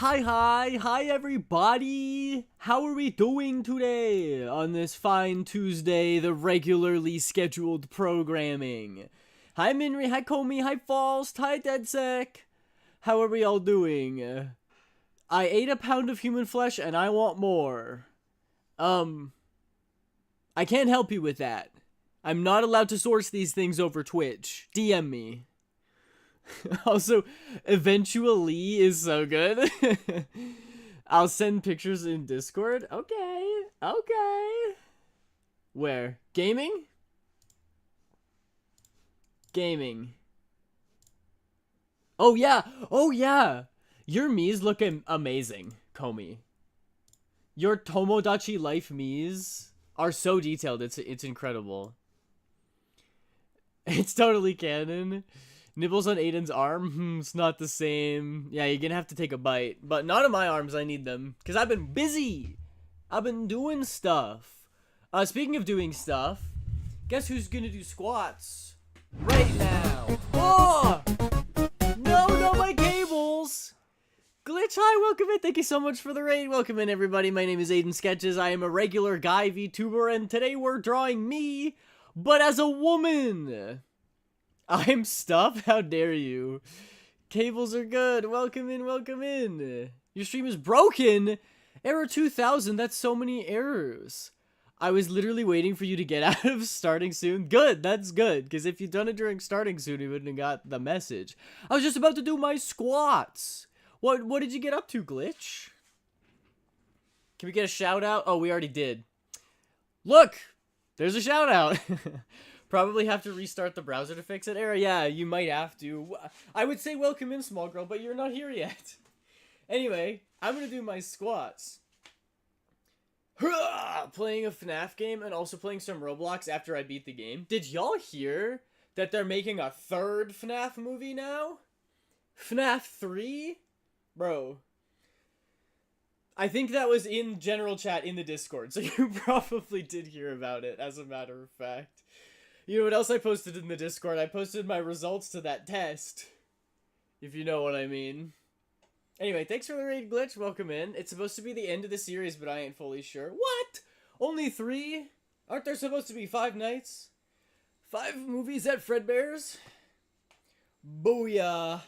Hi everybody! How are we doing today on this fine Tuesday, the regularly scheduled programming? Hi Minri, hi Komi, hi Falst, hi DeadSec. How are we all doing? I ate a pound of human flesh and I want more. I can't help you with that. I'm not allowed to source these things over Twitch. DM me. Also, eventually is so good. I'll send pictures in Discord. Okay. Where? Gaming? Gaming. Oh yeah. Your Mii's look amazing, Komi. Your Tomodachi Life Mii's are so detailed. It's incredible. It's totally canon. Nibbles on Aiden's arm? It's not the same. Yeah, you're gonna have to take a bite. But not on my arms, I need them. Because I've been busy. I've been doing stuff. Speaking of doing stuff, guess who's gonna do squats? Right now. Oh! No, my cables! Glitch, hi, welcome in. Thank you so much for the raid. Welcome in, everybody. My name is Aiden Sketches. I am a regular guy VTuber, and today we're drawing me, but as a woman. I'm Stuff? How dare you? Cables are good. Welcome in. Your stream is broken. Error 2000. That's so many errors. I was literally waiting for you to get out of starting soon. Good. That's good. Because if you'd done it during starting soon, you wouldn't have got the message. I was just about to do my squats. What did you get up to, Glitch? Can we get a shout out? Oh, we already did. Look. There's a shout out. Probably have to restart the browser to fix it. Error, yeah, you might have to. I would say welcome in, small girl, but you're not here yet. Anyway, I'm gonna do my squats. Playing a FNAF game and also playing some Roblox after I beat the game. Did y'all hear that they're making a third FNAF movie now? FNAF 3? Bro. I think that was in general chat in the Discord, so you probably did hear about it, as a matter of fact. You know what else I posted in the Discord? I posted my results to that test. If you know what I mean. Anyway, thanks for the raid, Glitch. Welcome in. It's supposed to be the end of the series, but I ain't fully sure. What? Only 3? Aren't there supposed to be 5 nights? 5 movies at Fredbear's? Booyah.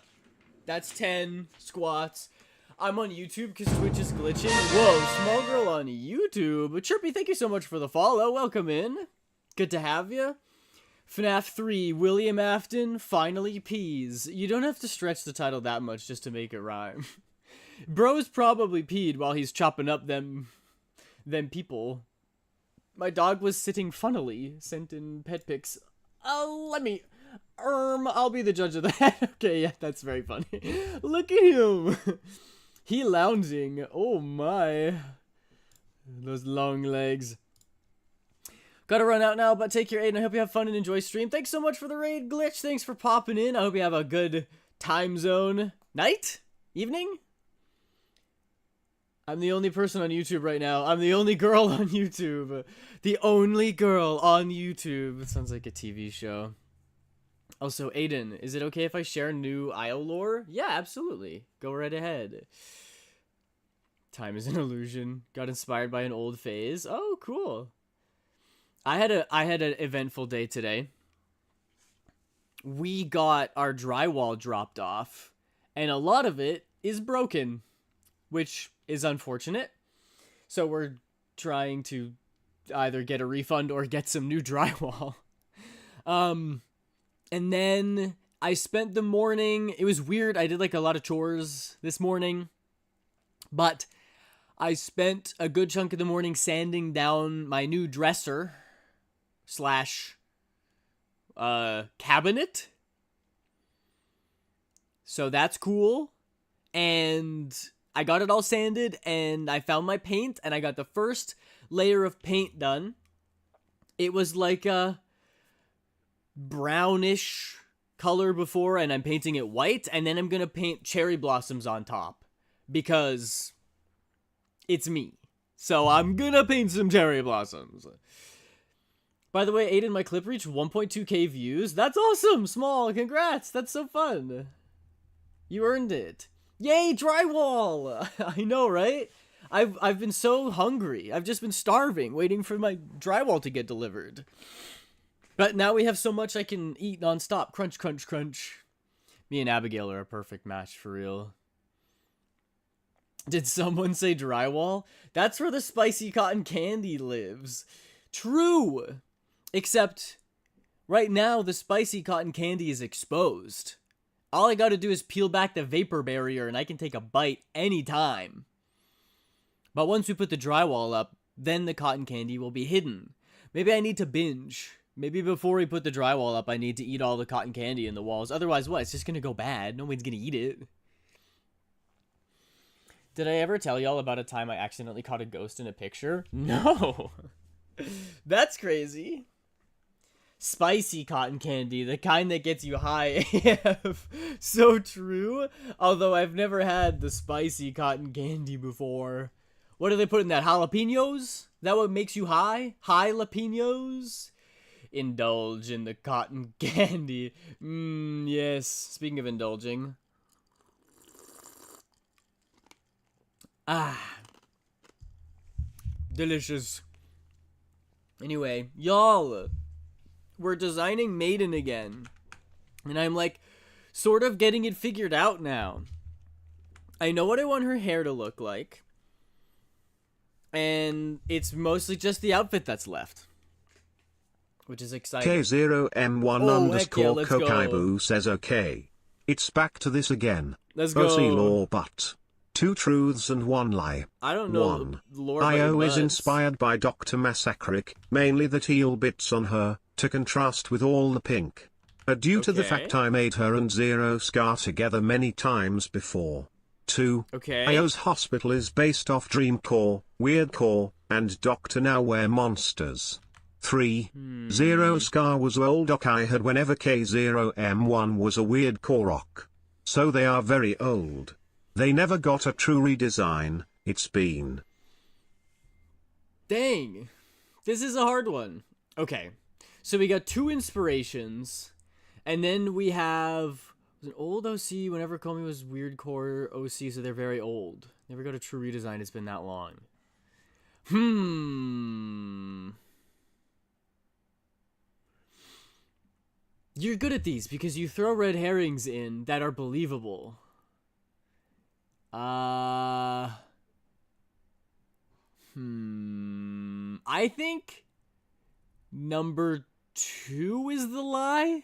That's 10 squats. I'm on YouTube because Twitch is glitching. Whoa, small girl on YouTube. Chirpy, thank you so much for the follow. Welcome in. Good to have you. FNAF 3, William Afton, finally pees. You don't have to stretch the title that much just to make it rhyme. Bro's probably peed while he's chopping up them people. My dog was sitting funnily, sent in pet pics. I'll be the judge of that. Okay, yeah, that's very funny. Look at him. He lounging. Oh my. Those long legs. Gotta run out now, but take care, Aiden. I hope you have fun and enjoy stream. Thanks so much for the raid, Glitch. Thanks for popping in. I hope you have a good time zone. Night? Evening? I'm the only person on YouTube right now. I'm the only girl on YouTube. The only girl on YouTube. It sounds like a TV show. Also, Aiden, is it okay if I share new IO lore? Yeah, absolutely. Go right ahead. Time is an illusion. Got inspired by an old phase. Oh, cool. I had an eventful day today. We got our drywall dropped off, and a lot of it is broken, which is unfortunate. So we're trying to either get a refund or get some new drywall. And then I spent the morning, it was weird, I did like a lot of chores this morning, but I spent a good chunk of the morning sanding down my new dresser / cabinet. So that's cool. And I got it all sanded and I found my paint and I got the first layer of paint done. It was like a brownish color before and I'm painting it white, and then I'm gonna paint cherry blossoms on top because it's me. So I'm gonna paint some cherry blossoms. By the way, Aiden, my clip reached 1.2k views. That's awesome, Small. Congrats. That's so fun. You earned it. Yay, drywall! I know, right? I've been so hungry. I've just been starving, waiting for my drywall to get delivered. But now we have so much I can eat nonstop. Crunch, crunch, crunch. Me and Abigail are a perfect match, for real. Did someone say drywall? That's where the spicy cotton candy lives. True! Except, right now, the spicy cotton candy is exposed. All I gotta do is peel back the vapor barrier and I can take a bite anytime. But once we put the drywall up, then the cotton candy will be hidden. Maybe I need to binge. Maybe before we put the drywall up, I need to eat all the cotton candy in the walls. Otherwise, what? It's just gonna go bad. No one's gonna eat it. Did I ever tell y'all about a time I accidentally caught a ghost in a picture? No. That's crazy. Spicy cotton candy, the kind that gets you high AF. So true. Although I've never had the spicy cotton candy before. What do they put in that? Jalapenos? That what makes you high? High jalapenos? Indulge in the cotton candy. Yes. Speaking of indulging. Ah. Delicious. Anyway, y'all. We're designing Maiden again. And I'm like, sort of getting it figured out now. I know what I want her hair to look like. And it's mostly just the outfit that's left. Which is exciting. K0M1 underscore Kokaibu says okay. It's back to this again. Let's go. OC lore but. 2 truths and 1 lie. I don't know 1. lore IO is butts. inspired by Dr. Massacric, mainly the teal bits on her, to contrast with all the pink. Due to the fact I made her and Zero Scar together many times before. 2. IO's hospital is based off Dreamcore, Weirdcore, and Dr. Nowhere monsters. 3. Zero Scar was old doc I had whenever K0M1 was a Weirdcore rock. So they are very old. They never got a true redesign, it's been. Dang. This is a hard one. Okay. So we got 2 inspirations. And then we have an old OC whenever Comey was Weirdcore OC, so they're very old. Never got a true redesign, it's been that long. You're good at these because you throw red herrings in that are believable. I think number 2 is the lie.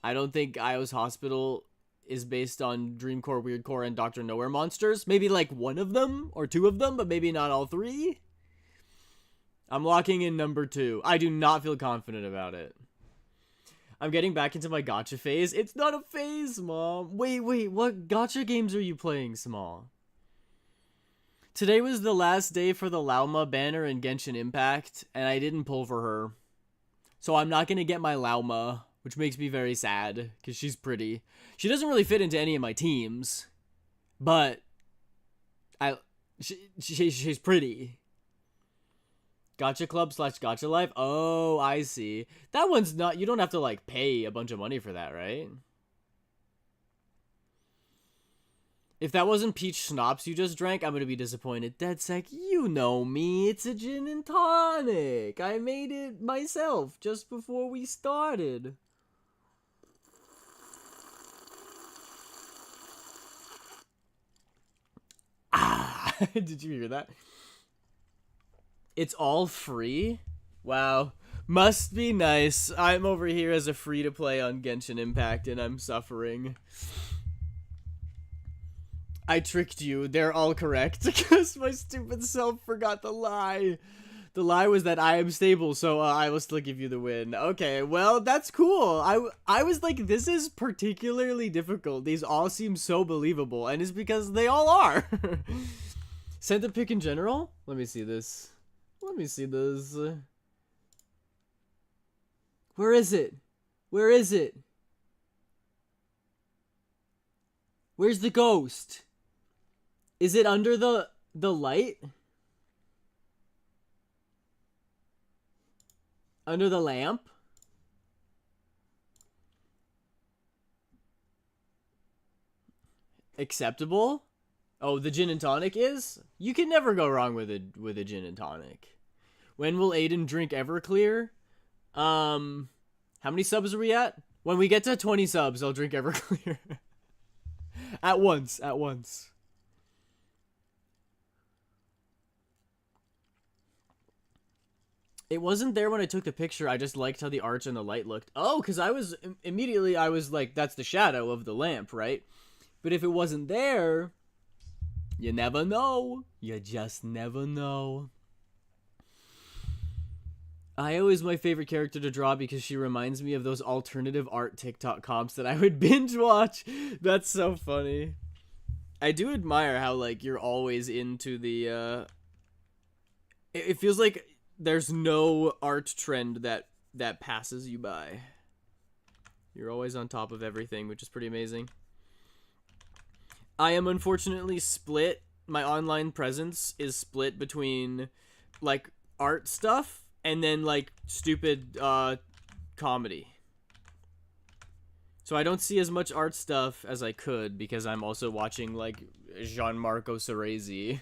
I don't think IO's hospital is based on Dreamcore, Weirdcore, and Dr. Nowhere monsters. Maybe like 1 of them or 2 of them, but maybe not all 3. I'm locking in number 2. I do not feel confident about it. I'm getting back into my gacha phase. It's not a phase, Mom. Wait, what gacha games are you playing, Small? Today was the last day for the Lauma banner in Genshin Impact, and I didn't pull for her. So I'm not going to get my Lauma, which makes me very sad, because she's pretty. She doesn't really fit into any of my teams, but she's pretty. Gacha Club / Gacha Life? Oh, I see. That one's not... You don't have to, like, pay a bunch of money for that, right? If that wasn't peach schnapps you just drank, I'm gonna be disappointed. DeadSec, you know me. It's a gin and tonic. I made it myself just before we started. Ah! Did you hear that? It's all free? Wow. Must be nice. I'm over here as a free-to-play on Genshin Impact, and I'm suffering. I tricked you. They're all correct. Because my stupid self forgot the lie. The lie was that I am stable, so I will still give you the win. Okay, well, that's cool. I was like, this is particularly difficult. These all seem so believable, and it's because they all are. Sent a pick in general? Let me see this. Let me see this. Where is it? Where is it? Where's the ghost? Is it under the light? Under the lamp? Acceptable? Oh, the gin and tonic is? You can never go wrong with a gin and tonic. When will Aiden drink Everclear? How many subs are we at? When we get to 20 subs, I'll drink Everclear. At once. It wasn't there when I took the picture. I just liked how the arch and the light looked. Oh, because I was like, that's the shadow of the lamp, right? But if it wasn't there, you never know. You just never know. Io is my favorite character to draw because she reminds me of those alternative art TikTok comps that I would binge watch. That's so funny. I do admire how, like, you're always into the, it feels like there's no art trend that passes you by. You're always on top of everything, which is pretty amazing. I am unfortunately split. My online presence is split between, like, art stuff and then, like, stupid comedy. So I don't see as much art stuff as I could because I'm also watching, like, Gianmarco Cerezi.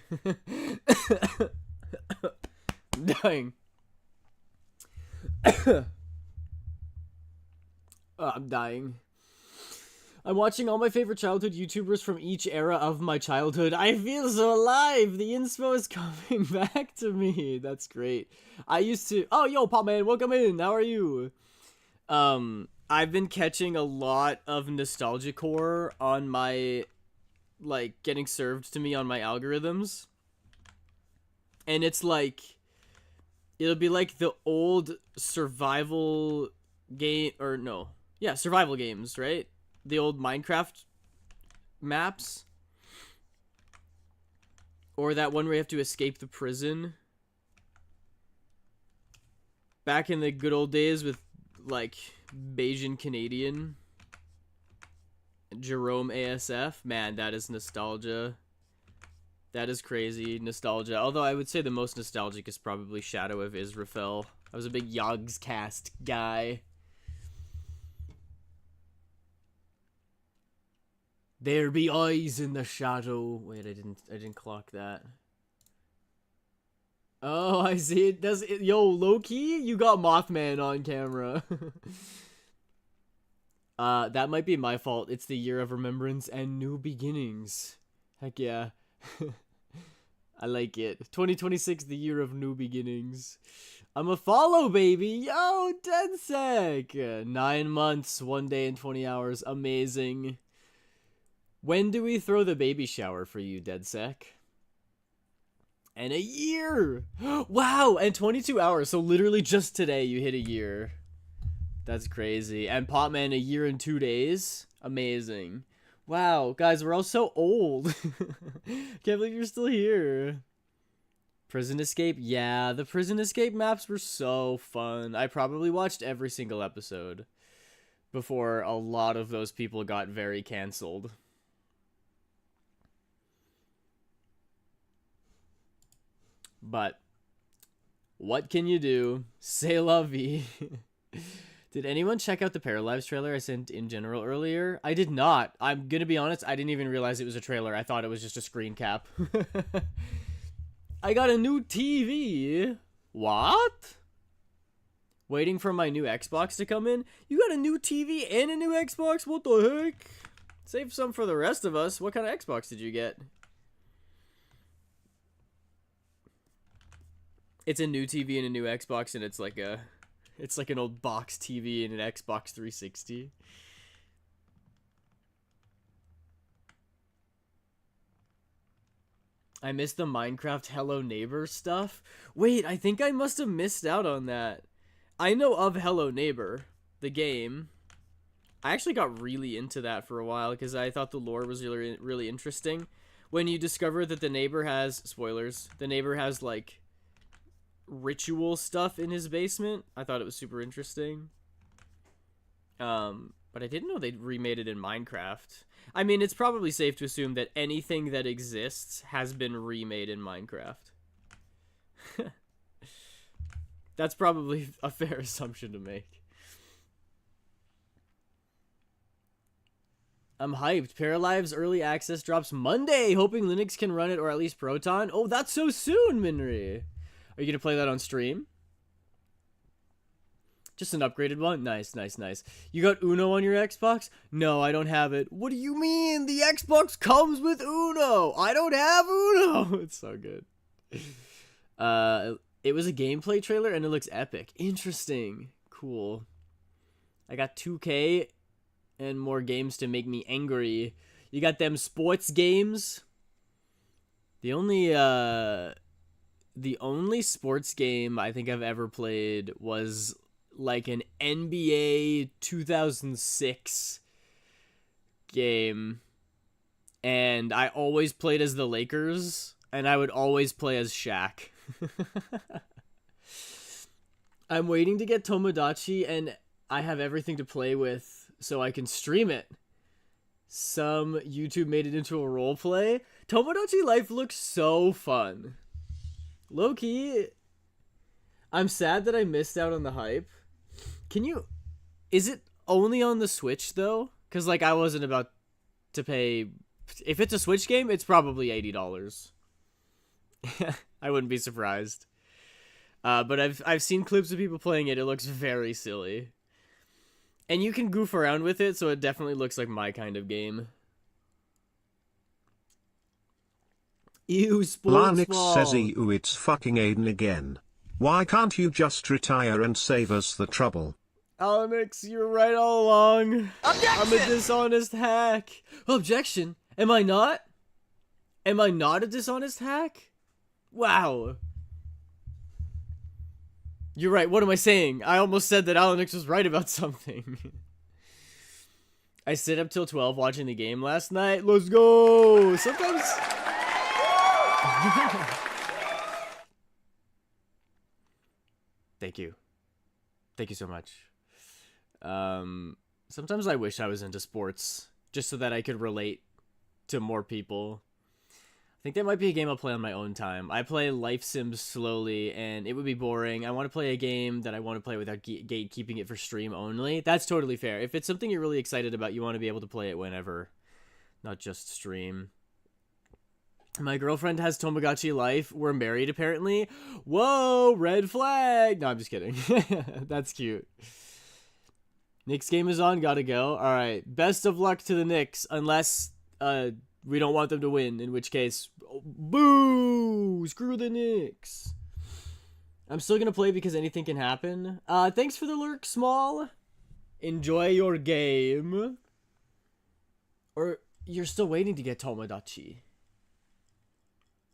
I'm dying. I'm dying. I'm watching all my favorite childhood YouTubers from each era of my childhood. I feel so alive. The inspo is coming back to me. That's great. I used to... Oh, yo, Pop Man, welcome in. How are you? I've been catching a lot of nostalgia core on my... like, getting served to me on my algorithms. And it's like... It'll be like the old survival game... Or, no. Yeah, survival games, right? The old Minecraft maps. Or that one where you have to escape the prison. Back in the good old days with, like, Bayesian Canadian. Jerome ASF. Man, that is nostalgia. That is crazy nostalgia. Although I would say the most nostalgic is probably Shadow of Israfel. I was a big Yogscast guy. There be eyes in the shadow. Wait, I didn't clock that. Oh, I see it. Does it? Yo, low-key, you got Mothman on camera. That might be my fault. It's the year of remembrance and new beginnings. Heck yeah. I like it. 2026, the year of new beginnings. I'm a follow, baby. Yo, DedSec. 9 months, 1 day and 20 hours. Amazing. When do we throw the baby shower for you, DedSec? And a year! Wow! And 22 hours. So literally just today you hit a year. That's crazy. And Popman, a year and 2 days? Amazing. Wow, guys, we're all so old. Can't believe you're still here. Prison Escape? Yeah, the Prison Escape maps were so fun. I probably watched every single episode before a lot of those people got very canceled. But what can you do? C'est la vie. Did anyone check out the Paralives trailer I sent in general earlier? I did not. I'm gonna be honest, I didn't even realize it was a trailer. I thought it was just a screen cap. I got a new TV. What? Waiting for my new Xbox to come in? You got a new TV and a new Xbox? What the heck? Save some for the rest of us. What kind of Xbox did you get? It's a new TV and a new Xbox, and it's like an old box TV and an Xbox 360. I missed the Minecraft Hello Neighbor stuff. Wait, I think I must have missed out on that. I know of Hello Neighbor, the game. I actually got really into that for a while because I thought the lore was really, really interesting. When you discover that the neighbor has, spoilers, the neighbor has, like, ritual stuff in his basement. I thought it was super interesting. But I didn't know they remade it in Minecraft. I mean, it's probably safe to assume that anything that exists has been remade in Minecraft. That's probably a fair assumption to make. I'm hyped. Paralives early access drops Monday. Hoping Linux can run it, or at least Proton. Oh, that's so soon, Minri. Are you gonna play that on stream? Just an upgraded one? Nice, nice, nice. You got Uno on your Xbox? No, I don't have it. What do you mean? The Xbox comes with Uno. I don't have Uno. It's so good. It was a gameplay trailer and it looks epic. Interesting. Cool. I got 2K and more games to make me angry. You got them sports games. The only sports game I think I've ever played was like an NBA 2006 game, and I always played as the Lakers, and I would always play as Shaq. I'm waiting to get Tomodachi, and I have everything to play with so I can stream it. Some YouTube made it into a roleplay. Tomodachi Life looks so fun. Low-key, I'm sad that I missed out on the hype. Is it only on the Switch though? Because like I wasn't about to pay. If it's a Switch game, it's probably $80. I wouldn't be surprised. But I've seen clips of people playing it. It looks very silly, and you can goof around with it, so it definitely looks like my kind of game. Ew, sports Lanix ball. says, ew, it's fucking Aiden again. Why can't you just retire and save us the trouble? Alex, you're right all along. Objection! I'm a dishonest hack. Objection? Am I not? Am I not a dishonest hack? Wow. You're right. What am I saying? I almost said that Alanix was right about something. I stayed up till 12 watching the game last night. Let's go. Sometimes... Thank you. Thank you so much. Sometimes I wish I was into sports just so that I could relate to more people. I think that might be a game I'll play on my own time. I play life sims slowly and it would be boring. I want to play a game that I want to play without gatekeeping it for stream only. That's totally fair. If it's something you're really excited about, you want to be able to play it whenever, not just stream. My girlfriend has Tamagotchi Life. We're married, apparently. Whoa, red flag. No, I'm just kidding. That's cute. Knicks game is on. Gotta go. All right. Best of luck to the Knicks, unless we don't want them to win, in which case, boo! Screw the Knicks. I'm still gonna play because anything can happen. Thanks for the lurk, Small. Enjoy your game. Or you're still waiting to get Tomodachi.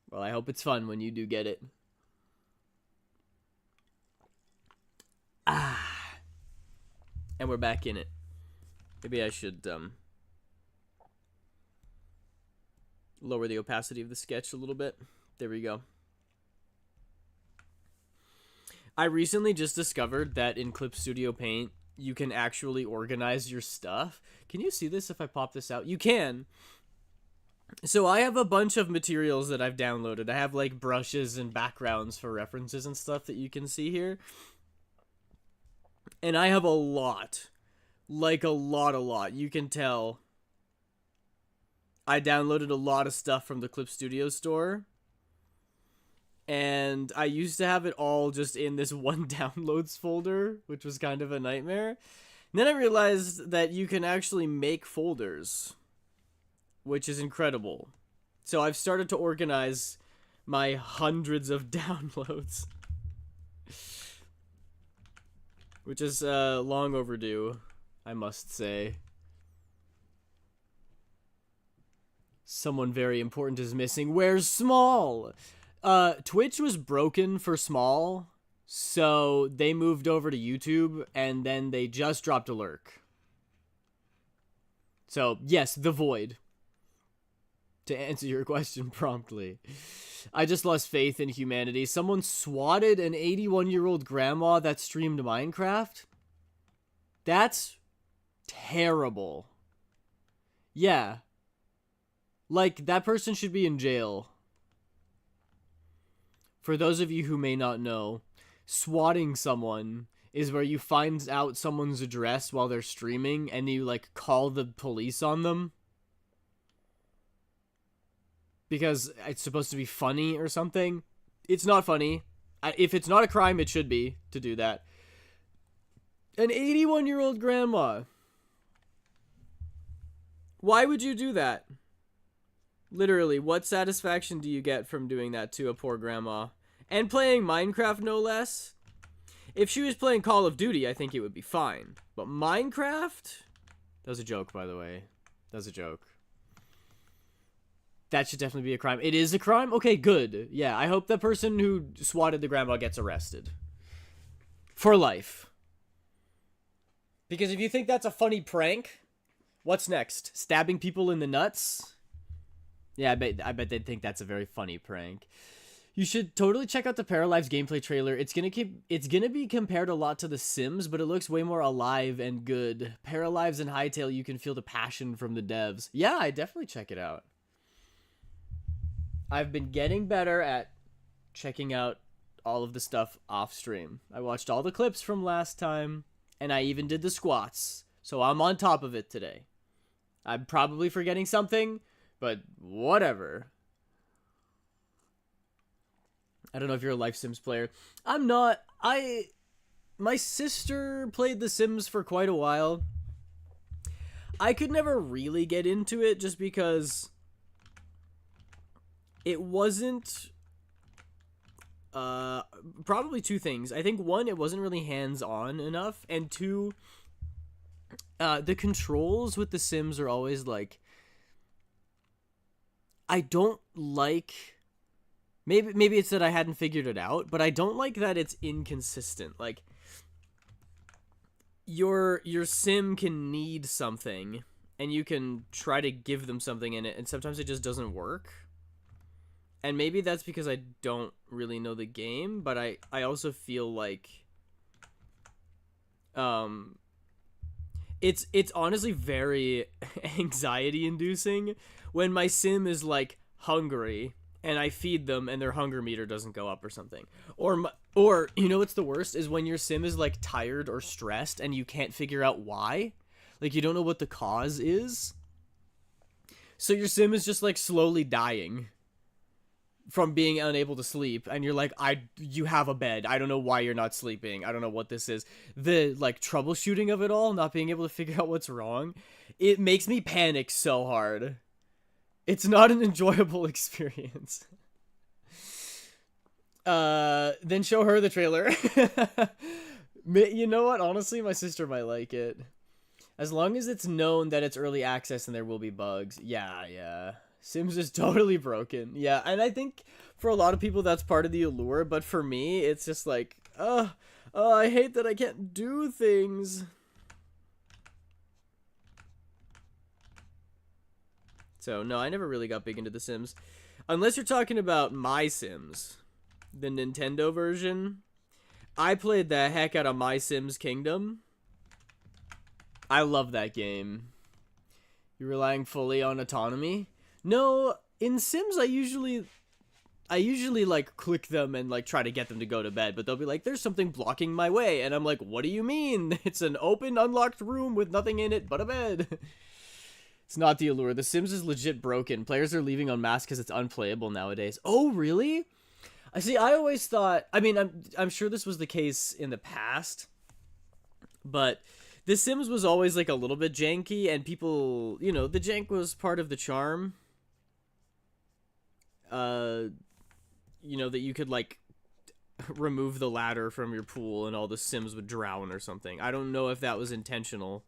Well, I hope it's fun when you do get it. And we're back in it. Maybe I should lower the opacity of the sketch a little bit. There we go. I recently just discovered that in Clip Studio Paint, you can actually organize your stuff. Can you see this if I pop this out? You can. So I have a bunch of materials that I've downloaded. I have like brushes and backgrounds for references and stuff that you can see here. And I have a lot. Like a lot. You can tell. I downloaded a lot of stuff from the Clip Studio store. And I used to have it all just in this one downloads folder, which was kind of a nightmare. And then I realized that you can actually make folders, which is incredible. So I've started to organize my hundreds of downloads, which is long overdue, I must say. Someone very important is missing. Where's Small? Twitch was broken for Small, so they moved over to YouTube, and then they just dropped a lurk. So, yes, The Void. To answer your question promptly. I just lost faith in humanity. Someone swatted an 81-year-old grandma that streamed Minecraft? That's terrible. Yeah. Like, that person should be in jail. For those of you who may not know, swatting someone is where you find out someone's address while they're streaming and you like call the police on them because it's supposed to be funny or something. It's not funny. If it's not a crime, it should be to do that. An 81-year-old grandma. Why would you do that? Literally, what satisfaction do you get from doing that to a poor grandma? And playing Minecraft, no less? If she was playing Call of Duty, I think it would be fine. But Minecraft? That was a joke, by the way. That was a joke. That should definitely be a crime. It is a crime? Okay, good. Yeah, I hope the person who swatted the grandma gets arrested. For life. Because if you think that's a funny prank, what's next? Stabbing people in the nuts? Yeah, I bet they'd think that's a very funny prank. You should totally check out the Paralives gameplay trailer. It's gonna be compared a lot to The Sims, but it looks way more alive and good. Paralives and Hytale, you can feel the passion from the devs. Yeah, I definitely check it out. I've been getting better at checking out all of the stuff off stream. I watched all the clips from last time, and I even did the squats, so I'm on top of it today. I'm probably forgetting something, but whatever. I don't know if you're a Life Sims player. I'm not. My sister played The Sims for quite a while. I could never really get into it just because it wasn't... probably two things. I think one, it wasn't really hands-on enough, and two, the controls with The Sims are always like... I don't like... Maybe it's that I hadn't figured it out, but I don't like that it's inconsistent. Like, your sim can need something, and you can try to give them something in it, and sometimes it just doesn't work. And maybe that's because I don't really know the game, but I also feel like it's honestly very anxiety inducing when my sim is like hungry and I feed them and their hunger meter doesn't go up or something. Or you know what's the worst is when your sim is like tired or stressed and you can't figure out why. Like you don't know what the cause is. So your sim is just like slowly dying from being unable to sleep, and you're like, you have a bed. I don't know why you're not sleeping. I don't know what this is. The like troubleshooting of it all, not being able to figure out what's wrong, it makes me panic so hard. It's not an enjoyable experience. Then show her the trailer. You know what? Honestly, my sister might like it. As long as it's known that it's early access and there will be bugs. Yeah. Sims is totally broken. Yeah, and I think for a lot of people that's part of the allure, but for me, it's just like, I hate that I can't do things. So, no, I never really got big into The Sims. Unless you're talking about My Sims, the Nintendo version. I played the heck out of My Sims Kingdom. I love that game. You're relying fully on autonomy? No, in Sims, I usually like click them and like try to get them to go to bed, but they'll be like, there's something blocking my way, and I'm like, what do you mean? It's an open, unlocked room with nothing in it but a bed. It's not the allure. The Sims is legit broken. Players are leaving en masse because it's unplayable nowadays. Oh, really? I always thought, I mean, I'm sure this was the case in the past, but The Sims was always like a little bit janky, and people, you know, the jank was part of the charm. You know, that you could like remove the ladder from your pool and all the Sims would drown or something. I don't know if that was intentional,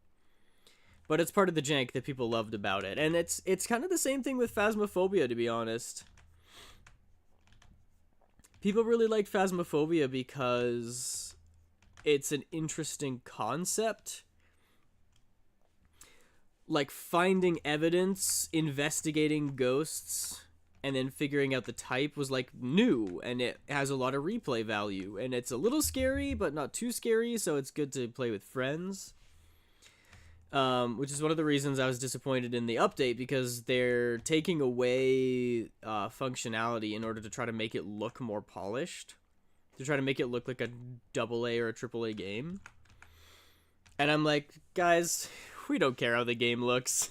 but it's part of the jank that people loved about it. And it's kind of the same thing with Phasmophobia, to be honest. People really like Phasmophobia because it's an interesting concept. Like finding evidence, investigating ghosts, and then figuring out the type was like new, and it has a lot of replay value, and it's a little scary but not too scary, so it's good to play with friends. Which is one of the reasons I was disappointed in the update, because they're taking away functionality in order to try to make it look more polished. to try to make it look like a AA or a AAA game. And I'm like, guys, we don't care how the game looks.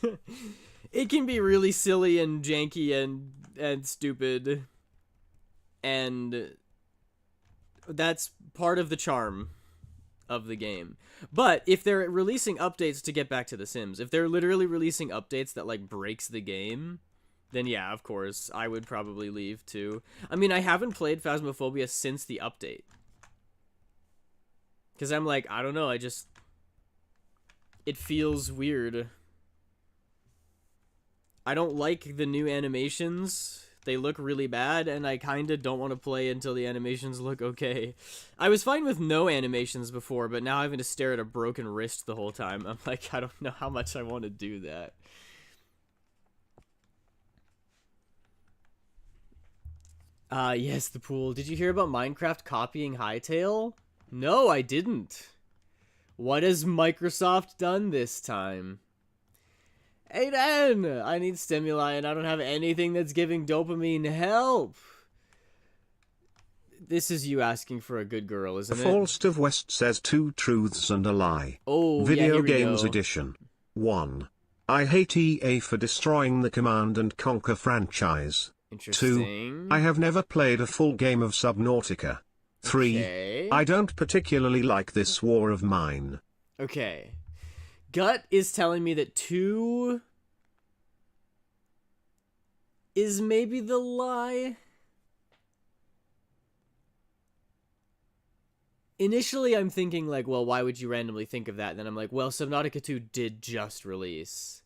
It can be really silly and janky and stupid. And that's part of the charm of the game. But if they're releasing updates, to get back to The Sims, if they're literally releasing updates that like breaks the game, then yeah, of course, I would probably leave too. I mean, I haven't played Phasmophobia since the update. Because I'm like, I don't know, it feels weird. I don't like the new animations. They look really bad, and I kind of don't want to play until the animations look okay. I was fine with no animations before, but now having to stare at a broken wrist the whole time, I'm like, I don't know how much I want to do that. Yes, the pool. Did you hear about Minecraft copying Hytale? No, I didn't. What has Microsoft done this time? Aiden! I need stimuli and I don't have anything that's giving dopamine. Help! This is you asking for a good girl, isn't it? Falst of West says 2 truths and a lie. Oh, Video yeah, Games Edition. 1. I hate EA for destroying the Command and Conquer franchise. Interesting. 2. I have never played a full game of Subnautica. 3. Okay. I don't particularly like this war of mine. Okay. Gut is telling me that 2 is maybe the lie. Initially, I'm thinking, like, well, why would you randomly think of that? And then I'm like, well, Subnautica 2 did just release.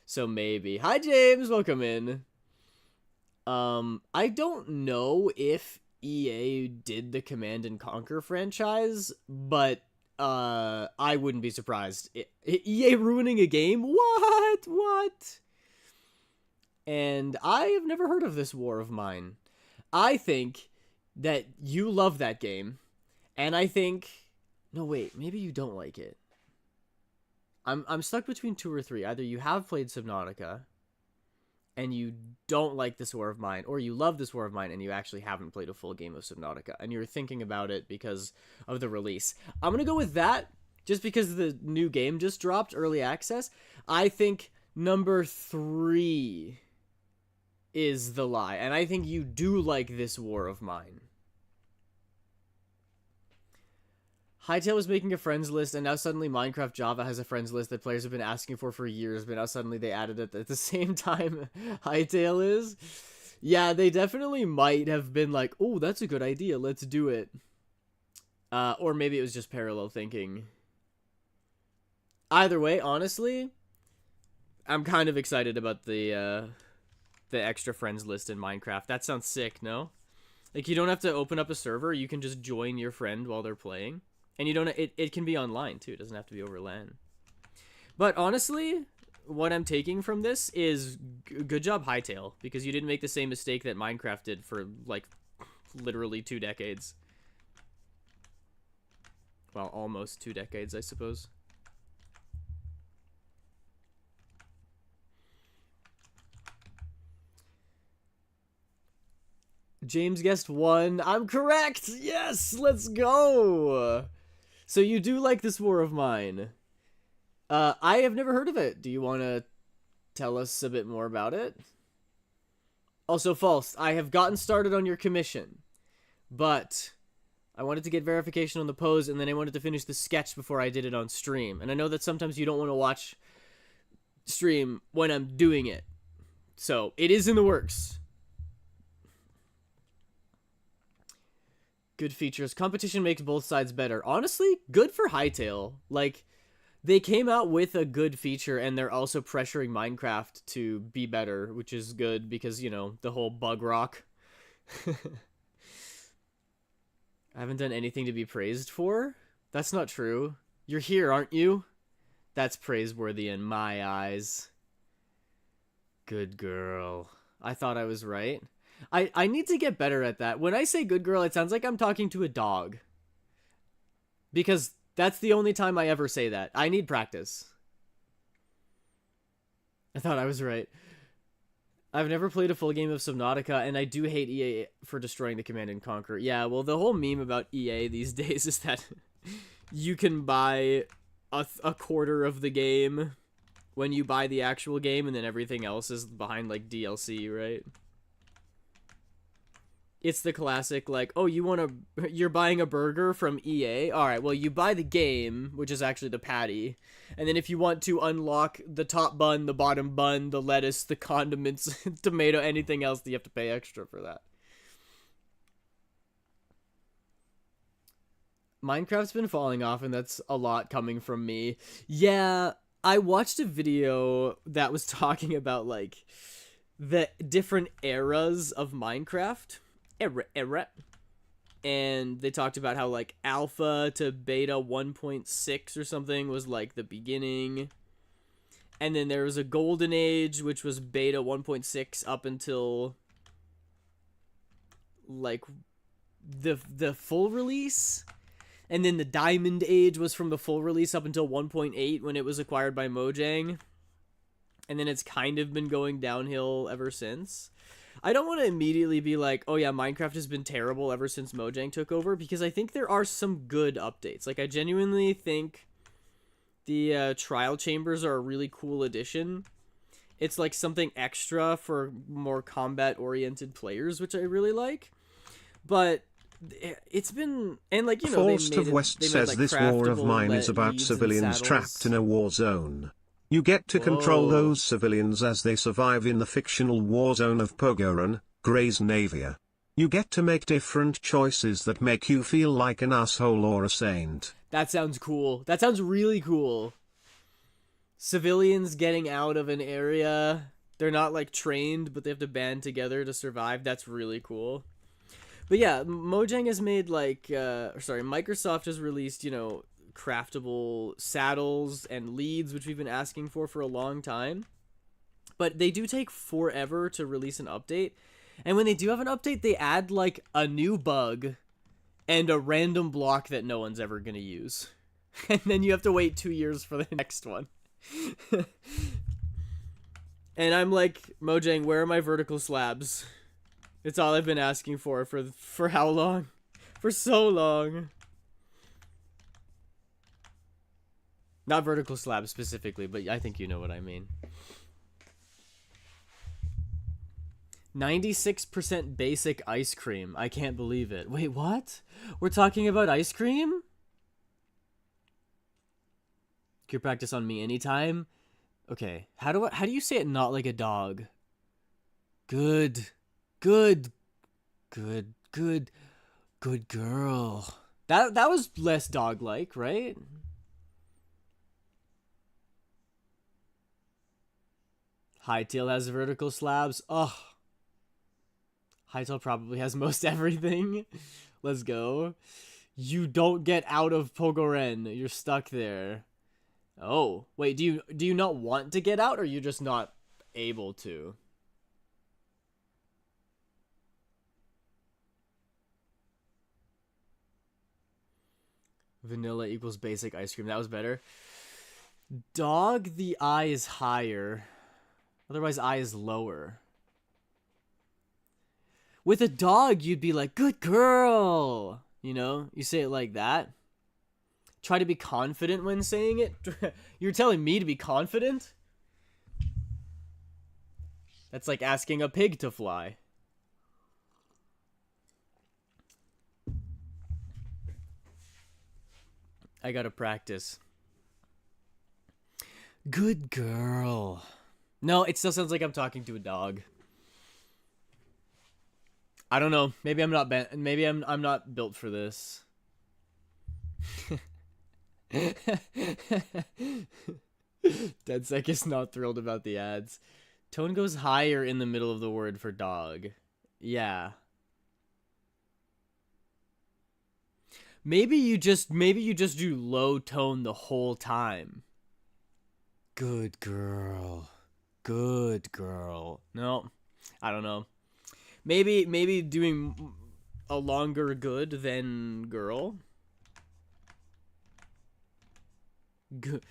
So maybe. Hi, James! Welcome in. I don't know if EA did the Command and Conquer franchise, but I wouldn't be surprised. EA ruining a game? What? And I have never heard of this war of mine. I think that you love that game, and I think... No, wait, maybe you don't like it. I'm stuck between 2 or 3. Either you have played Subnautica, and you don't like this War of Mine, or you love this War of Mine and you actually haven't played a full game of Subnautica, and you're thinking about it because of the release. I'm going to go with that, just because the new game just dropped, Early Access. I think number 3 is the lie, and I think you do like this War of Mine. Hytale was making a friends list, and now suddenly Minecraft Java has a friends list that players have been asking for years, but now suddenly they added it at the same time Hytale is. Yeah, they definitely might have been like, oh, that's a good idea, let's do it. Or maybe it was just parallel thinking. Either way, honestly, I'm kind of excited about the extra friends list in Minecraft. That sounds sick, no? Like, you don't have to open up a server, you can just join your friend while they're playing. And you don't. It can be online too. It doesn't have to be over LAN. But honestly, what I'm taking from this is good job, Hytale, because you didn't make the same mistake that Minecraft did for like literally 2 decades. Well, almost 2 decades, I suppose. James guessed 1. I'm correct. Yes, let's go. So you do like this War of Mine. I have never heard of it. Do you want to tell us a bit more about it? Also, False, I have gotten started on your commission, but I wanted to get verification on the pose, and then I wanted to finish the sketch before I did it on stream. And I know that sometimes you don't want to watch stream when I'm doing it. So, it is in the works. Good features. Competition makes both sides better. Honestly, good for Hytale. Like, they came out with a good feature, and they're also pressuring Minecraft to be better, which is good because, you know, the whole bug rock. I haven't done anything to be praised for? That's not true. You're here, aren't you? That's praiseworthy in my eyes. Good girl. I thought I was right. I need to get better at that. When I say good girl, it sounds like I'm talking to a dog. Because that's the only time I ever say that. I need practice. I thought I was right. I've never played a full game of Subnautica, and I do hate EA for destroying the Command and Conquer. Yeah, well, the whole meme about EA these days is that you can buy a quarter of the game when you buy the actual game, and then everything else is behind, like, DLC, right? It's the classic, like, oh, you're buying a burger from EA? Alright, well, you buy the game, which is actually the patty, and then if you want to unlock the top bun, the bottom bun, the lettuce, the condiments, tomato, anything else, you have to pay extra for that. Minecraft's been falling off, and that's a lot coming from me. Yeah, I watched a video that was talking about, like, the different eras of Minecraft. Era. And they talked about how, like, alpha to beta 1.6 or something was, like, the beginning. And then there was a golden age, which was beta 1.6 up until, like, the full release. And then the diamond age was from the full release up until 1.8 when it was acquired by Mojang. And then it's kind of been going downhill ever since. I don't want to immediately be like, oh yeah, Minecraft has been terrible ever since Mojang took over, because I think there are some good updates. Like, I genuinely think the trial chambers are a really cool addition. It's like something extra for more combat-oriented players, which I really like. But it's been, and like, you know, Forced of West says like, this war of mine is about civilians trapped in a war zone. You get to control those civilians as they survive in the fictional war zone of Pogoran, Graysnavia. You get to make different choices that make you feel like an asshole or a saint. That sounds cool. That sounds really cool. Civilians getting out of an area. They're not, like, trained, but they have to band together to survive. That's really cool. But yeah, Mojang has made, like, Microsoft has released, you know, craftable saddles and leads, which we've been asking for a long time. But they do take forever to release an update. And when they do have an update, they add, like, a new bug and a random block that no one's ever going to use. And then you have to wait 2 years for the next one. And I'm like, Mojang, where are my vertical slabs? It's all I've been asking for how long? For so long. Not vertical slabs specifically, but I think you know what I mean. 96% basic ice cream. I can't believe it. Wait, what? We're talking about ice cream? Can you practice on me anytime? Okay. How do you say it not like a dog? Good. Good. Good. Good. Good girl. That was less dog-like, right? Hytale has vertical slabs. Ugh. Hytale probably has most everything. Let's go. You don't get out of Pogoren. You're stuck there. Oh, wait, do you not want to get out, or are you just not able to? Vanilla equals basic ice cream. That was better. Dog, the I is higher. Otherwise, I is lower. With a dog, you'd be like, good girl. You know, you say it like that. Try to be confident when saying it. You're telling me to be confident? That's like asking a pig to fly. I gotta practice. Good girl. No, it still sounds like I'm talking to a dog. I don't know. Maybe I'm not maybe I'm not built for this. DeadSec is not thrilled about the ads. Tone goes higher in the middle of the word for dog. Yeah. Maybe you just do low tone the whole time. Good girl. Good girl. No, I don't know. Maybe doing a longer good than girl. Good.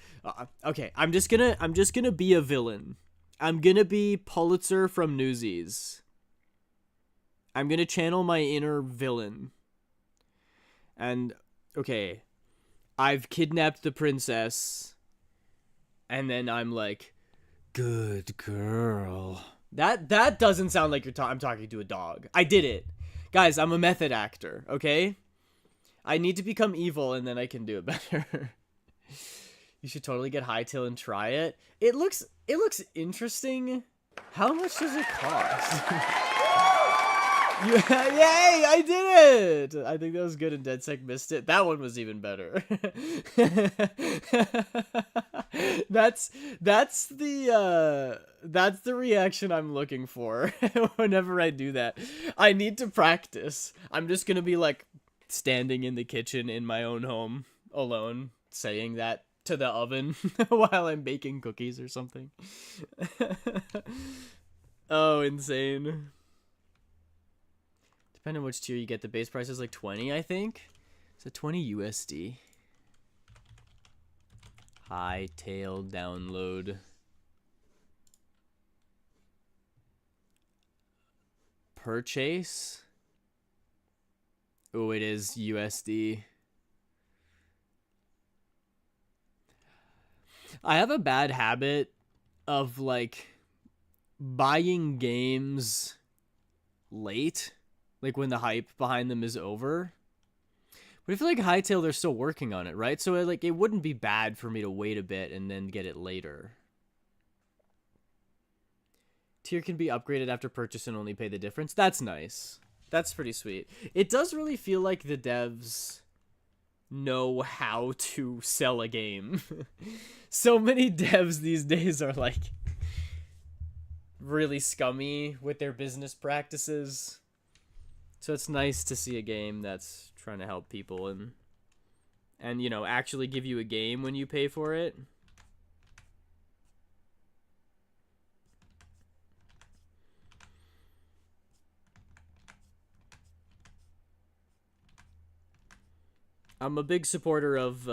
Okay, I'm just gonna be a villain. I'm gonna be Pulitzer from Newsies. I'm gonna channel my inner villain. And, okay, I've kidnapped the princess. And then I'm like, good girl. That doesn't sound like I'm talking to a dog. I did it. Guys, I'm a method actor, okay? I need to become evil and then I can do it better. You should totally get Hytale and try it. It looks interesting. How much does it cost? Yay! I did it! I think that was good and DedSec missed it. That one was even better. That's the reaction I'm looking for whenever I do that. I need to practice. I'm just gonna be like standing in the kitchen in my own home alone, saying that to the oven while I'm baking cookies or something. Oh, insane. Depending on which tier you get, the base price is like 20, I think. So 20 USD. Hytale download. Purchase. Oh, it is USD. I have a bad habit of like buying games late. Like when the hype behind them is over. But I feel like Hytale, they're still working on it, right? So it wouldn't be bad for me to wait a bit and then get it later. Tier can be upgraded after purchase and only pay the difference. That's nice. That's pretty sweet. It does really feel like the devs know how to sell a game. So many devs these days are like really scummy with their business practices. So it's nice to see a game that's trying to help people and you know, actually give you a game when you pay for it. I'm a big supporter of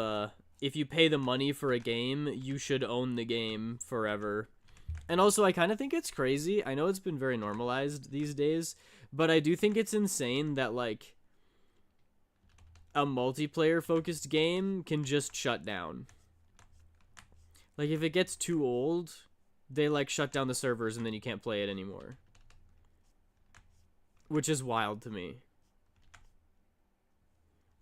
if you pay the money for a game, you should own the game forever. And also, I kind of think it's crazy. I know it's been very normalized these days, but I do think it's insane that, like, a multiplayer-focused game can just shut down. Like, if it gets too old, they, like, shut down the servers and then you can't play it anymore. Which is wild to me.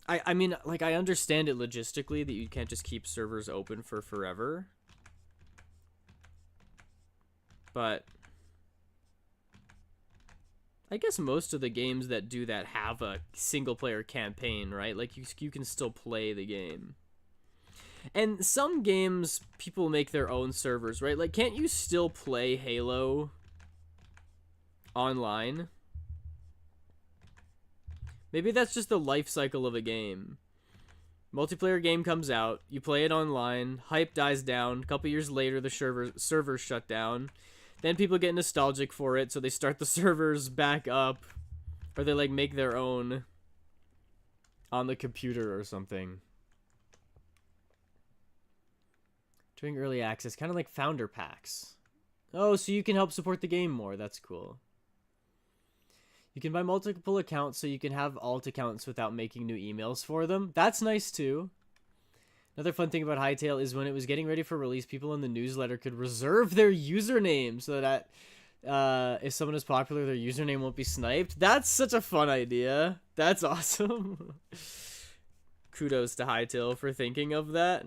I mean, like, I understand it logistically that you can't just keep servers open for forever. But I guess most of the games that do that have a single-player campaign, right? Like, you can still play the game. And some games, people make their own servers, right? Like, can't you still play Halo online? Maybe that's just the life cycle of a game. Multiplayer game comes out, you play it online, hype dies down, a couple years later the servers shut down. Then people get nostalgic for it, so they start the servers back up. Or they, like, make their own on the computer or something. Doing early access, kind of like founder packs. Oh, so you can help support the game more. That's cool. You can buy multiple accounts so you can have alt accounts without making new emails for them. That's nice, too. Another fun thing about Hytale is when it was getting ready for release, people in the newsletter could reserve their username so that if someone is popular, their username won't be sniped. That's such a fun idea. That's awesome. Kudos to Hytale for thinking of that.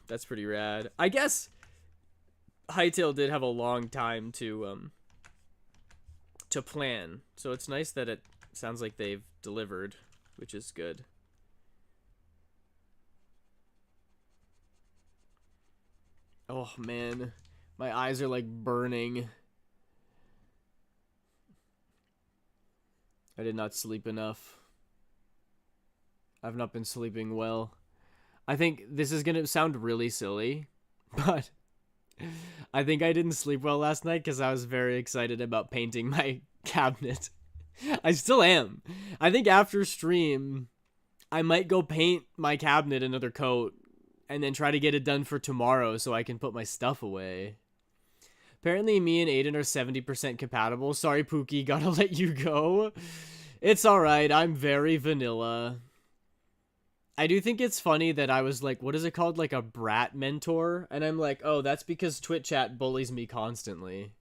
That's pretty rad. I guess Hytale did have a long time to plan, so it's nice that it sounds like they've delivered, which is good. Oh man, my eyes are like burning. I did not sleep enough. I've not been sleeping well. I think this is gonna sound really silly, but I think I didn't sleep well last night because I was very excited about painting my cabinet. I still am. I think after stream, I might go paint my cabinet another coat and then try to get it done for tomorrow so I can put my stuff away. Apparently, me and Aiden are 70% compatible. Sorry, Pookie, gotta let you go. It's alright, I'm very vanilla. I do think it's funny that I was like, what is it called? Like a brat mentor? And I'm like, oh, that's because Twitch chat bullies me constantly.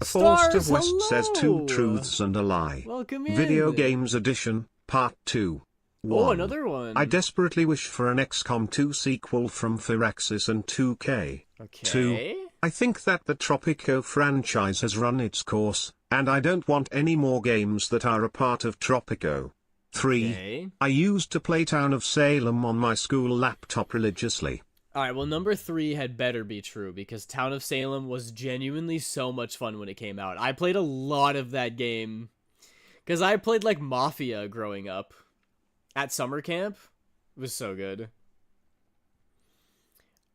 Forced of Stars, West says 2 hello! truths and a lie. Welcome in. Video Games Edition, Part 2. Oh, 1. another one. I desperately wish for an XCOM 2 sequel from Firaxis and 2K. Okay. 2. I think that the Tropico franchise has run its course, and I don't want any more games that are a part of Tropico. 3. Okay. I used to play Town of Salem on my school laptop religiously. Alright, well, number 3 had better be true, because Town of Salem was genuinely so much fun when it came out. I played a lot of that game, because I played, like, Mafia growing up. At summer camp. It was so good.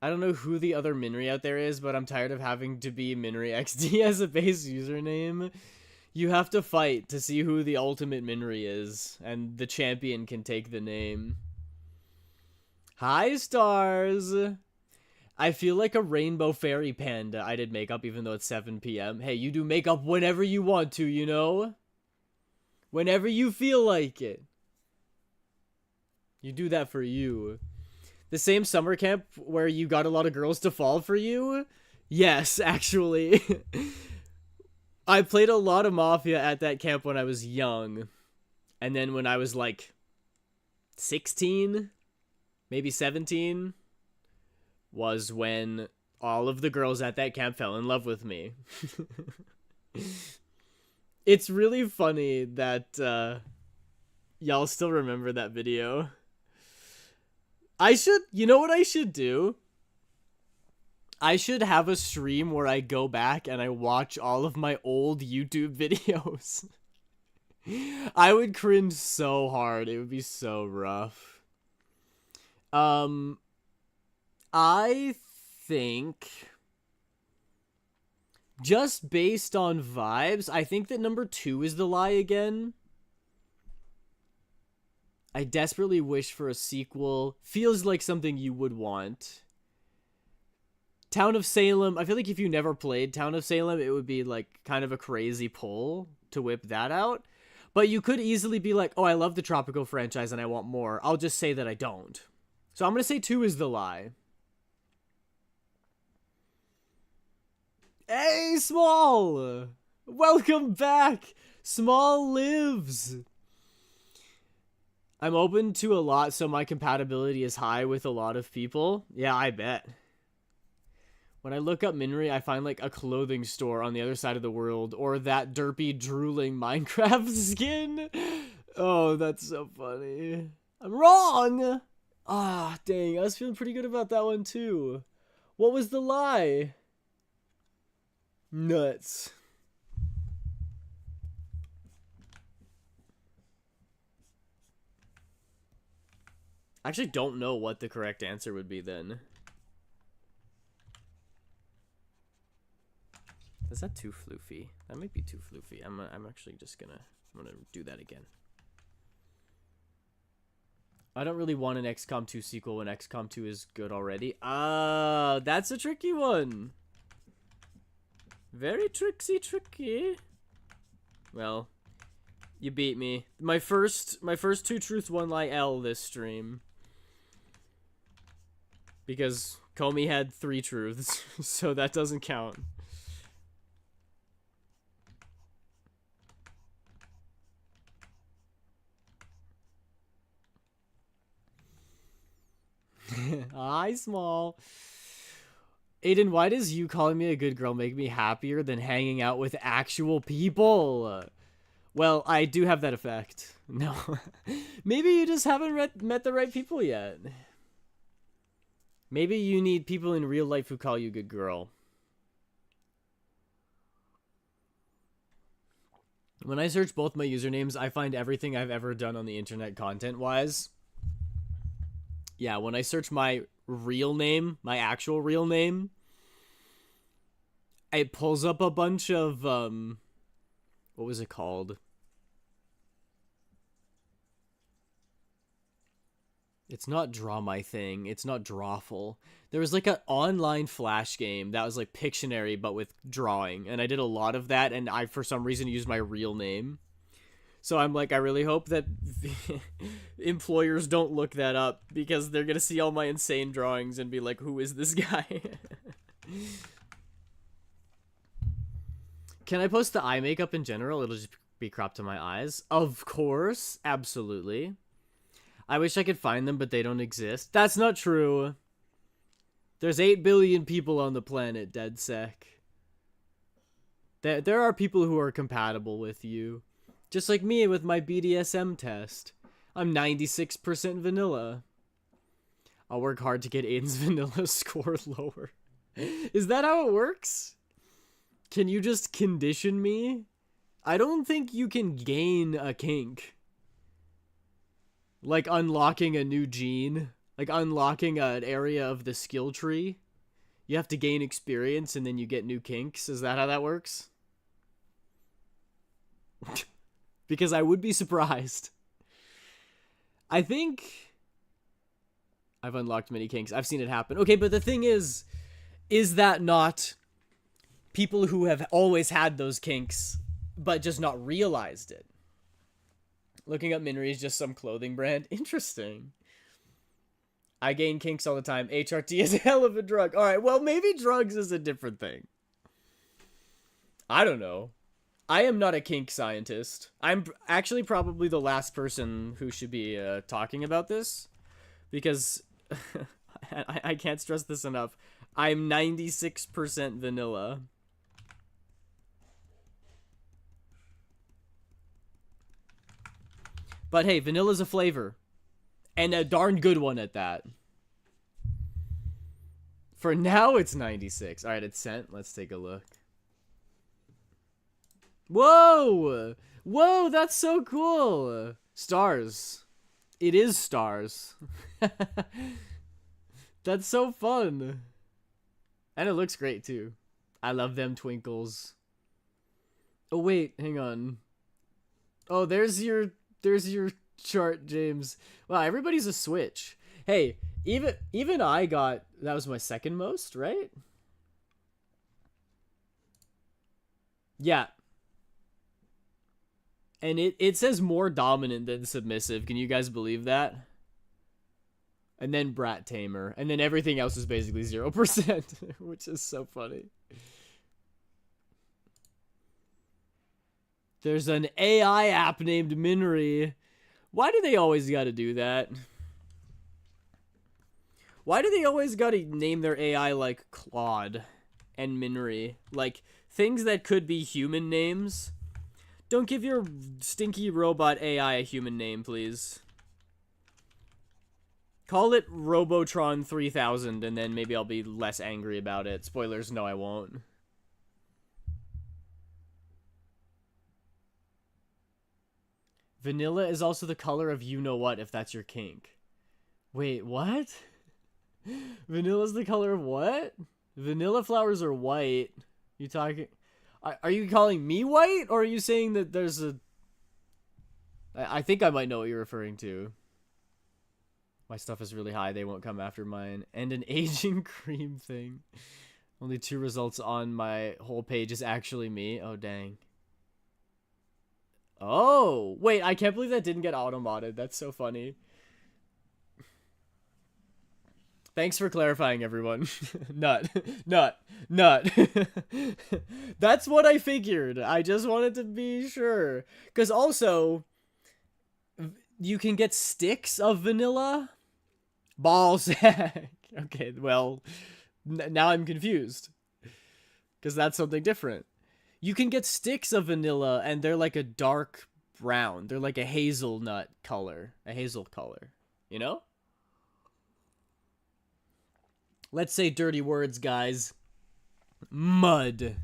I don't know who the other Minri out there is, but I'm tired of having to be MinriXD as a base username. You have to fight to see who the ultimate Minri is, and the champion can take the name. Hi, stars! I feel like a rainbow fairy panda. I did makeup even though it's 7 p.m. Hey, you do makeup whenever you want to, you know? Whenever you feel like it. You do that for you. The same summer camp where you got a lot of girls to fall for you? Yes, actually. I played a lot of Mafia at that camp when I was young. And then when I was like 16, maybe 17, was when all of the girls at that camp fell in love with me. It's really funny that y'all still remember that video. You know what I should do? I should have a stream where I go back and I watch all of my old YouTube videos. I would cringe so hard. It would be so rough. I think, just based on vibes, I think that number 2 is the lie again. I desperately wish for a sequel. Feels like something you would want. Town of Salem, I feel like if you never played Town of Salem, it would be like kind of a crazy pull to whip that out. But you could easily be like, oh, I love the Tropico franchise and I want more. I'll just say that I don't. So I'm going to say 2 is the lie. Hey, Small! Welcome back! Small lives! I'm open to a lot, so my compatibility is high with a lot of people. Yeah, I bet. When I look up Minri, I find like a clothing store on the other side of the world, or that derpy drooling Minecraft skin. Oh, that's so funny. I'm wrong! Ah, dang, I was feeling pretty good about that one too. What was the lie? Nuts. I actually don't know what the correct answer would be then. Is that too floofy? That might be too floofy. I'm actually just gonna do that again. I don't really want an XCOM 2 sequel when XCOM 2 is good already. Ah, that's a tricky one. Very tricky. Well, you beat me. My first 2 truths, 1 lie L this stream. Because Comey had 3 truths, so that doesn't count. Hi, Small. Aiden, why does you calling me a good girl make me happier than hanging out with actual people? Well, I do have that effect. No. Maybe you just haven't met the right people yet. Maybe you need people in real life who call you good girl. When I search both my usernames, I find everything I've ever done on the internet content-wise. Yeah, when I search my real name, my actual real name, it pulls up a bunch of, what was it called? It's not Draw My Thing. It's not Drawful. There was like an online Flash game that was like Pictionary but with drawing, and I did a lot of that, and I for some reason used my real name. So I'm like, I really hope that employers don't look that up, because they're gonna see all my insane drawings and be like, who is this guy? Can I post the eye makeup in general? It'll just be cropped to my eyes. Of course, absolutely. I wish I could find them, but they don't exist. That's not true. There's 8 billion people on the planet, DedSec. There are people who are compatible with you. Just like me with my BDSM test. I'm 96% vanilla. I'll work hard to get Aiden's vanilla score lower. Is that how it works? Can you just condition me? I don't think you can gain a kink. Like unlocking a new gene. Like unlocking an area of the skill tree. You have to gain experience and then you get new kinks. Is that how that works? Because I would be surprised. I think I've unlocked many kinks. I've seen it happen. Okay, but the thing is that not people who have always had those kinks, but just not realized it? Looking up Minri is just some clothing brand. Interesting. I gain kinks all the time. HRT is a hell of a drug. Alright, well, maybe drugs is a different thing. I don't know. I am not a kink scientist. I'm actually probably the last person who should be talking about this, because I can't stress this enough. I'm 96% vanilla. But hey, vanilla's a flavor. And a darn good one at that. For now, it's 96. Alright, it's sent. Let's take a look. Whoa! Whoa, that's so cool! Stars. It is stars. That's so fun. And it looks great, too. I love them twinkles. Oh, wait, hang on. Oh, there's your chart, James. Wow, everybody's a switch. Hey, even I got, that was my second most, right? Yeah. And it says more dominant than submissive. Can you guys believe that? And then Brat Tamer. And then everything else is basically 0%, which is so funny. There's an AI app named Minri. Why do they always gotta do that? Why do they always gotta name their AI like Claude and Minri? Like, things that could be human names. Don't give your stinky robot AI a human name, please. Call it Robotron 3000, and then maybe I'll be less angry about it. Spoilers, no I won't. Vanilla is also the color of you-know-what, if that's your kink. Wait, what? Vanilla's the color of what? Vanilla flowers are white. You talking... Are you calling me white, or are you saying that there's a... I think I might know what you're referring to. My stuff is really high, they won't come after mine. And an aging cream thing. Only 2 results on my whole page is actually me. Oh, dang. Oh, wait, I can't believe that didn't get auto-modded. That's so funny. Thanks for clarifying, everyone. Nut. That's what I figured. I just wanted to be sure. Because also, you can get sticks of vanilla? Ballsack. Okay, well, now I'm confused. Because that's something different. You can get sticks of vanilla, and they're like a dark brown. They're like a hazelnut color. A hazel color. You know? Let's say dirty words, guys. Mud.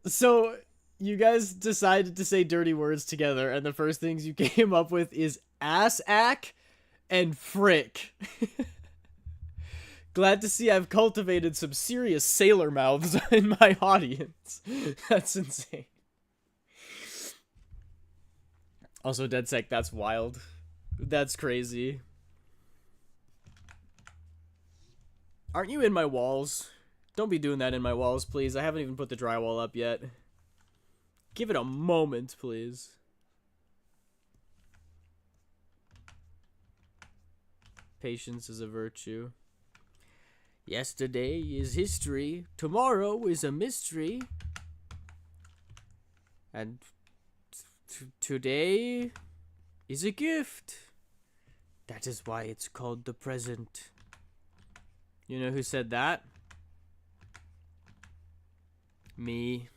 So, you guys decided to say dirty words together, and the first things you came up with is ass-ack and frick. Glad to see I've cultivated some serious sailor mouths in my audience. That's insane. Also, DedSec, that's wild. That's crazy. Aren't you in my walls? Don't be doing that in my walls, please. I haven't even put the drywall up yet. Give it a moment, please. Patience is a virtue. Yesterday is history. Tomorrow is a mystery. And today is a gift. That is why it's called the present. You know who said that? Me.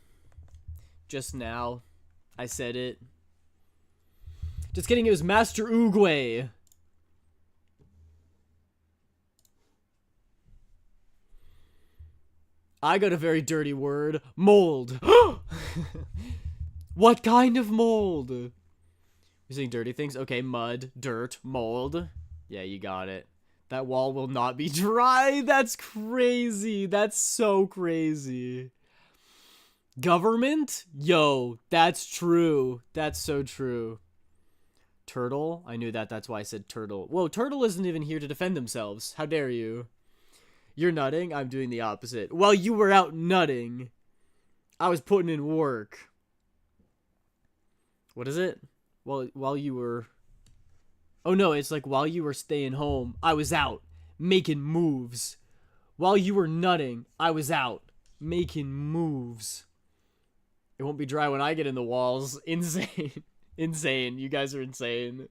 Just now. I said it. Just kidding, it was Master Oogway. I got a very dirty word. Mold. What kind of mold? You're saying dirty things? Okay, mud, dirt, mold. Yeah, you got it. That wall will not be dry. That's crazy. That's so crazy. Government? Yo, that's true. That's so true. Turtle? I knew that. That's why I said turtle. Whoa, turtle isn't even here to defend themselves. How dare you? You're nutting? I'm doing the opposite. While you were out nutting, I was putting in work. What is it? While you were... Oh no, it's like while you were staying home, I was out making moves. While you were nutting, I was out making moves. It won't be dry when I get in the walls. Insane. Insane. You guys are insane.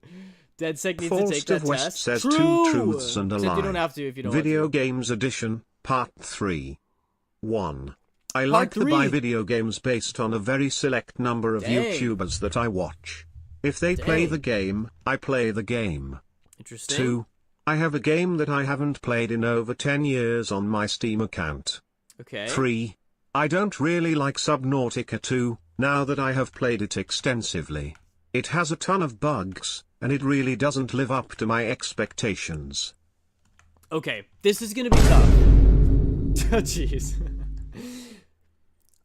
DedSec needs to take that West test. says True. two truths and a Except lie. you don't have to if you don't Video want to. Games Edition, Part 3. 1. I Part like to 3. buy video games based on a very select number of Dang. YouTubers that I watch. If they play Dang. the game, I play the game. Interesting. 2. I have a game that I haven't played in over 10 years on my Steam account. Okay. 3. I don't really like Subnautica 2, now that I have played it extensively. It has a ton of bugs, and it really doesn't live up to my expectations. Okay, this is gonna be tough. Jeez.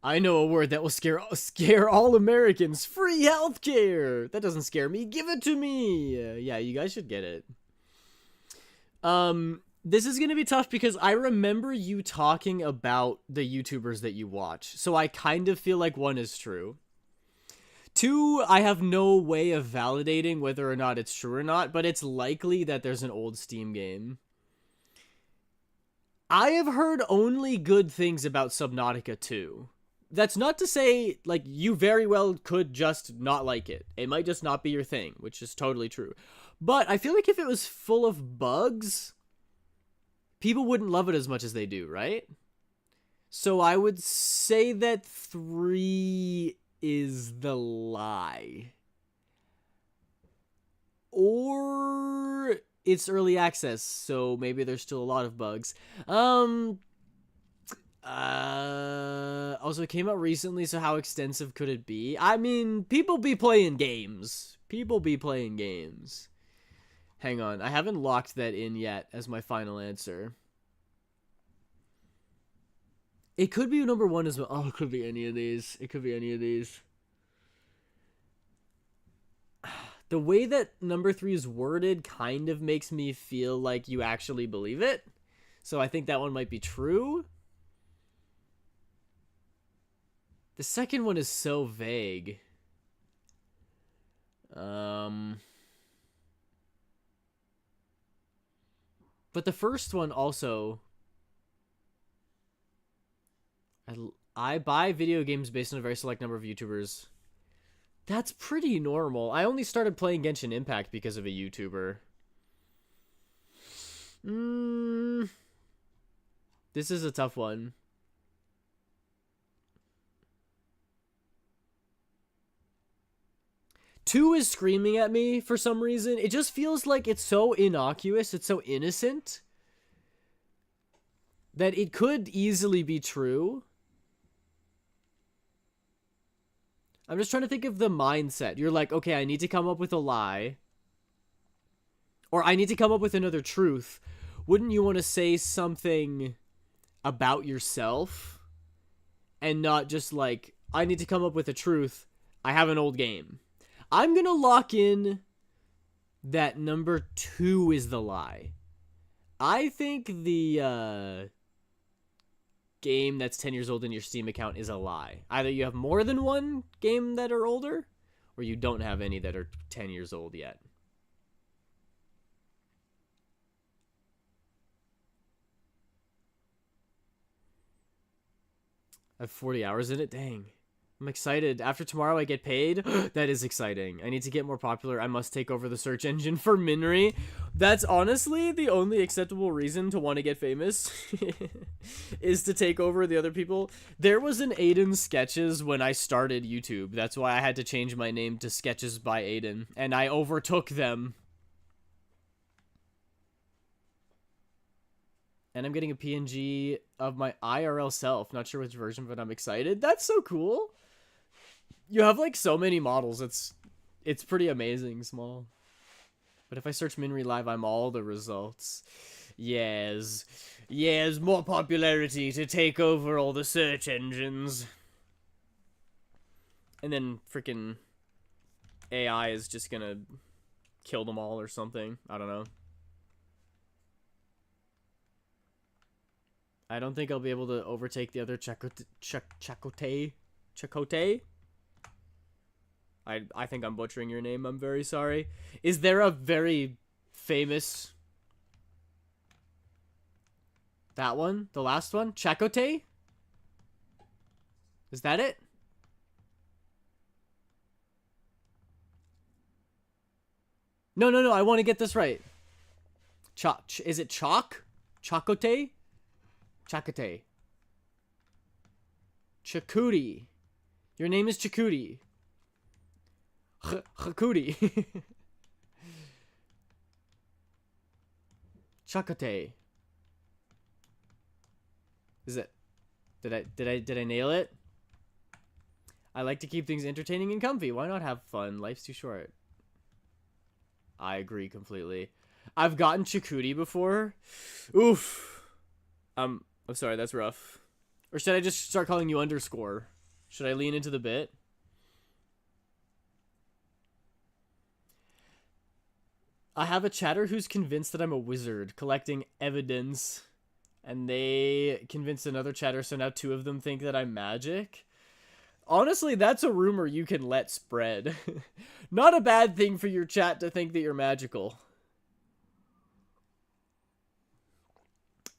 I know a word that will scare all Americans. Free healthcare. That doesn't scare me. Give it to me. Yeah, you guys should get it. This is gonna be tough because I remember you talking about the YouTubers that you watch, so I kind of feel like 1 is true. 2, I have no way of validating whether or not it's true or not, but it's likely that there's an old Steam game. I have heard only good things about Subnautica 2. That's not to say, like, you very well could just not like it. It might just not be your thing, which is totally true. But I feel like if it was full of bugs, people wouldn't love it as much as they do, right? So I would say that 3 is the lie. Or it's early access, so maybe there's still a lot of bugs. Also, it came out recently, so how extensive could it be? I mean, people be playing games. People be playing games. Hang on, I haven't locked that in yet as my final answer. It could be number 1 as well. Oh, it could be any of these. It could be any of these. The way that number 3 is worded kind of makes me feel like you actually believe it. So I think that one might be true. The second one is so vague. But the first one also... I buy video games based on a very select number of YouTubers. That's pretty normal. I only started playing Genshin Impact because of a YouTuber. This is a tough one. Two is screaming at me for some reason. It just feels like it's so innocuous, it's so innocent, that it could easily be true. I'm just trying to think of the mindset. You're like, okay, I need to come up with a lie. Or I need to come up with another truth. Wouldn't you want to say something about yourself? And not just like, I need to come up with a truth. I have an old game. I'm gonna lock in that number 2 is the lie. I think the game that's 10 years old in your Steam account is a lie. Either you have more than one game that are older, or you don't have any that are 10 years old yet. I have 40 hours in it? Dang. I'm excited. After tomorrow I get paid. That is exciting. I need to get more popular. I must take over the search engine for Minry. That's honestly the only acceptable reason to want to get famous. Is to take over the other people. There was an Aiden Sketches when I started YouTube. That's why I had to change my name to Sketches by Aiden. And I overtook them. And I'm getting a PNG of my IRL self. Not sure which version, but I'm excited. That's so cool. You have like so many models. It's pretty amazing, Small. But if I search Minry Live, I'm all the results. Yes. Yes, more popularity to take over all the search engines. And then freaking AI is just gonna kill them all or something. I don't know. I don't think I'll be able to overtake the other Chakotay. I think I'm butchering your name. I'm very sorry. Is there a very famous... That one? The last one? Chakotay? Is that it? No, I want to get this right. Is it Chalk? Chakotay? Chakotay. Chakuti. Your name is Chakuti. Chakuti. Chakotay. Is it? Did I nail it? I like to keep things entertaining and comfy. Why not have fun? Life's too short. I agree completely. I've gotten Chakuti before. Oof. I'm sorry, that's rough. Or should I just start calling you underscore? Should I lean into the bit? I have a chatter who's convinced that I'm a wizard, collecting evidence. And they convinced another chatter, so now 2 of them think that I'm magic. Honestly, that's a rumor you can let spread. Not a bad thing for your chat to think that you're magical.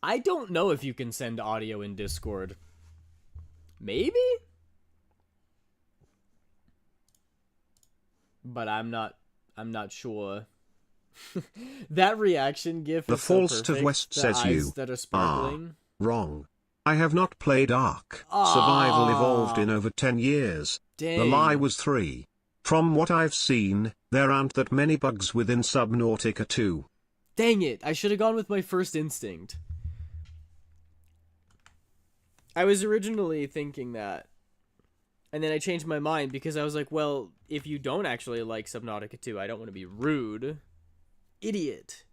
I don't know if you can send audio in Discord. Maybe? But I'm not sure. That reaction gif The is so False to perfect. West The says eyes you that are sparkling. wrong. I have not played Ark. Survival evolved in over 10 years. Dang. The lie was 3. From what I've seen, there aren't that many bugs within Subnautica 2. Dang it, I should have gone with my first instinct. I was originally thinking that. And then I changed my mind because I was like, well, if you don't actually like Subnautica 2, I don't want to be rude. Idiot.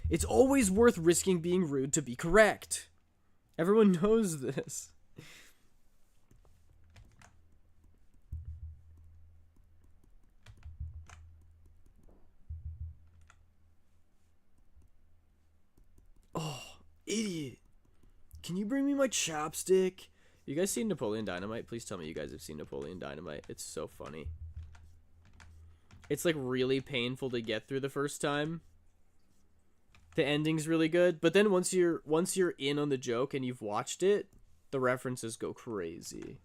It's always worth risking being rude to be correct. Everyone knows this. Oh, idiot. Can you bring me my chopstick? You guys seen Napoleon Dynamite? Please tell me you guys have seen Napoleon Dynamite. It's so funny. It's like really painful to get through the first time. The ending's really good, but then once you're in on the joke and you've watched it, the references go crazy.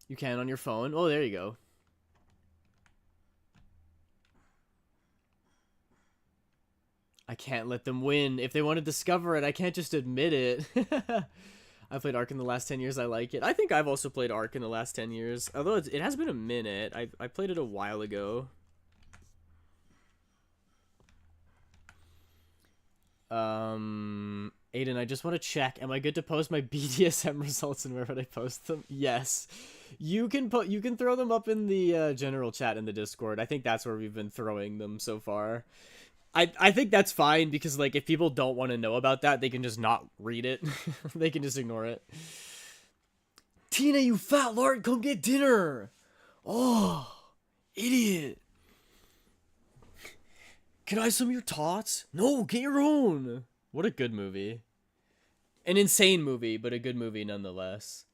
You can on your phone? Oh, there you go. I can't let them win. If they want to discover it, I can't just admit it. I played Ark in the last 10 years. I like it. I think I've also played Ark in the last 10 years. Although it has been a minute. I played it a while ago. Aiden, I just want to check. Am I good to post my BDSM results and where would I post them? Yes. You can throw them up in the general chat in the Discord. I think that's where we've been throwing them so far. I think that's fine because like if people don't want to know about that, they can just not read it. They can just ignore it. Tina, you fat lard, come get dinner. Oh, idiot. Can I have some of your tots? No, get your own. What a good movie. An insane movie, but a good movie nonetheless.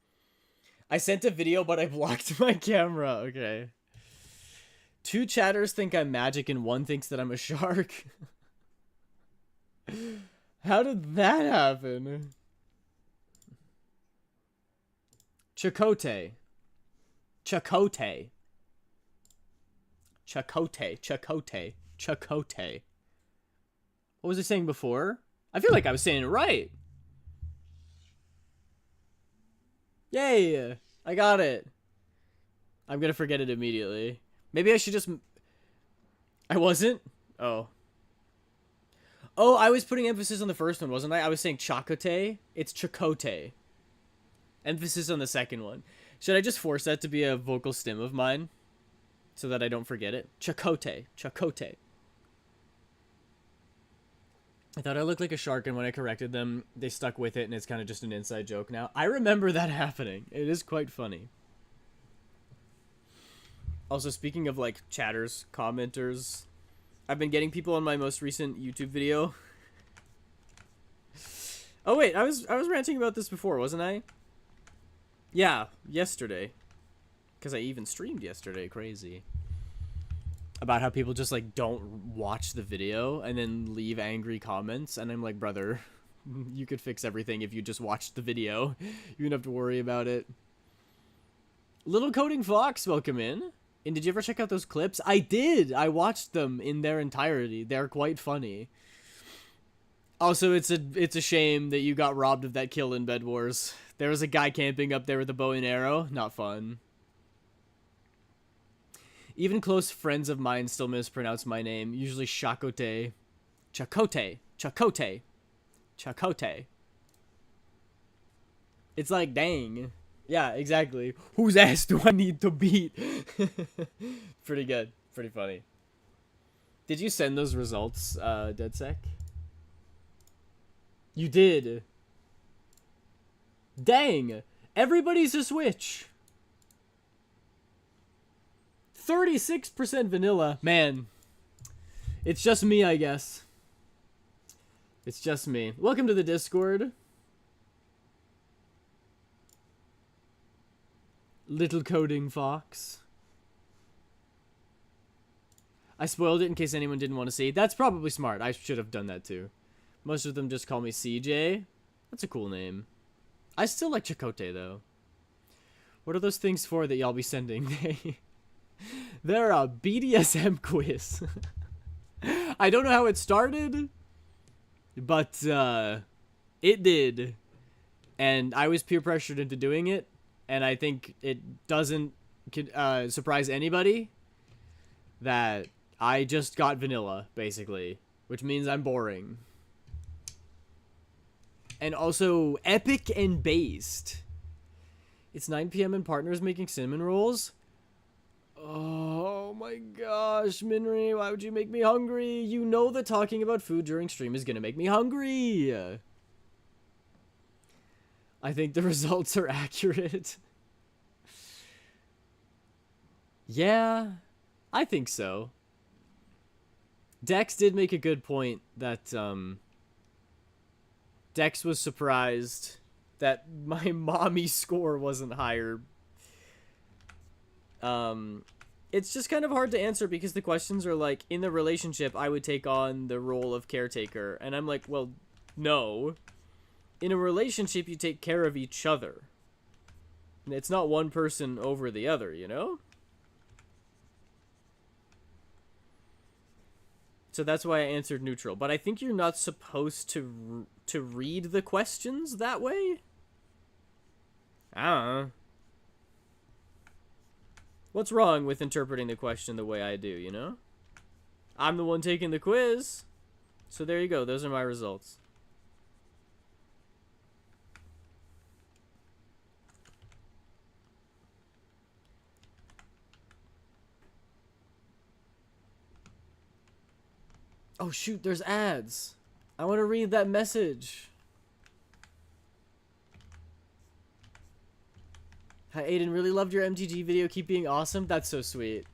I sent a video, but I blocked my camera. Okay. 2 chatters think I'm magic and 1 thinks that I'm a shark. How did that happen? Chakotay. Chakotay. Chakotay. Chakotay. Chakotay. What was I saying before? I feel like I was saying it right. Yay! I got it. I'm gonna forget it immediately. Maybe I should just... I wasn't? Oh. Oh, I was putting emphasis on the first one, wasn't I? I was saying Chakotay. It's Chakotay. Emphasis on the second one. Should I just force that to be a vocal stim of mine? So that I don't forget it? Chakotay. Chakotay. I thought I looked like a shark, and when I corrected them, they stuck with it, and it's kind of just an inside joke now. I remember that happening. It is quite funny. Also, speaking of, like, chatters, commenters, I've been getting people on my most recent YouTube video. Oh, wait, I was ranting about this before, wasn't I? Yeah, yesterday. Because I even streamed yesterday, crazy. About how people just, like, don't watch the video and then leave angry comments. And I'm like, brother, you could fix everything if you just watched the video. You wouldn't have to worry about it. Little Coding Fox, welcome in. And did you ever check out those clips? I did! I watched them in their entirety. They're quite funny. Also, it's a shame that you got robbed of that kill in Bed Wars. There was a guy camping up there with a bow and arrow. Not fun. Even close friends of mine still mispronounce my name. Usually Chakotay. Chakotay. Chakotay. Chakotay. It's like, dang. Yeah, exactly. Whose ass do I need to beat? Pretty good. Pretty funny. Did you send those results, DeadSec? You did. Dang. Everybody's a Switch. 36% vanilla. Man. It's just me, I guess. It's just me. Welcome to the Discord. Little Coding Fox. I spoiled it in case anyone didn't want to see. That's probably smart. I should have done that too. Most of them just call me CJ. That's a cool name. I still like Chakotay though. What are those things for that y'all be sending? They're a BDSM quiz. I don't know how it started, but it did. And I was peer pressured into doing it. And I think it doesn't surprise anybody that I just got vanilla, basically. Which means I'm boring. And also epic and based. It's 9 p.m. and partner's making cinnamon rolls. Oh my gosh, Minri, why would you make me hungry? You know that talking about food during stream is gonna make me hungry. I think the results are accurate. Yeah, I think so. Dex did make a good point that, Dex was surprised that my mommy score wasn't higher. It's just kind of hard to answer because the questions are like, in the relationship, I would take on the role of caretaker. And I'm like, well, no. In a relationship, you take care of each other. And it's not one person over the other, you know? So that's why I answered neutral. But I think you're not supposed to read the questions that way? I don't know. What's wrong with interpreting the question the way I do, you know? I'm the one taking the quiz. So there you go. Those are my results. Oh shoot, there's ads. I want to read that message. Hi, Aiden. Really loved your MTG video. Keep being awesome. That's so sweet.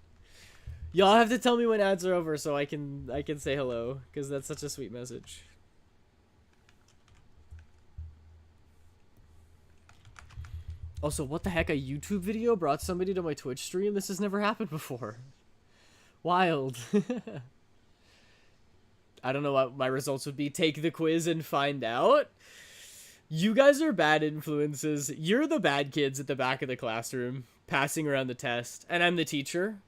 Y'all have to tell me when ads are over so I can say hello, because that's such a sweet message. Also, what the heck? A YouTube video brought somebody to my Twitch stream? This has never happened before. Wild. I don't know what my results would be. Take the quiz and find out. You guys are bad influences. You're the bad kids at the back of the classroom, passing around the test. And I'm the teacher.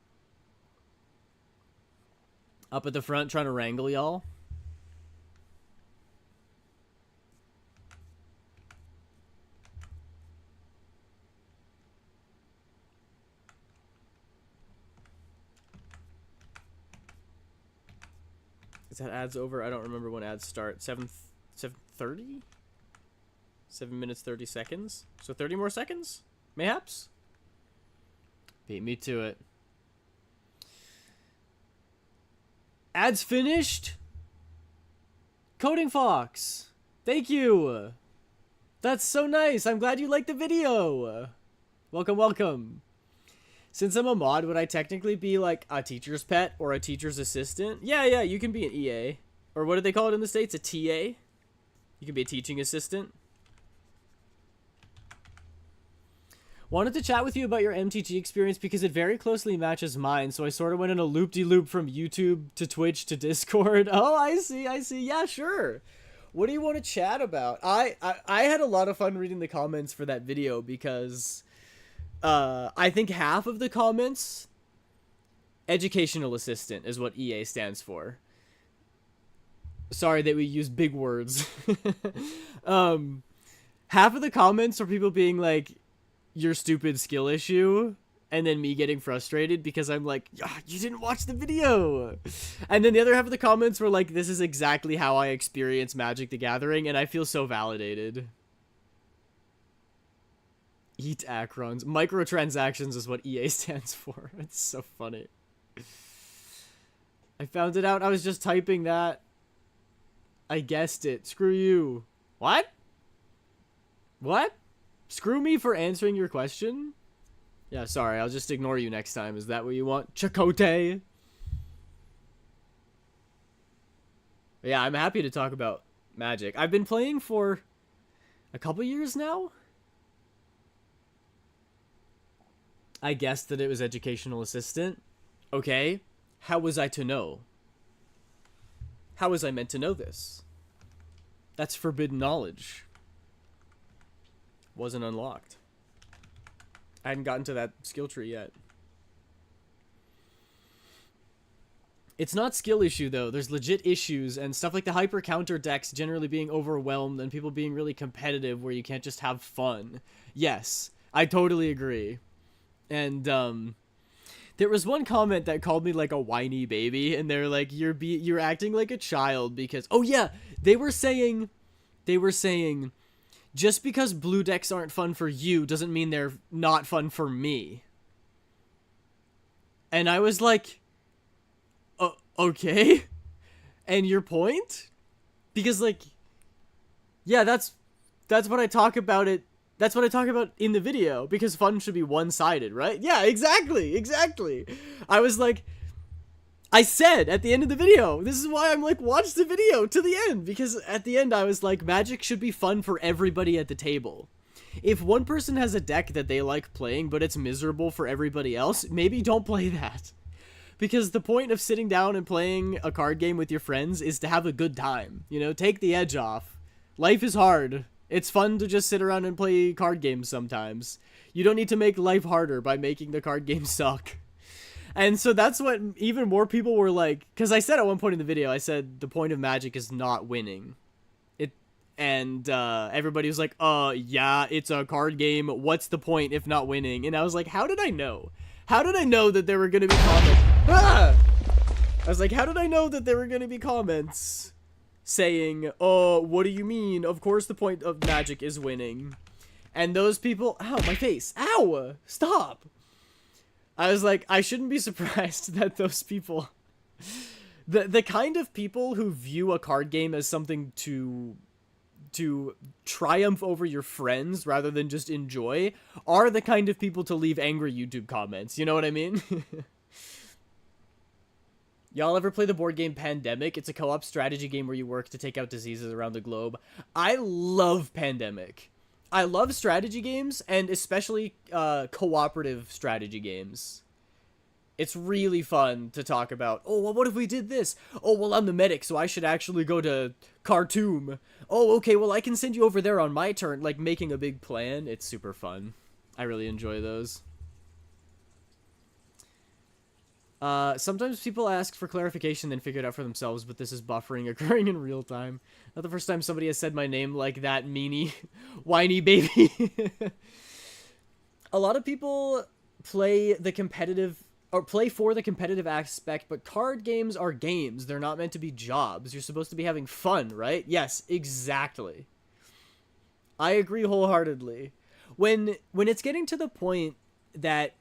Up at the front trying to wrangle y'all. Is that ads over? I don't remember when ads start. 7:30? 7 minutes 30 seconds. So 30 more seconds? Mayhaps? Beat me to it. Ads finished? Coding Fox. Thank you. That's so nice. I'm glad you liked the video. Welcome, welcome. Since I'm a mod, would I technically be like a teacher's pet or a teacher's assistant? Yeah, you can be an EA. Or what do they call it in the States? A TA? You can be a teaching assistant. Wanted to chat with you about your MTG experience because it very closely matches mine, so I sort of went in a loop-de-loop from YouTube to Twitch to Discord. Oh, I see. Yeah, sure. What do you want to chat about? I had a lot of fun reading the comments for that video because... I think half of the comments, educational assistant is what EA stands for. Sorry that we use big words. Half of the comments are people being like, your stupid skill issue, and then me getting frustrated because I'm like, you didn't watch the video. And then the other half of the comments were like, this is exactly how I experience Magic the Gathering, and I feel so validated. Eat Acrons. Microtransactions is what EA stands for. It's so funny. I found it out. I was just typing that. I guessed it. Screw you. What? What? Screw me for answering your question? Yeah, sorry. I'll just ignore you next time. Is that what you want? Chakotay? Yeah, I'm happy to talk about Magic. I've been playing for a couple years now. I guessed that it was educational assistant. Okay. How was I to know? How was I meant to know this? That's forbidden knowledge. Wasn't unlocked. I hadn't gotten to that skill tree yet. It's not skill issue though. There's legit issues and stuff like the hyper counter decks generally being overwhelmed and people being really competitive where you can't just have fun. Yes, I totally agree. And there was one comment that called me like a whiny baby, and they're like, you're acting like a child because, oh yeah, they were saying just because blue decks aren't fun for you doesn't mean they're not fun for me. And I was like, okay. And your point? Because like, yeah, that's what I talk about it. That's what I talk about in the video, because fun should be one-sided, right? Yeah, exactly. I was like, I said at the end of the video, this is why I'm like, watch the video to the end, because at the end I was like, Magic should be fun for everybody at the table. If one person has a deck that they like playing, but it's miserable for everybody else, maybe don't play that. Because the point of sitting down and playing a card game with your friends is to have a good time. You know, take the edge off. Life is hard. It's fun to just sit around and play card games sometimes. You don't need to make life harder by making the card game suck. And so that's what even more people were like, because I said at one point in the video, I said the point of Magic is not winning. And everybody was like, yeah, it's a card game. What's the point if not winning? And I was like, how did I know? How did I know that there were going to be comments? I was like, how did I know that there were going to be comments saying, oh, what do you mean? Of course the point of Magic is winning. And those people, ow, my face, ow, stop. I was like, I shouldn't be surprised that those people, the kind of people who view a card game as something to to triumph over your friends rather than just enjoy are the kind of people to leave angry YouTube comments. You know what I mean? Y'all ever play the board game Pandemic? It's a co-op strategy game where you work to take out diseases around the globe. I love Pandemic. I love strategy games, and especially cooperative strategy games. It's really fun to talk about. Oh, well, what if we did this? Oh, well, I'm the medic, so I should actually go to Khartoum. Oh, okay, well, I can send you over there on my turn, like making a big plan. It's super fun. I really enjoy those. Sometimes people ask for clarification then figure it out for themselves, but this is buffering occurring in real time. Not the first time somebody has said my name like that, meanie. Whiny baby. A lot of people play the competitive, or play for the competitive aspect, but card games are games. They're not meant to be jobs. You're supposed to be having fun, right? Yes, exactly. I agree wholeheartedly. When it's getting to the point that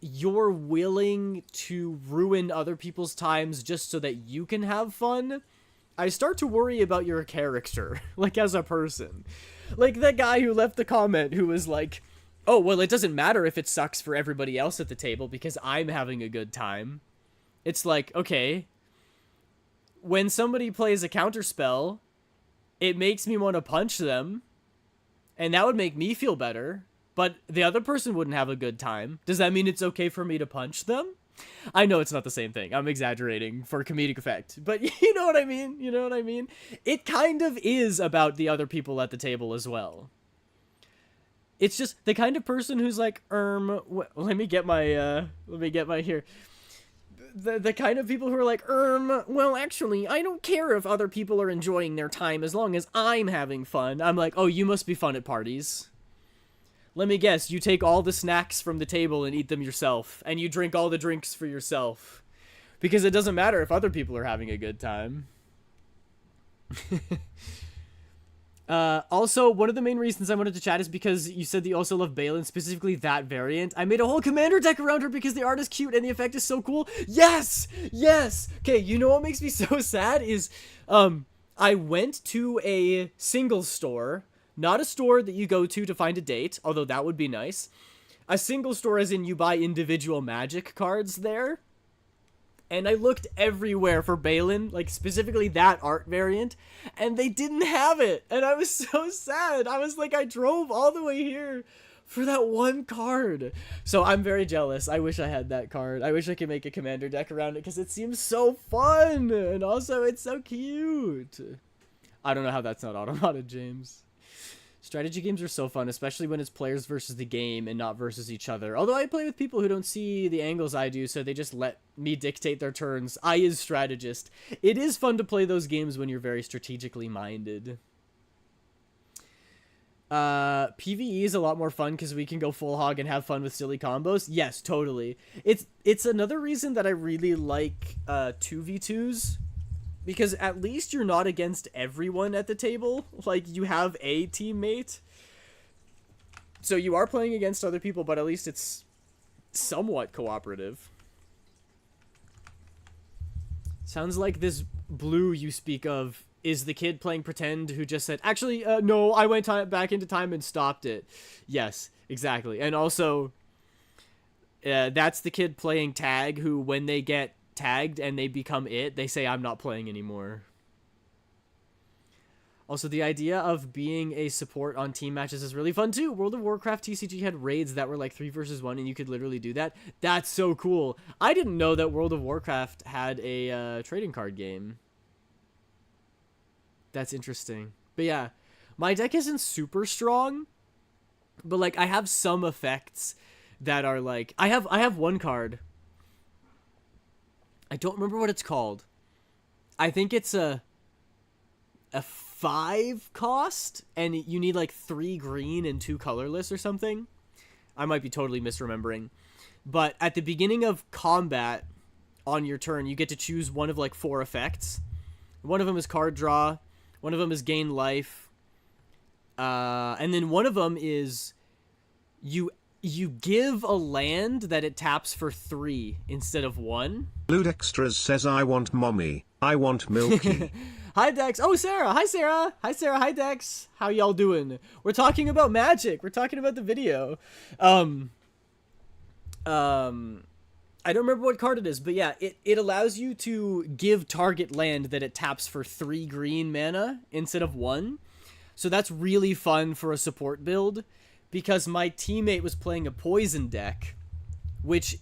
you're willing to ruin other people's times just so that you can have fun, I start to worry about your character, like, as a person. Like, that guy who left the comment who was like, oh, well, it doesn't matter if it sucks for everybody else at the table because I'm having a good time. It's like, okay, when somebody plays a counterspell, it makes me want to punch them, and that would make me feel better. But the other person wouldn't have a good time. Does that mean it's okay for me to punch them? I know it's not the same thing. I'm exaggerating for comedic effect. But you know what I mean? You know what I mean? It kind of is about the other people at the table as well. It's just the kind of person who's like, let me get my here. The kind of people who are like, well, actually, I don't care if other people are enjoying their time as long as I'm having fun. I'm like, oh, you must be fun at parties. Let me guess, you take all the snacks from the table and eat them yourself, and you drink all the drinks for yourself. Because it doesn't matter if other people are having a good time. Also, one of the main reasons I wanted to chat is because you said that you also love Balin, specifically that variant. I made a whole commander deck around her because the art is cute and the effect is so cool. Yes! Yes! Okay, you know what makes me so sad is, I went to a single store. Not a store that you go to find a date, although that would be nice. A single store as in you buy individual Magic cards there. And I looked everywhere for Balin, like specifically that art variant, and they didn't have it. And I was so sad. I was like, I drove all the way here for that one card. So I'm very jealous. I wish I had that card. I wish I could make a commander deck around it because it seems so fun. And also it's so cute. I don't know how that's not automated, James. Strategy games are so fun, especially when it's players versus the game and not versus each other. Although I play with people who don't see the angles I do, so they just let me dictate their turns. I is strategist. It is fun to play those games when you're very strategically minded. PvE is a lot more fun because we can go full hog and have fun with silly combos. Yes, totally. It's another reason that I really like 2v2s. Because at least you're not against everyone at the table. Like, you have a teammate. So you are playing against other people, but at least it's somewhat cooperative. Sounds like this blue you speak of is the kid playing pretend who just said, actually, no, I went back into time and stopped it. Yes, exactly. And also, that's the kid playing tag who, when they get tagged and they become it, they say, I'm not playing anymore. Also, the idea of being a support on team matches is really fun too. World of Warcraft TCG had raids that were like 3 versus 1 and you could literally do that. That's so cool. I didn't know that World of Warcraft had a trading card game. That's interesting. But yeah, my deck isn't super strong, but like I have some effects that are like, I have one card. I don't remember what it's called. I think it's a 5 cost, and you need like 3 green and 2 colorless or something. I might be totally misremembering. But at the beginning of combat on your turn, you get to choose one of like 4 effects. One of them is card draw. One of them is gain life. And then one of them is you give a land that it taps for 3 instead of 1. Ludextras says, I want mommy. I want milky. Hi, Dex. Oh, Sarah. Hi, Sarah. Hi, Sarah. Hi, Dex. How y'all doing? We're talking about Magic. We're talking about the video. I don't remember what card it is, but yeah, it allows you to give target land that it taps for 3 green mana instead of 1. So that's really fun for a support build, because my teammate was playing a poison deck, which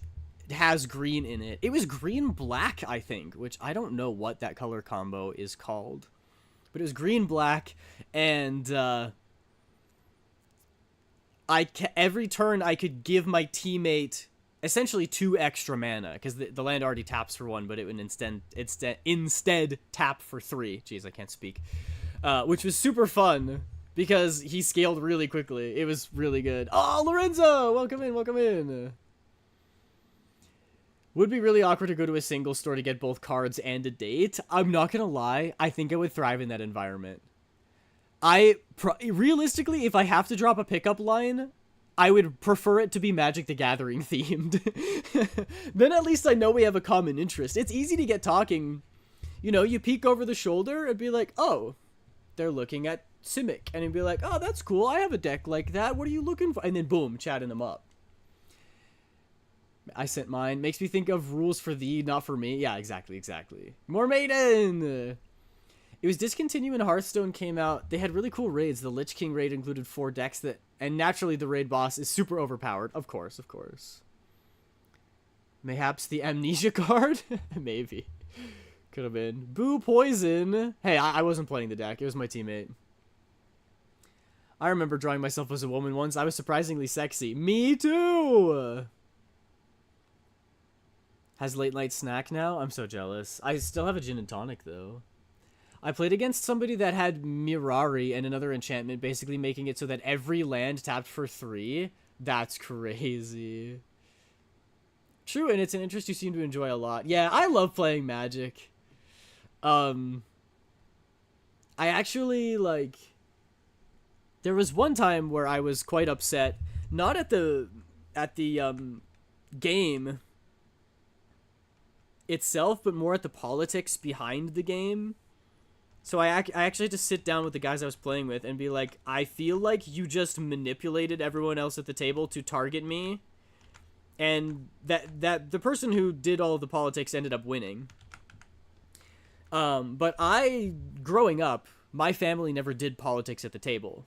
has green in it. It was green-black, I think, which I don't know what that color combo is called. But it was green-black, and every turn I could give my teammate essentially 2 extra mana, because the land already taps for 1, but it would instead tap for 3. Jeez, I can't speak. Which was super fun, because he scaled really quickly. It was really good. Oh, Lorenzo! Welcome in, welcome in. Would be really awkward to go to a single store to get both cards and a date. I'm not gonna lie, I think I would thrive in that environment. Realistically, if I have to drop a pickup line, I would prefer it to be Magic the Gathering themed. Then at least I know we have a common interest. It's easy to get talking. You know, you peek over the shoulder and be like, oh, they're looking at Simic. And you'd be like, oh, that's cool. I have a deck like that. What are you looking for? And then boom, chatting them up. I sent mine. Makes me think of Rules for Thee, not for me. Yeah, exactly. More Maiden! It was discontinued when Hearthstone came out. They had really cool raids. The Lich King raid included 4 decks and naturally the raid boss is super overpowered. Of course. Mayhaps the Amnesia card? Maybe. Could have been. Boo Poison! Hey, I wasn't playing the deck. It was my teammate. I remember drawing myself as a woman once. I was surprisingly sexy. Me too! Has late night snack now? I'm so jealous. I still have a gin and tonic, though. I played against somebody that had Mirari and another enchantment, basically making it so that every land tapped for 3. That's crazy. True, and it's an interest you seem to enjoy a lot. Yeah, I love playing Magic. I actually, like... There was one time where I was quite upset. Not at the game itself, but more at the politics behind the game. So I actually had to sit down with the guys I was playing with and be like, I feel like you just manipulated everyone else at the table to target me, and that the person who did all of the politics ended up winning. But growing up, my family never did politics at the table,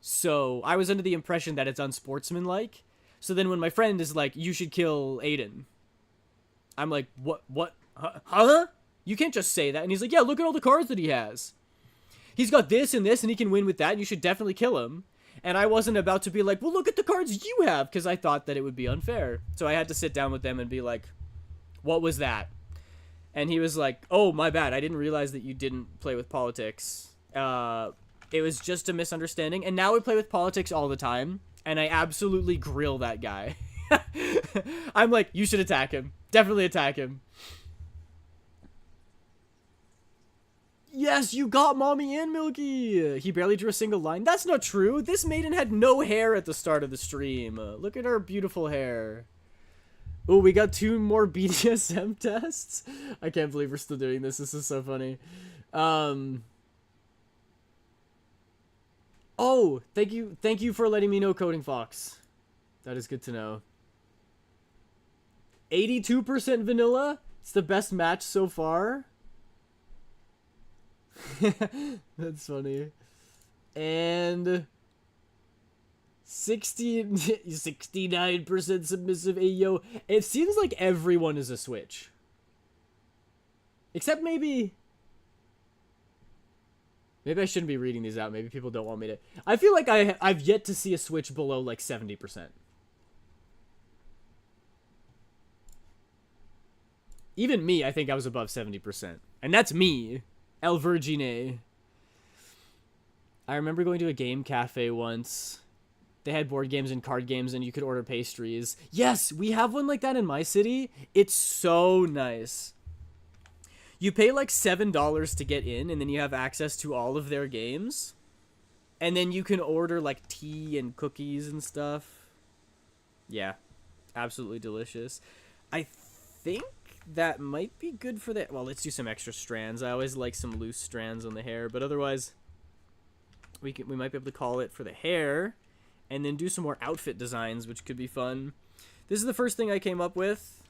so I was under the impression that it's unsportsmanlike. So then when my friend is like, you should kill Aiden, I'm like, what, huh? You can't just say that. And he's like, yeah, look at all the cards that he has. He's got this and this, and he can win with that, and you should definitely kill him. And I wasn't about to be like, well, look at the cards you have, because I thought that it would be unfair. So I had to sit down with them and be like, what was that? And he was like, oh, my bad. I didn't realize that you didn't play with politics. It was just a misunderstanding. And now we play with politics all the time, and I absolutely grill that guy. I'm like, you should attack him. Definitely attack him. Yes, you got Mommy and Milky. He barely drew a single line. That's not true. This maiden had no hair at the start of the stream. Look at her beautiful hair. Oh, we got 2 more BDSM tests. I can't believe we're still doing this. This is so funny. Oh, thank you for letting me know, Coding Fox. That is good to know. 82% vanilla. It's the best match so far. That's funny. And 69% submissive. Ayo. It seems like everyone is a switch. Except maybe I shouldn't be reading these out. Maybe people don't want me to. I feel like I've yet to see a switch below like 70%. Even me, I think I was above 70%. And that's me. El Virgine. I remember going to a game cafe once. They had board games and card games, and you could order pastries. Yes, we have one like that in my city. It's so nice. You pay like $7 to get in, and then you have access to all of their games. And then you can order like tea and cookies and stuff. Yeah, absolutely delicious. I think that might be good for the... Well, let's do some extra strands. I always like some loose strands on the hair, but otherwise we might be able to call it for the hair and then do some more outfit designs, which could be fun. This is the first thing I came up with.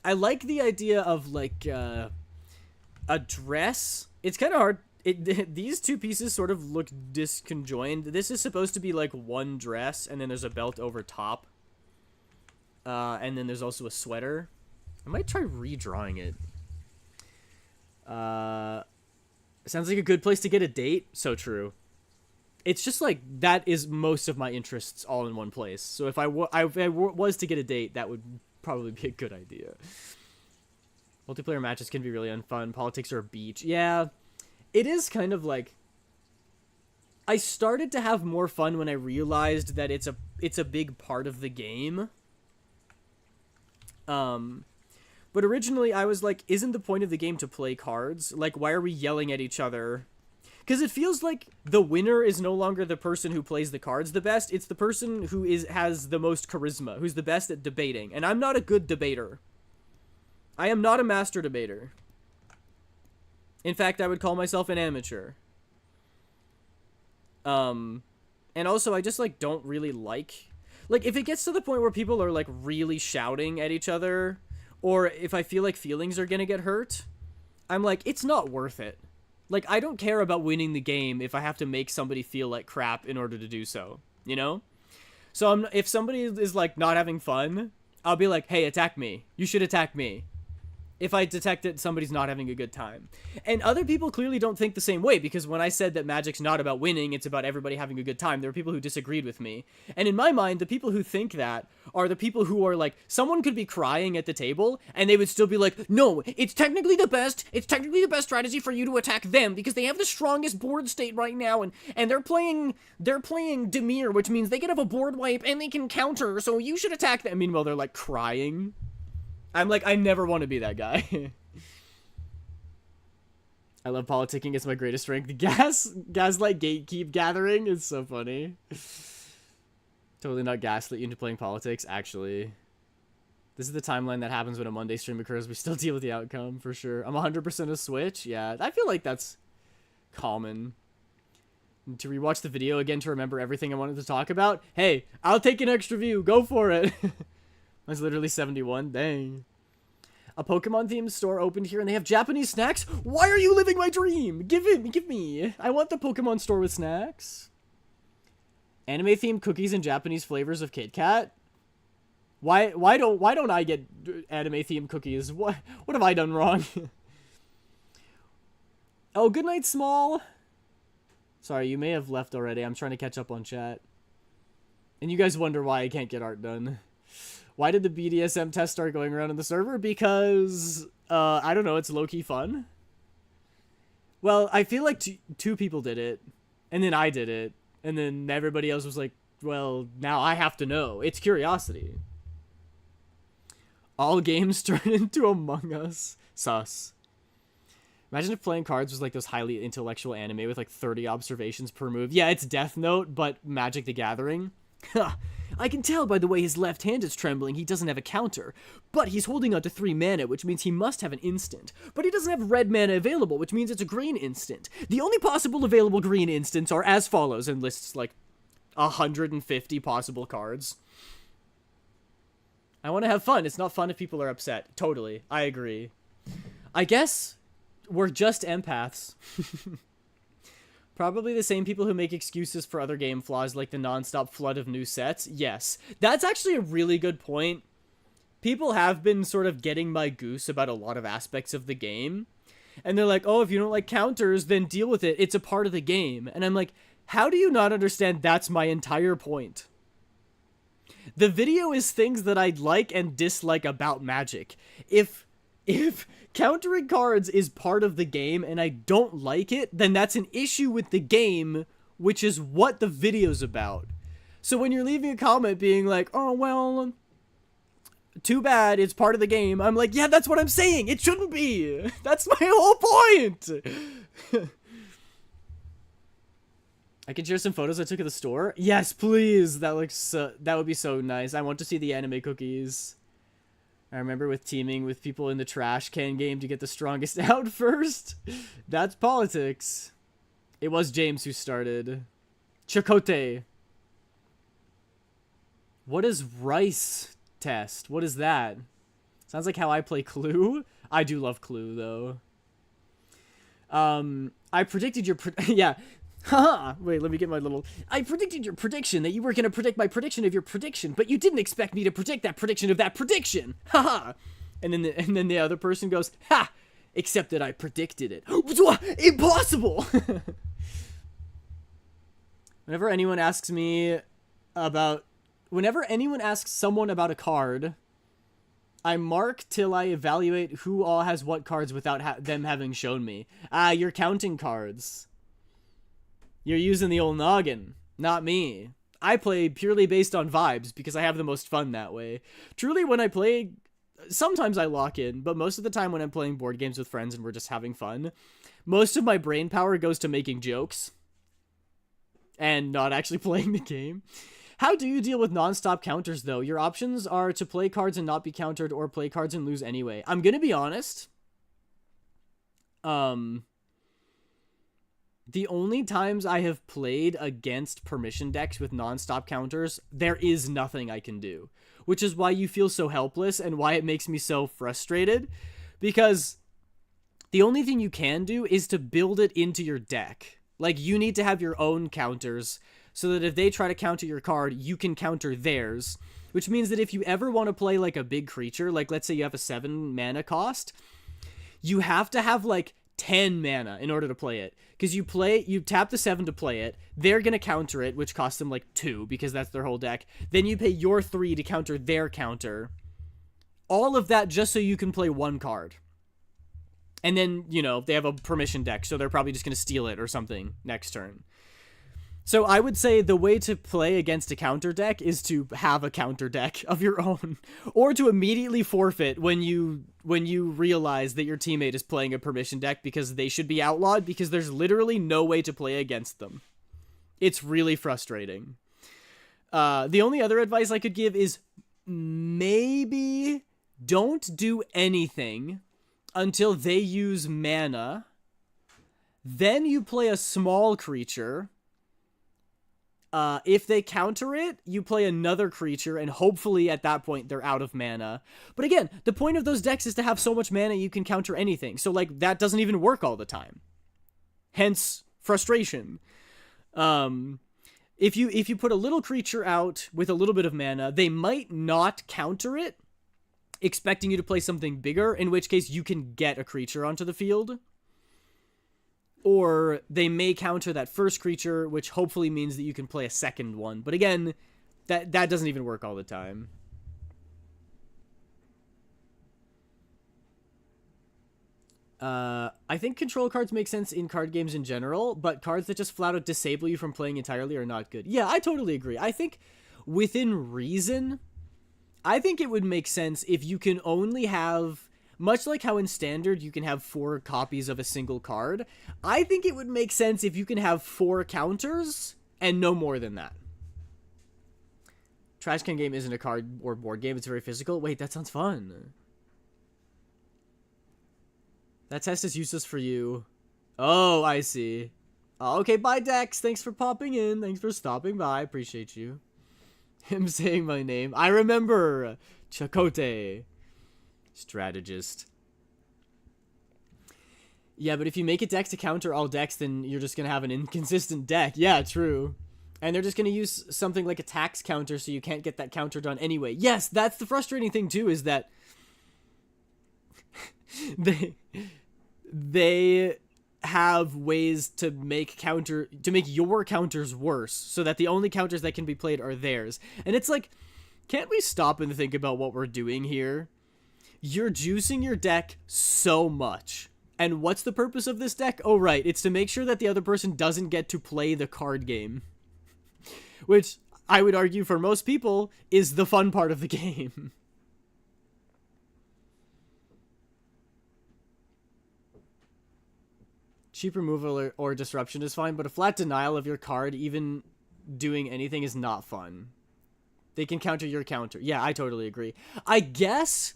I like the idea of like a dress. It's kind of hard. These two pieces sort of look disconjoined. This is supposed to be like one dress, and then there's a belt over top. And then there's also a sweater. I might try redrawing it. Sounds like a good place to get a date. So true. It's just like, that is most of my interests all in one place. So if I was to get a date, that would probably be a good idea. Multiplayer matches can be really unfun. Politics are a beach. Yeah. It is kind of like, I started to have more fun when I realized that it's a big part of the game. But originally I was like, isn't the point of the game to play cards? Like, why are we yelling at each other? Because it feels like the winner is no longer the person who plays the cards the best. It's the person who has the most charisma, who's the best at debating. And I'm not a good debater. I am not a master debater. In fact, I would call myself an amateur. And also, I just, like, don't really like... Like, if it gets to the point where people are, like, really shouting at each other, or if I feel like feelings are gonna get hurt, I'm like, it's not worth it. Like, I don't care about winning the game if I have to make somebody feel like crap in order to do so, you know? So if somebody is, like, not having fun, I'll be like, hey, attack me. You should attack me. If I detect that somebody's not having a good time. And other people clearly don't think the same way, because when I said that Magic's not about winning, it's about everybody having a good time, there were people who disagreed with me. And in my mind, the people who think that are the people who are like, someone could be crying at the table, and they would still be like, no, it's technically the best strategy for you to attack them, because they have the strongest board state right now, and they're playing Dimir, which means they can have a board wipe, and they can counter, so you should attack them. Meanwhile, they're like crying. I'm like, I never want to be that guy. I love politicking. It's my greatest strength. Gaslight gatekeep gathering is so funny. Totally not gaslit you into playing politics, actually. This is the timeline that happens when a Monday stream occurs. We still deal with the outcome, for sure. I'm 100% a Switch. Yeah, I feel like that's common. To rewatch the video again to remember everything I wanted to talk about. Hey, I'll take an extra view. Go for it. Mine's literally 71. Dang. A Pokemon-themed store opened here, and they have Japanese snacks? Why are you living my dream? Give me. I want the Pokemon store with snacks. Anime-themed cookies and Japanese flavors of Kit Kat? Why don't I get anime-themed cookies? What have I done wrong? Oh, good night, Small. Sorry, you may have left already. I'm trying to catch up on chat. And you guys wonder why I can't get art done. Why did the BDSM test start going around in the server? Because, I don't know, it's low-key fun. Well, I feel like two people did it, and then I did it, and then everybody else was like, well, now I have to know. It's curiosity. All games turn into Among Us. Sus. Imagine if playing cards was like those highly intellectual anime with like 30 observations per move. Yeah, it's Death Note, but Magic the Gathering. I can tell by the way his left hand is trembling he doesn't have a counter. But he's holding on to 3 mana, which means he must have an instant. But he doesn't have red mana available, which means it's a green instant. The only possible available green instants are as follows, and lists like 150 possible cards. I want to have fun. It's not fun if people are upset. Totally. I agree. I guess we're just empaths. Probably the same people who make excuses for other game flaws like the non-stop flood of new sets. Yes. That's actually a really good point. People have been sort of getting my goose about a lot of aspects of the game. And they're like, oh, if you don't like counters, then deal with it. It's a part of the game. And I'm like, how do you not understand that's my entire point? The video is things that I like and dislike about Magic. If countering cards is part of the game and I don't like it, then that's an issue with the game, which is what the video's about. So when you're leaving a comment being like, oh, well, too bad, it's part of the game, I'm like, yeah, that's what I'm saying, it shouldn't be! That's my whole point! I can share some photos I took at the store? Yes, please! That would be so nice. I want to see the anime cookies. I remember with teaming with people in the trash can game to get the strongest out first. That's politics. It was James who started. Chakotay. What is rice test? What is that? Sounds like how I play Clue. I do love Clue, though. I predicted your... yeah. Haha. Wait, let me get my little... I predicted your prediction that you were going to predict my prediction of your prediction, but you didn't expect me to predict that prediction of that prediction. Haha. And then the other person goes, ha! Except that I predicted it. Impossible! Whenever anyone asks someone about a card, I mark till I evaluate who all has what cards without them having shown me. Ah, you're counting cards. You're using the old noggin, not me. I play purely based on vibes because I have the most fun that way. Truly, when I play, sometimes I lock in, but most of the time when I'm playing board games with friends and we're just having fun, most of my brain power goes to making jokes and not actually playing the game. How do you deal with non-stop counters, though? Your options are to play cards and not be countered, or play cards and lose anyway. I'm gonna be honest. The only times I have played against permission decks with non-stop counters, there is nothing I can do. Which is why you feel so helpless and why it makes me so frustrated. Because the only thing you can do is to build it into your deck. Like, you need to have your own counters so that if they try to counter your card, you can counter theirs. Which means that if you ever want to play, like, a big creature, like, let's say you have a 7 mana cost, you have to have, like, 10 mana in order to play it. Because you tap the 7 to play it, they're going to counter it, which costs them, like, 2, because that's their whole deck. Then you pay your 3 to counter their counter. All of that just so you can play one card. And then, you know, they have a permission deck, so they're probably just going to steal it or something next turn. So I would say the way to play against a counter deck is to have a counter deck of your own, or to immediately forfeit when you realize that your teammate is playing a permission deck because they should be outlawed, because there's literally no way to play against them. It's really frustrating. The only other advice I could give is maybe don't do anything until they use mana. Then you play a small creature. If they counter it, you play another creature, and hopefully at that point they're out of mana. But again, the point of those decks is to have so much mana you can counter anything. So, like, that doesn't even work all the time. Hence, frustration. If you put a little creature out with a little bit of mana, they might not counter it, expecting you to play something bigger, in which case you can get a creature onto the field. Or they may counter that first creature, which hopefully means that you can play a second one. But again, that doesn't even work all the time. I think control cards make sense in card games in general, but cards that just flat out disable you from playing entirely are not good. Yeah, I totally agree. I think within reason, I think it would make sense if you can only have... Much like how in Standard you can have 4 copies of a single card, I think it would make sense if you can have 4 counters and no more than that. Trash Can Game isn't a card or board game, it's very physical. Wait, that sounds fun. That test is useless for you. Oh, I see. Oh, okay, bye Dex. Thanks for popping in. Thanks for stopping by. Appreciate you. Him saying my name. I remember. Chakotay. Strategist. Yeah, but if you make a deck to counter all decks, then you're just going to have an inconsistent deck. Yeah, true. And they're just going to use something like a tax counter so you can't get that counter done anyway. Yes, that's the frustrating thing too, is that they have ways to make your counters worse so that the only counters that can be played are theirs. And it's like, can't we stop and think about what we're doing here? You're juicing your deck so much. And what's the purpose of this deck? Oh, right. It's to make sure that the other person doesn't get to play the card game. Which, I would argue for most people, is the fun part of the game. Cheap removal or disruption is fine, but a flat denial of your card, even doing anything, is not fun. They can counter your counter. Yeah, I totally agree. I guess...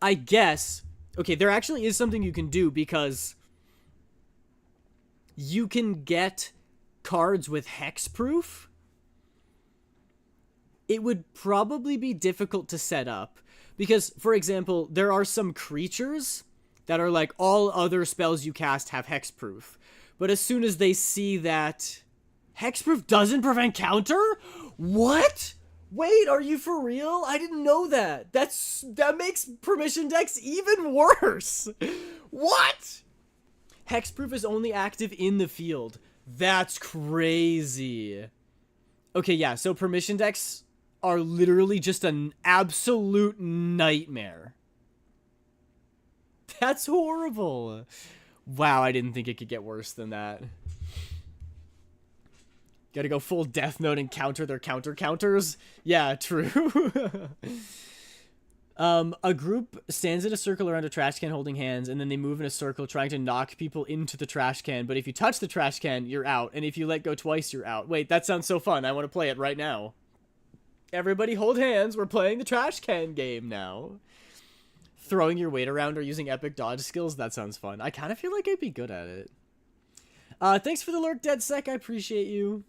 I guess, okay, there actually is something you can do, because you can get cards with hexproof. It would probably be difficult to set up, because, for example, there are some creatures that are like, all other spells you cast have hexproof. But as soon as they see that hexproof doesn't prevent counter? What? Wait, are you for real? I didn't know that. That makes permission decks even worse. What? Hexproof is only active in the field. That's crazy. Okay, yeah, so permission decks are literally just an absolute nightmare. That's horrible. Wow, I didn't think it could get worse than that. Gotta go full Death Note and counter their counters? Yeah, true. A group stands in a circle around a trash can holding hands, and then they move in a circle trying to knock people into the trash can, but if you touch the trash can, you're out, and if you let go twice, you're out. Wait, that sounds so fun. I want to play it right now. Everybody hold hands. We're playing the trash can game now. Throwing your weight around or using epic dodge skills, that sounds fun. I kind of feel like I'd be good at it. Thanks for the lurk, DeadSec. I appreciate you.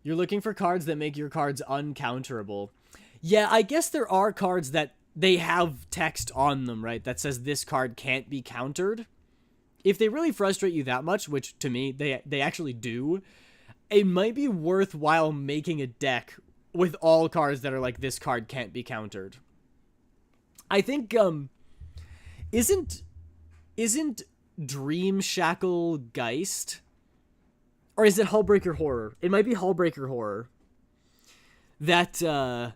You're looking for cards that make your cards uncounterable. Yeah, I guess there are cards that they have text on them, right? That says this card can't be countered. If they really frustrate you that much, which to me, they actually do, it might be worthwhile making a deck with all cards that are like, this card can't be countered. I think, isn't Dream Shackle Geist? Or is it Hullbreaker Horror? It might be Hullbreaker Horror. That,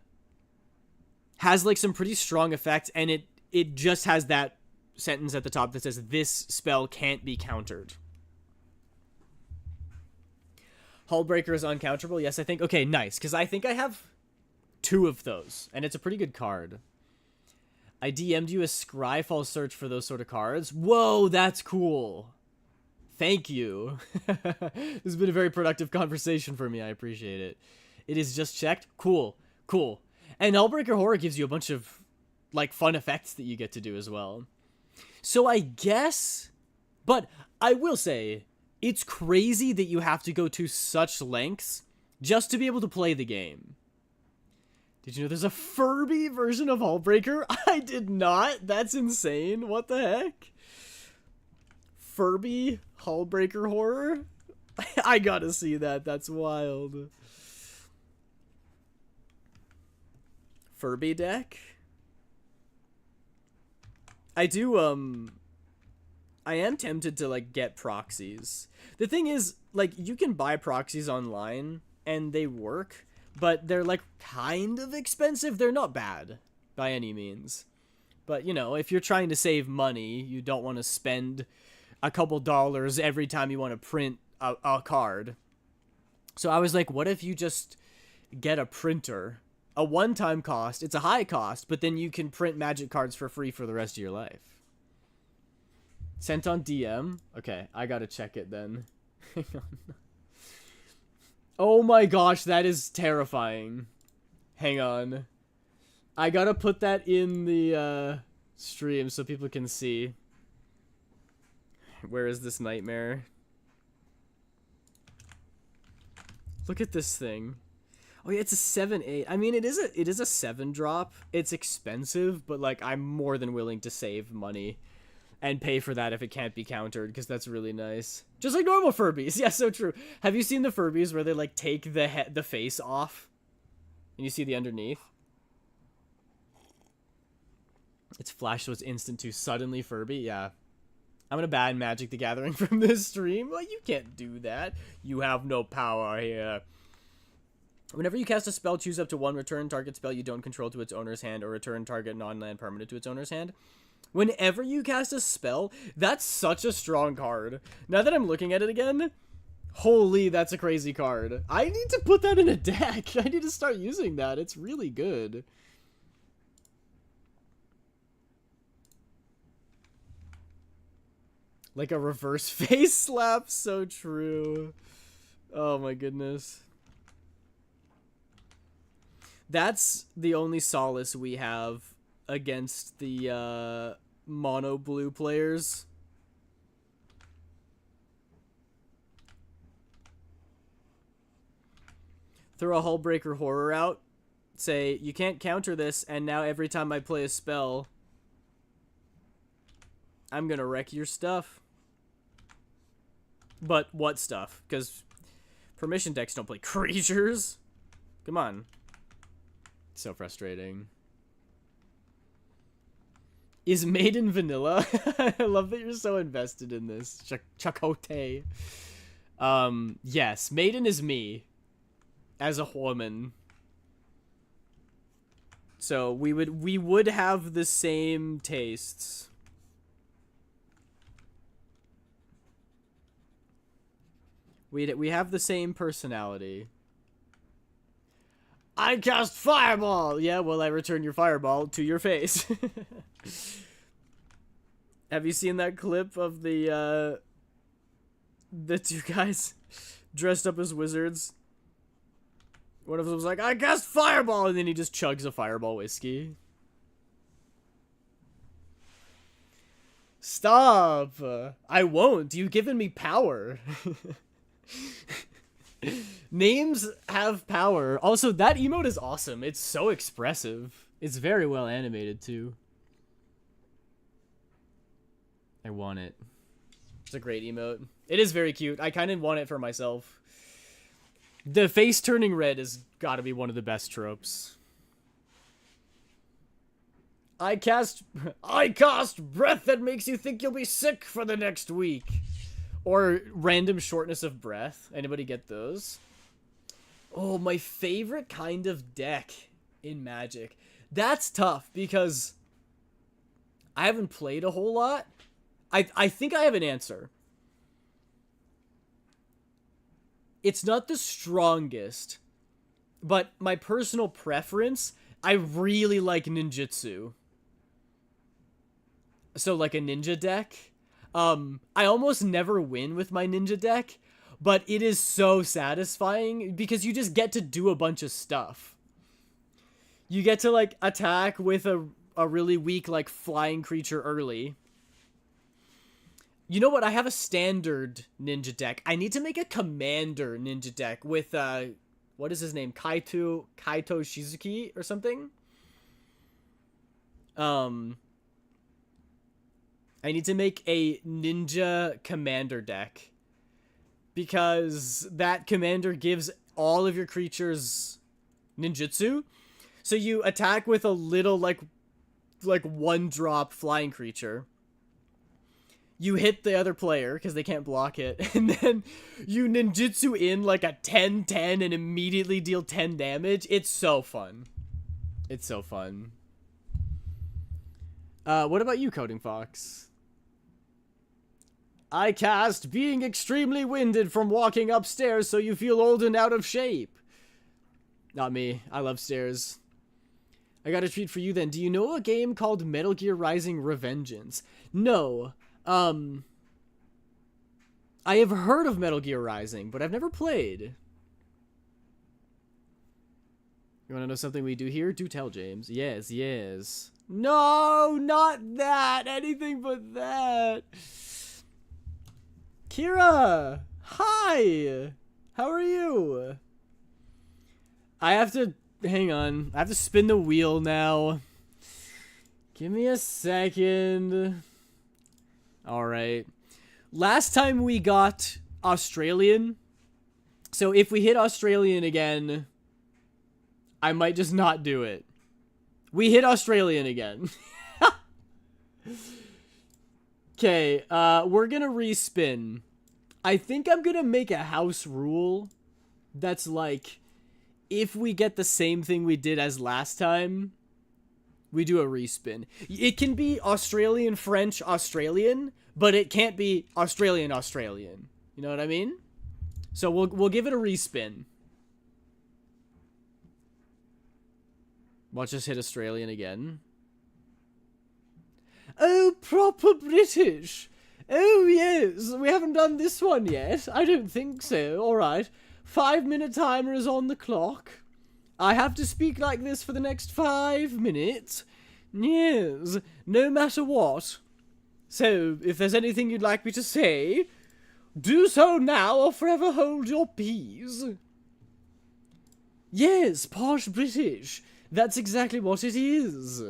has, like, some pretty strong effects, and it just has that sentence at the top that says, this spell can't be countered. Hullbreaker is uncounterable? Yes, I think. Okay, nice, because I think I have 2 of those, and it's a pretty good card. I DM'd you a Scryfall search for those sort of cards. Whoa, that's cool. Thank you. This has been a very productive conversation for me. I appreciate it. It is just checked. Cool. Cool. And Hullbreaker Horror gives you a bunch of, like, fun effects that you get to do as well. So I guess... But I will say, it's crazy that you have to go to such lengths just to be able to play the game. Did you know there's a Furby version of Hullbreaker? I did not. That's insane. What the heck? Furby Hullbreaker Horror? I gotta see that. That's wild. Furby deck? I am tempted to, like, get proxies. The thing is, like, you can buy proxies online, and they work, but they're, like, kind of expensive. They're not bad, by any means. But, you know, if you're trying to save money, you don't want to spend a couple dollars every time you want to print a card. So I was like, what if you just get a printer? A one-time cost. It's a high cost, but then you can print Magic cards for free for the rest of your life. Sent on DM. Okay, I gotta check it then. Hang on. Oh my gosh, that is terrifying. Hang on. I gotta put that in the stream so people can see. Where is this nightmare? Look at this thing. Oh yeah, it's a 7/8. I mean, it is a 7-drop. It's expensive, but, like, I'm more than willing to save money and pay for that if it can't be countered, because that's really nice. Just like normal Furbies. Yeah, so true. Have you seen the Furbies where they, like, take the face off and you see the underneath? It's flash, so it's instant to suddenly Furby. Yeah. I'm gonna ban Magic the Gathering from this stream. Like, you can't do that. You have no power here. Whenever you cast a spell, choose up to 1 return target spell you don't control to its owner's hand, or return target non-land permanent to its owner's hand. Whenever you cast a spell, that's such a strong card. Now that I'm looking at it again, holy, that's a crazy card. I need to put that in a deck. I need to start using that. It's really good. Like a reverse face slap. So true. Oh my goodness. That's the only solace we have against the mono blue players. Throw a Hullbreaker Horror out. Say, you can't counter this, and now every time I play a spell, I'm gonna wreck your stuff. But what stuff? Because permission decks don't play creatures. Come on. So frustrating. Is Maiden vanilla? I love that you're so invested in this. Chakotay. Yes, Maiden is me. As a woman. So we would have the same tastes. We have the same personality. I cast Fireball! Yeah, well, I return your Fireball to your face. Have you seen that clip of the two guys dressed up as wizards? One of them was like, I cast Fireball! And then he just chugs a Fireball whiskey. Stop! I won't. You've given me power. Names have power. Also, that emote is awesome. It's so expressive. It's very well animated, too. I want it. It's a great emote. It is very cute. I kind of want it for myself. The face turning red has got to be one of the best tropes. I cast breath that makes you think you'll be sick for the next week. Or random shortness of breath. Anybody get those? Oh, my favorite kind of deck in Magic. That's tough because I haven't played a whole lot. I think I have an answer. It's not the strongest, but my personal preference, I really like ninjutsu. So like a ninja deck. I almost never win with my ninja deck, but it is so satisfying because you just get to do a bunch of stuff. You get to like attack with a really weak like flying creature early. You know what? I have a standard ninja deck. I need to make a commander ninja deck with, what is his name? Kaito Shizuki or something? I need to make a ninja commander deck. Because that commander gives all of your creatures ninjutsu. So you attack with a little, like one-drop flying creature. You hit the other player because they can't block it, and then you ninjutsu in like a 10-10 and immediately deal 10 damage. It's so fun. It's so fun. What about you, Coding Fox? I cast being extremely winded from walking upstairs so you feel old and out of shape. Not me. I love stairs. I got a treat for you then. Do you know a game called Metal Gear Rising: Revengeance? No. I have heard of Metal Gear Rising, but I've never played. You want to know something we do here? Do tell, James. Yes, yes. No, not that. Anything but that. Kira! Hi! How are you? I have to... Hang on. I have to spin the wheel now. Give me a second. Alright. Last time we got Australian. So if we hit Australian again, I might just not do it. We hit Australian again. Okay, we're gonna respin. I think I'm gonna make a house rule that's like, if we get the same thing we did as last time, we do a respin. It can be Australian, French, Australian, but it can't be Australian, Australian. You know what I mean? So we'll give it a respin. Watch us hit Australian again. Oh, proper British. Oh, yes. We haven't done this one yet. I don't think so. All right. 5-minute timer is on the clock. I have to speak like this for the next 5 minutes. Yes, no matter what. So, if there's anything you'd like me to say, do so now or forever hold your peace. Yes, posh British. That's exactly what it is.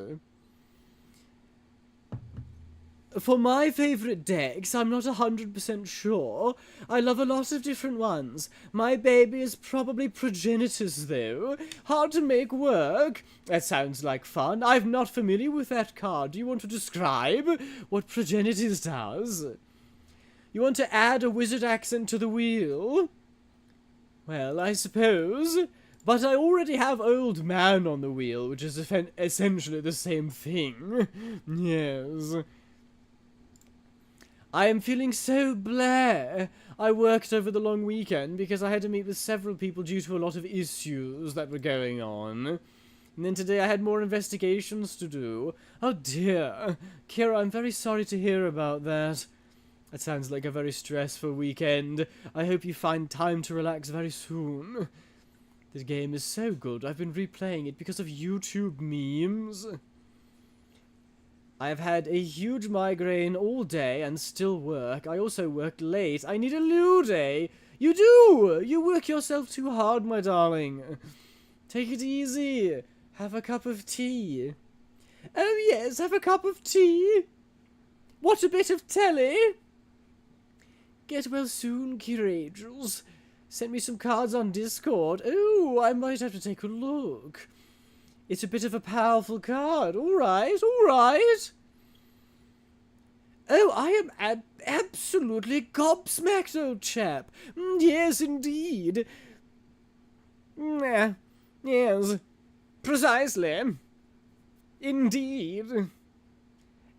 For my favourite decks, I'm not 100% sure. I love a lot of different ones. My baby is probably Progenitus, though. Hard to make work. That sounds like fun. I'm not familiar with that card. Do you want to describe what Progenitus does? You want to add a wizard accent to the wheel? Well, I suppose. But I already have Old Man on the wheel, which is essentially the same thing. Yes. I am feeling so bleh. I worked over the long weekend because I had to meet with several people due to a lot of issues that were going on. And then today I had more investigations to do. Oh dear. Kira, I'm very sorry to hear about that. That sounds like a very stressful weekend. I hope you find time to relax very soon. This game is so good. I've been replaying it because of YouTube memes. I have had a huge migraine all day and still work. I also worked late. I need a loo day. You do! You work yourself too hard, my darling. Take it easy. Have a cup of tea. Oh yes, have a cup of tea. What a bit of telly. Get well soon, Kiragels. Send me some cards on Discord. Oh, I might have to take a look. It's a bit of a powerful card. Alright, alright. Oh, I am absolutely gobsmacked, old chap. Yes, indeed. Yes, precisely. Indeed.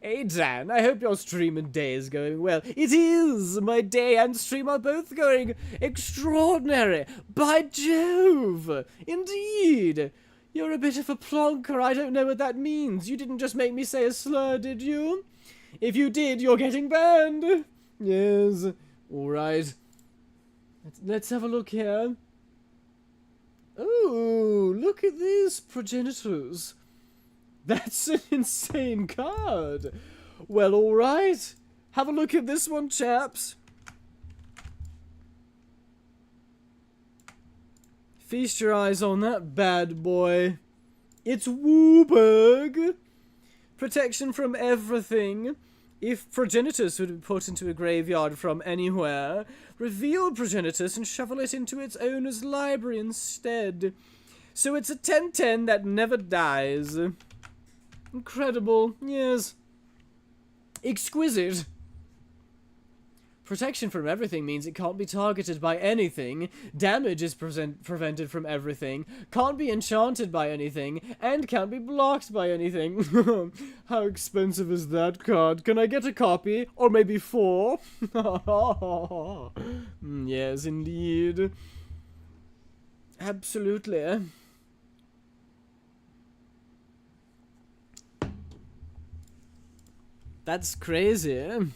Hey, Dan, I hope your stream and day is going well. It is! My day and stream are both going extraordinary. By Jove! Indeed! You're a bit of a plonker. I don't know what that means. You didn't just make me say a slur, did you? If you did, you're getting banned. Yes. Alright. Let's have a look here. Oh, look at this, Progenitus. That's an insane card. Well, alright. Have a look at this one, chaps. Feast your eyes on that bad boy. It's Wooburg. Protection from everything. If Progenitus would be put into a graveyard from anywhere, reveal Progenitus and shuffle it into its owner's library instead. So it's a 10/10 that never dies. Incredible, yes. Exquisite. Protection from everything means it can't be targeted by anything, damage is prevented from everything, can't be enchanted by anything, and can't be blocked by anything. How expensive is that card? Can I get a copy? Or maybe 4? Yes, indeed. Absolutely. That's crazy.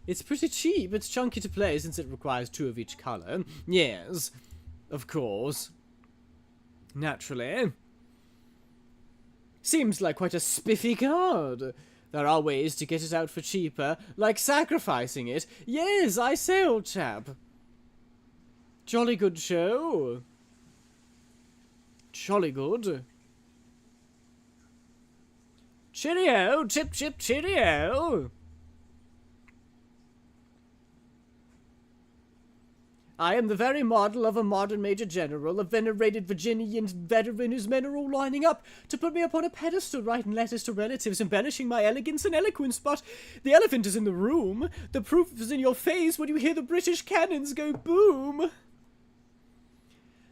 It's pretty cheap. It's chunky to play since it requires 2 of each color. Yes, of course. Naturally. Seems like quite a spiffy card. There are ways to get it out for cheaper, like sacrificing it. Yes, I say, old chap. Jolly good show. Jolly good. Cheerio, chip chip cheerio. I am the very model of a modern major general, a venerated Virginian veteran whose men are all lining up to put me upon a pedestal, writing letters to relatives, embellishing my elegance and eloquence, but the elephant is in the room. The proof is in your face when you hear the British cannons go boom.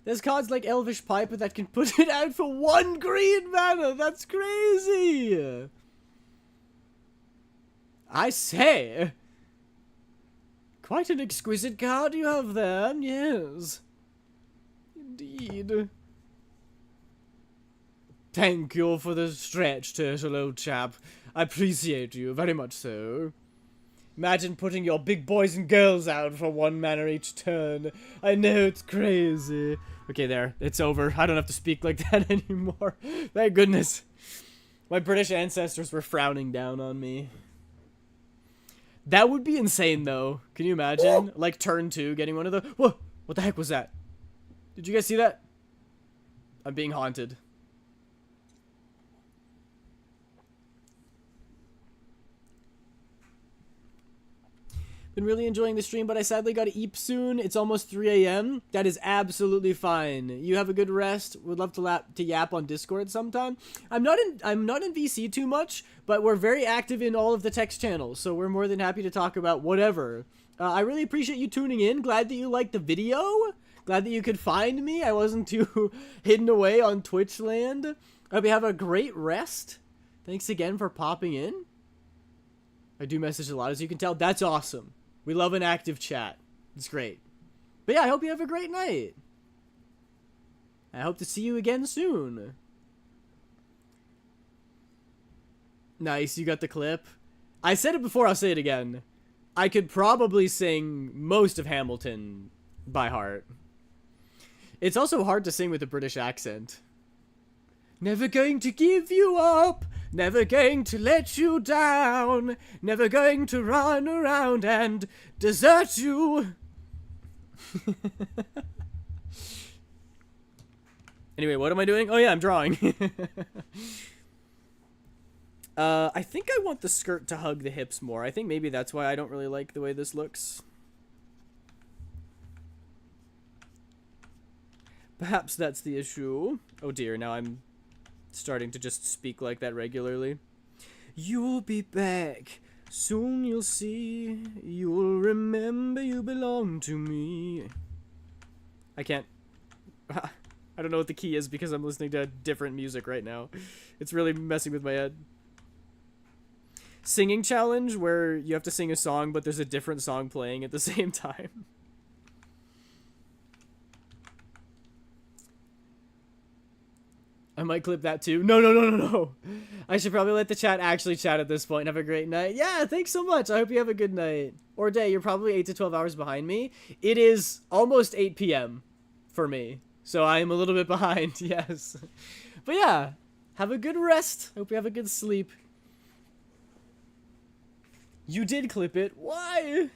There's cards like Elvish Piper that can put it out for 1 green mana. That's crazy. I say. Quite an exquisite card you have there, yes. Indeed. Thank you for the stretch, turtle, old chap. I appreciate you, very much so. Imagine putting your big boys and girls out for 1 mana each turn. I know, it's crazy. Okay, there. It's over. I don't have to speak like that anymore. Thank goodness. My British ancestors were frowning down on me. That would be insane, though. Can you imagine? Like, turn 2, getting one of the... Whoa! What the heck was that? Did you guys see that? I'm being haunted. Been really enjoying the stream, but I sadly got to eat soon. It's almost 3 a.m. That is absolutely fine. You have a good rest. Would love to yap on Discord sometime. I'm not in VC too much, but we're very active in all of the text channels, so we're more than happy to talk about whatever. I really appreciate you tuning in. Glad that you liked the video. Glad that you could find me. I wasn't too hidden away on Twitch land. I hope you have a great rest. Thanks again for popping in. I do message a lot, as you can tell. That's awesome. We love an active chat. It's great. But yeah, I hope you have a great night. I hope to see you again soon. Nice, you got the clip. I said it before, I'll say it again. I could probably sing most of Hamilton by heart. It's also hard to sing with a British accent. Never going to give you up. Never going to let you down. Never going to run around and desert you. Anyway, what am I doing? Oh yeah, I'm drawing. I think I want the skirt to hug the hips more. I think maybe that's why I don't really like the way this looks. Perhaps that's the issue. Oh dear, now I'm starting to just speak like that regularly. You'll be back. Soon you'll see. You'll remember you belong to me. I can't. I don't know what the key is because I'm listening to different music right now. It's really messing with my head. Singing challenge where you have to sing a song but there's a different song playing at the same time. I might clip that too. No. I should probably let the chat actually chat at this point. Have a great night. Yeah, thanks so much. I hope you have a good night. Or day. You're probably 8 to 12 hours behind me. It is almost 8 p.m. for me. So I am a little bit behind, yes. But yeah, have a good rest. Hope you have a good sleep. You did clip it. Why?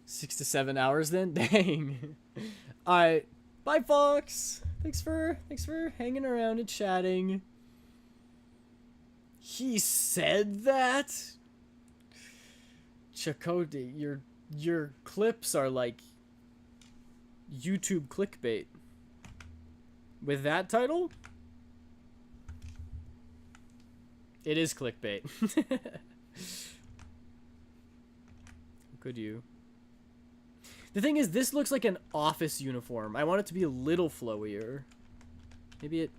6 to 7 hours then? Dang. Alright. Bye, Fox. Thanks for hanging around and chatting. He said that? Chakotay, your clips are like YouTube clickbait. With that title? It is clickbait. Could you? The thing is, this looks like an office uniform. I want it to be a little flowier. Maybe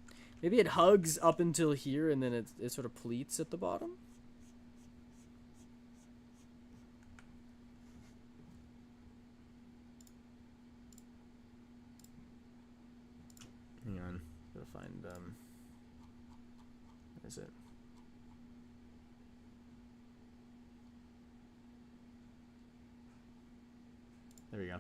it hugs up until here and then it sort of pleats at the bottom. Hang on. Gotta find, what is it? There we go.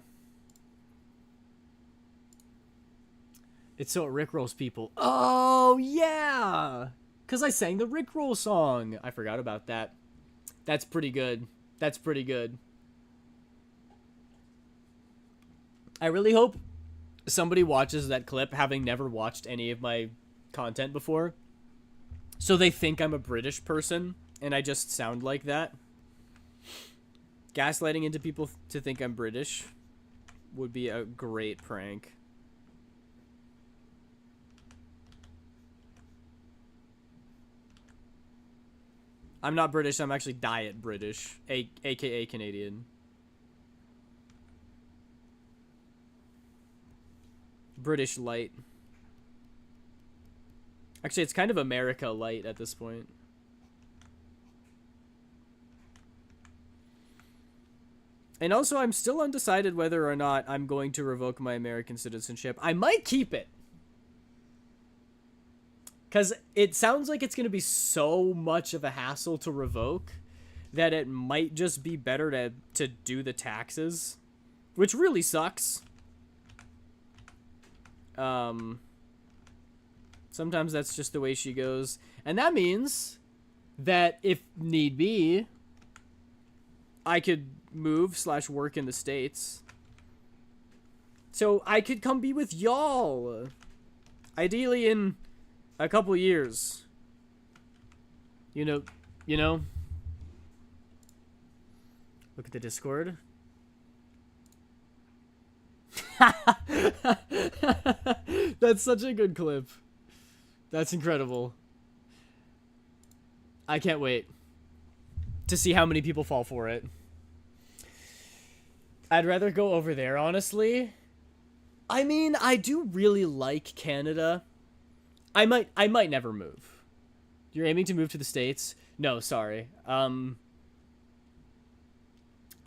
It's so it Rickrolls people. Oh, yeah! Because I sang the Rickroll song. I forgot about that. That's pretty good. That's pretty good. I really hope somebody watches that clip having never watched any of my content before. So they think I'm a British person and I just sound like that. Gaslighting into people to think I'm British would be a great prank. I'm not British, I'm actually diet British, aka Canadian. British light. Actually, it's kind of America light at this point. And also, I'm still undecided whether or not I'm going to revoke my American citizenship. I might keep it. Because it sounds like it's going to be so much of a hassle to revoke that it might just be better to do the taxes, which really sucks. Sometimes that's just the way she goes. And that means that if need be, I could move / work in the States. So I could come be with y'all. Ideally in a couple years. You know. Look at the Discord. That's such a good clip. That's incredible. I can't wait to see how many people fall for it. I'd rather go over there, honestly. I mean, I do really like Canada. I might never move. You're aiming to move to the States? No, sorry. I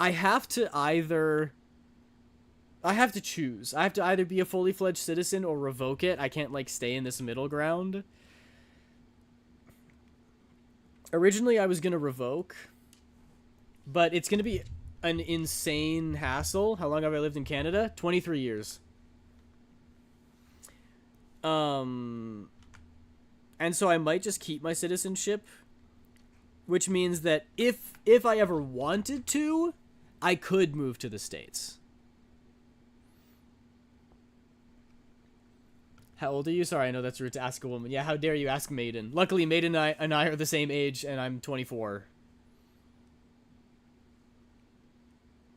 have to choose. I have to either be a fully fledged citizen or revoke it. I can't, like, stay in this middle ground. Originally, I was going to revoke, but it's going to be an insane hassle. How long have I lived in Canada? 23 years. And so I might just keep my citizenship, which means that if I ever wanted to, I could move to the States. How old are you? Sorry, I know that's rude to ask a woman. Yeah, how dare you ask Maiden? Luckily, Maiden and I are the same age, and I'm 24.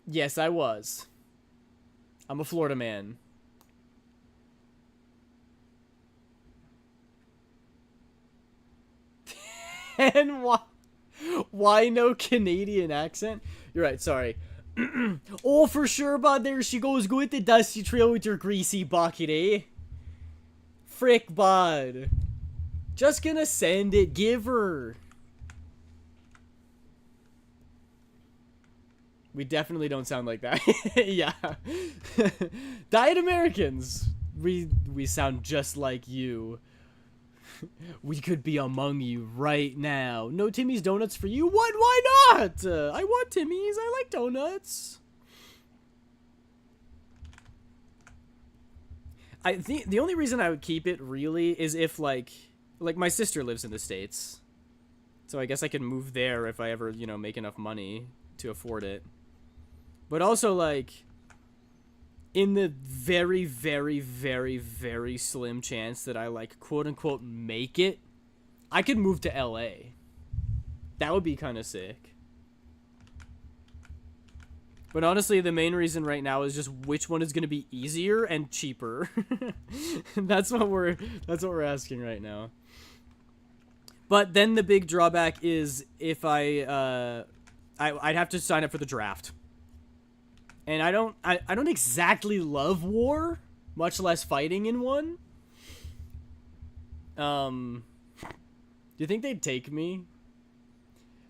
Yes, I was. I'm a Florida man. And why no Canadian accent? You're right, sorry. Oh, for sure, bud. There she goes. Go hit the dusty trail with your greasy bucket, eh? Frick, bud. Just gonna send it. Give her. We definitely don't sound like that. Yeah. Diet Americans. We sound just like you. We could be among you right now. No Timmy's Donuts for you? What? Why not? I want Timmy's. I like donuts. I think the only reason I would keep it really is if like my sister lives in the States. So I guess I could move there if I ever, make enough money to afford it. But also, like, in the very, very, very, very slim chance that I, like, quote-unquote make it, I could move to LA. That would be kind of sick. But honestly, the main reason right now is just which one is going to be easier and cheaper. That's what we're asking right now. But then the big drawback is if I'd have to sign up for the draft. And I don't exactly love war, much less fighting in one. Do you think they'd take me?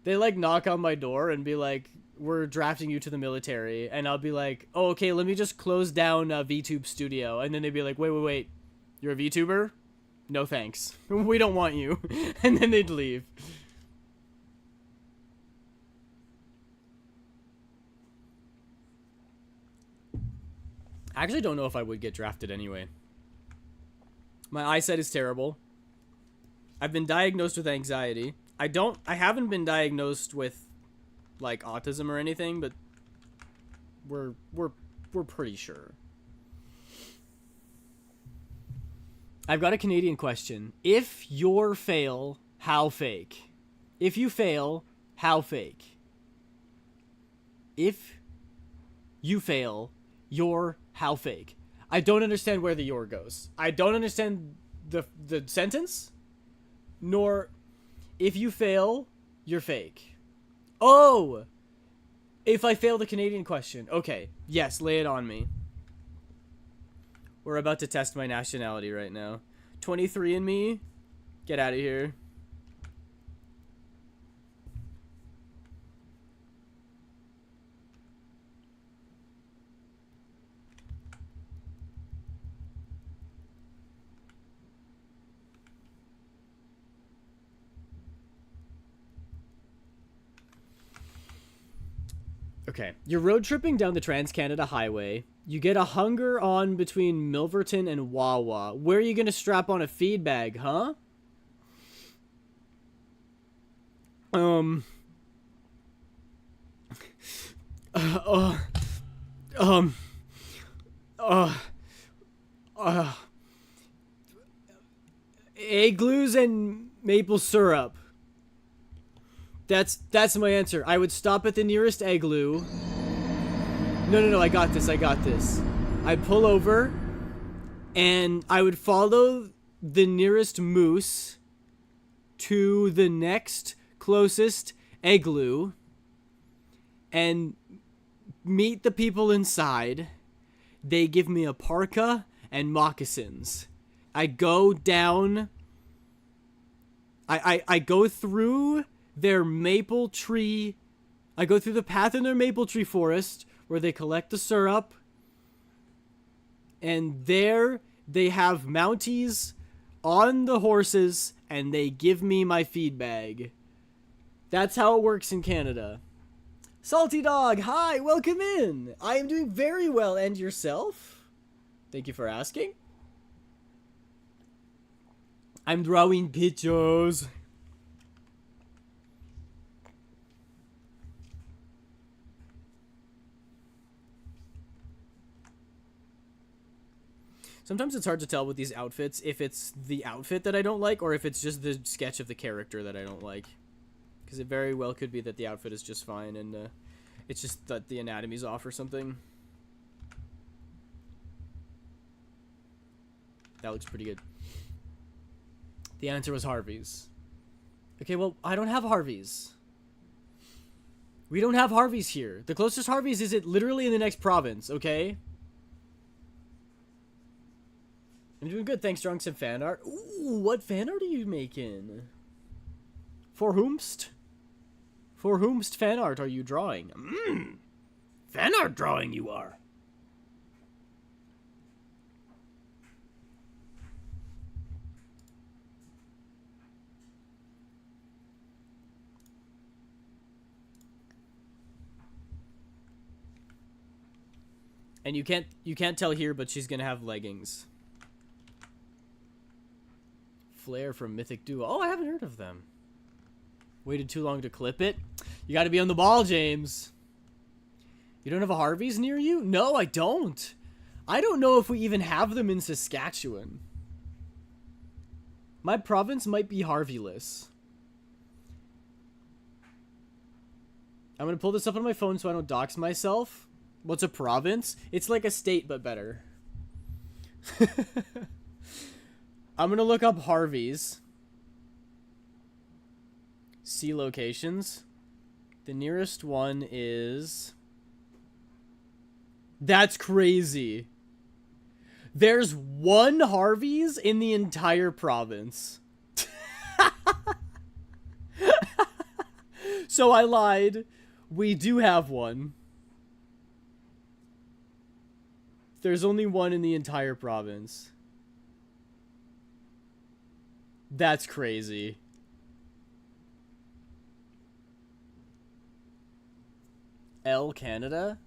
They like knock on my door and be like, "We're drafting you to the military," and I'll be like, "Oh, okay, let me just close down VTube Studio," and then they'd be like, "Wait, you're a VTuber? No thanks, we don't want you," and then they'd leave. I actually don't know if I would get drafted anyway. My eyesight is terrible. I've been diagnosed with anxiety. I haven't been diagnosed with like autism or anything, but we're pretty sure. I've got a Canadian question. If you're fail, how fake? If you fail, how fake? If you fail, you're how fake? I don't understand where the your goes. I don't understand the sentence. Nor, if you fail, you're fake. Oh! If I fail the Canadian question. Okay. Yes, lay it on me. We're about to test my nationality right now. 23andMe? Get out of here. Okay, you're road tripping down the Trans-Canada Highway. You get a hunger on between Milverton and Wawa. Where are you gonna strap on a feed bag, huh? Um, uh, um, Igloos and maple syrup. That's my answer. I would stop at the nearest igloo. No, I got this. I'd pull over, and I would follow the nearest moose to the next closest igloo, and meet the people inside. They give me a parka and moccasins. I go down. I go through their maple tree. I go through the path in their maple tree forest where they collect the syrup. And there they have Mounties on the horses and they give me my feed bag. That's how it works in Canada. Salty Dog, hi, welcome in. I am doing very well, and yourself? Thank you for asking. I'm drawing pictures. Sometimes it's hard to tell with these outfits if it's the outfit that I don't like or if it's just the sketch of the character that I don't like. Because it very well could be that the outfit is just fine and it's just that the anatomy's off or something. That looks pretty good. The answer was Harvey's. Okay, well, I don't have Harvey's. We don't have Harvey's here. The closest Harvey's is literally in the next province, okay? I'm doing good, thanks, Drunks and fan art. Ooh, what fan art are you making? For whomst? For whomst fan art are you drawing? Fan art drawing you are. And you can't tell here, but she's gonna have leggings. Flare from Mythic Duo. Oh, I haven't heard of them. Waited too long to clip it. You gotta be on the ball, James. You don't have a Harvey's near you? No, I don't. I don't know if we even have them in Saskatchewan. My province might be Harveyless. I'm gonna pull this up on my phone so I don't dox myself. What's a province? It's like a state, but better. I'm gonna look up Harvey's. See locations. The nearest one is... That's crazy. There's one Harvey's in the entire province. So I lied. We do have one. There's only one in the entire province. That's crazy. L Canada?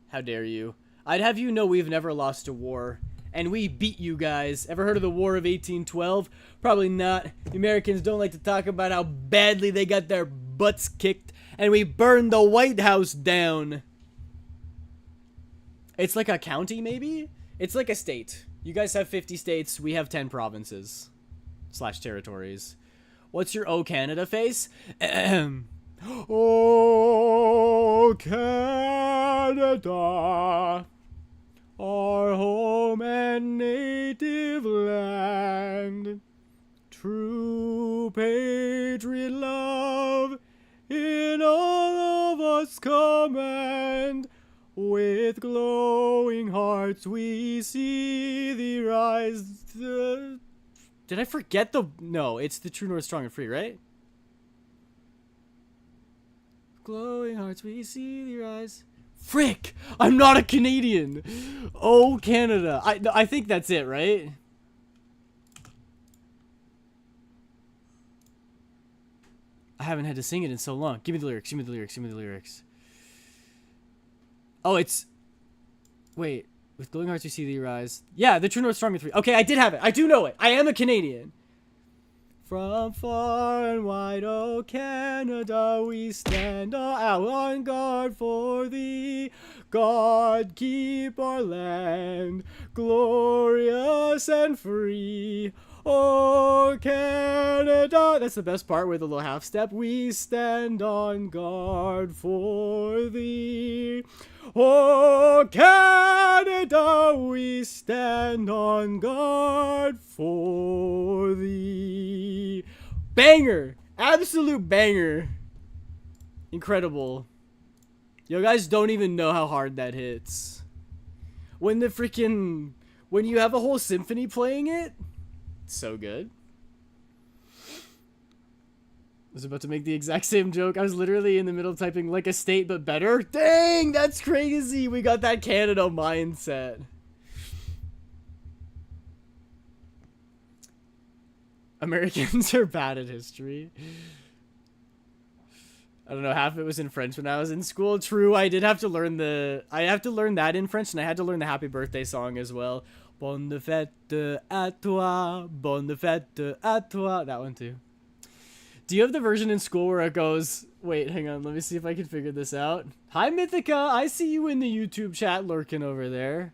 How dare you? I'd have you know we've never lost a war. And we beat you guys. Ever heard of the War of 1812? Probably not. The Americans don't like to talk about how badly they got their butts kicked. And we burned the White House down. It's like a county, maybe? It's like a state. You guys have 50 states. We have 10 provinces. / territories. What's your O Canada face? Oh, Canada, our home and native land. True patriot love in all of us command. With glowing hearts we see thee rise. Did I forget the... No, it's the True North Strong and Free, right? Glowing hearts we see thee rise. Frick! I'm not a Canadian! Oh, Canada. I think that's it, right? I haven't had to sing it in so long. Give me the lyrics, give me the lyrics, give me the lyrics. Oh, it's... Wait. With glowing hearts, you see the rise. Yeah, the True North Stronger 3. Okay, I did have it. I do know it. I am a Canadian. From far and wide, oh Canada, we stand out on guard for thee. God, keep our land glorious and free. Oh Canada, that's the best part with a little half step. We stand on guard for thee. Oh Canada, we stand on guard for thee. Banger! Absolute banger. Incredible. You guys don't even know how hard that hits. When you have a whole symphony playing it, it's so good. I was about to make the exact same joke. I was literally in the middle of typing like a state but better. Dang, that's crazy. We got that Canada mindset. Americans are bad at history. I don't know, half of it was in French when I was in school. True, I did have to learn that in French, and I had to learn the happy birthday song as well. Bonne fête à toi, bonne fête à toi. That one too. Do you have the version in school where it goes... Wait, hang on. Let me see if I can figure this out. Hi, Mythica. I see you in the YouTube chat lurking over there.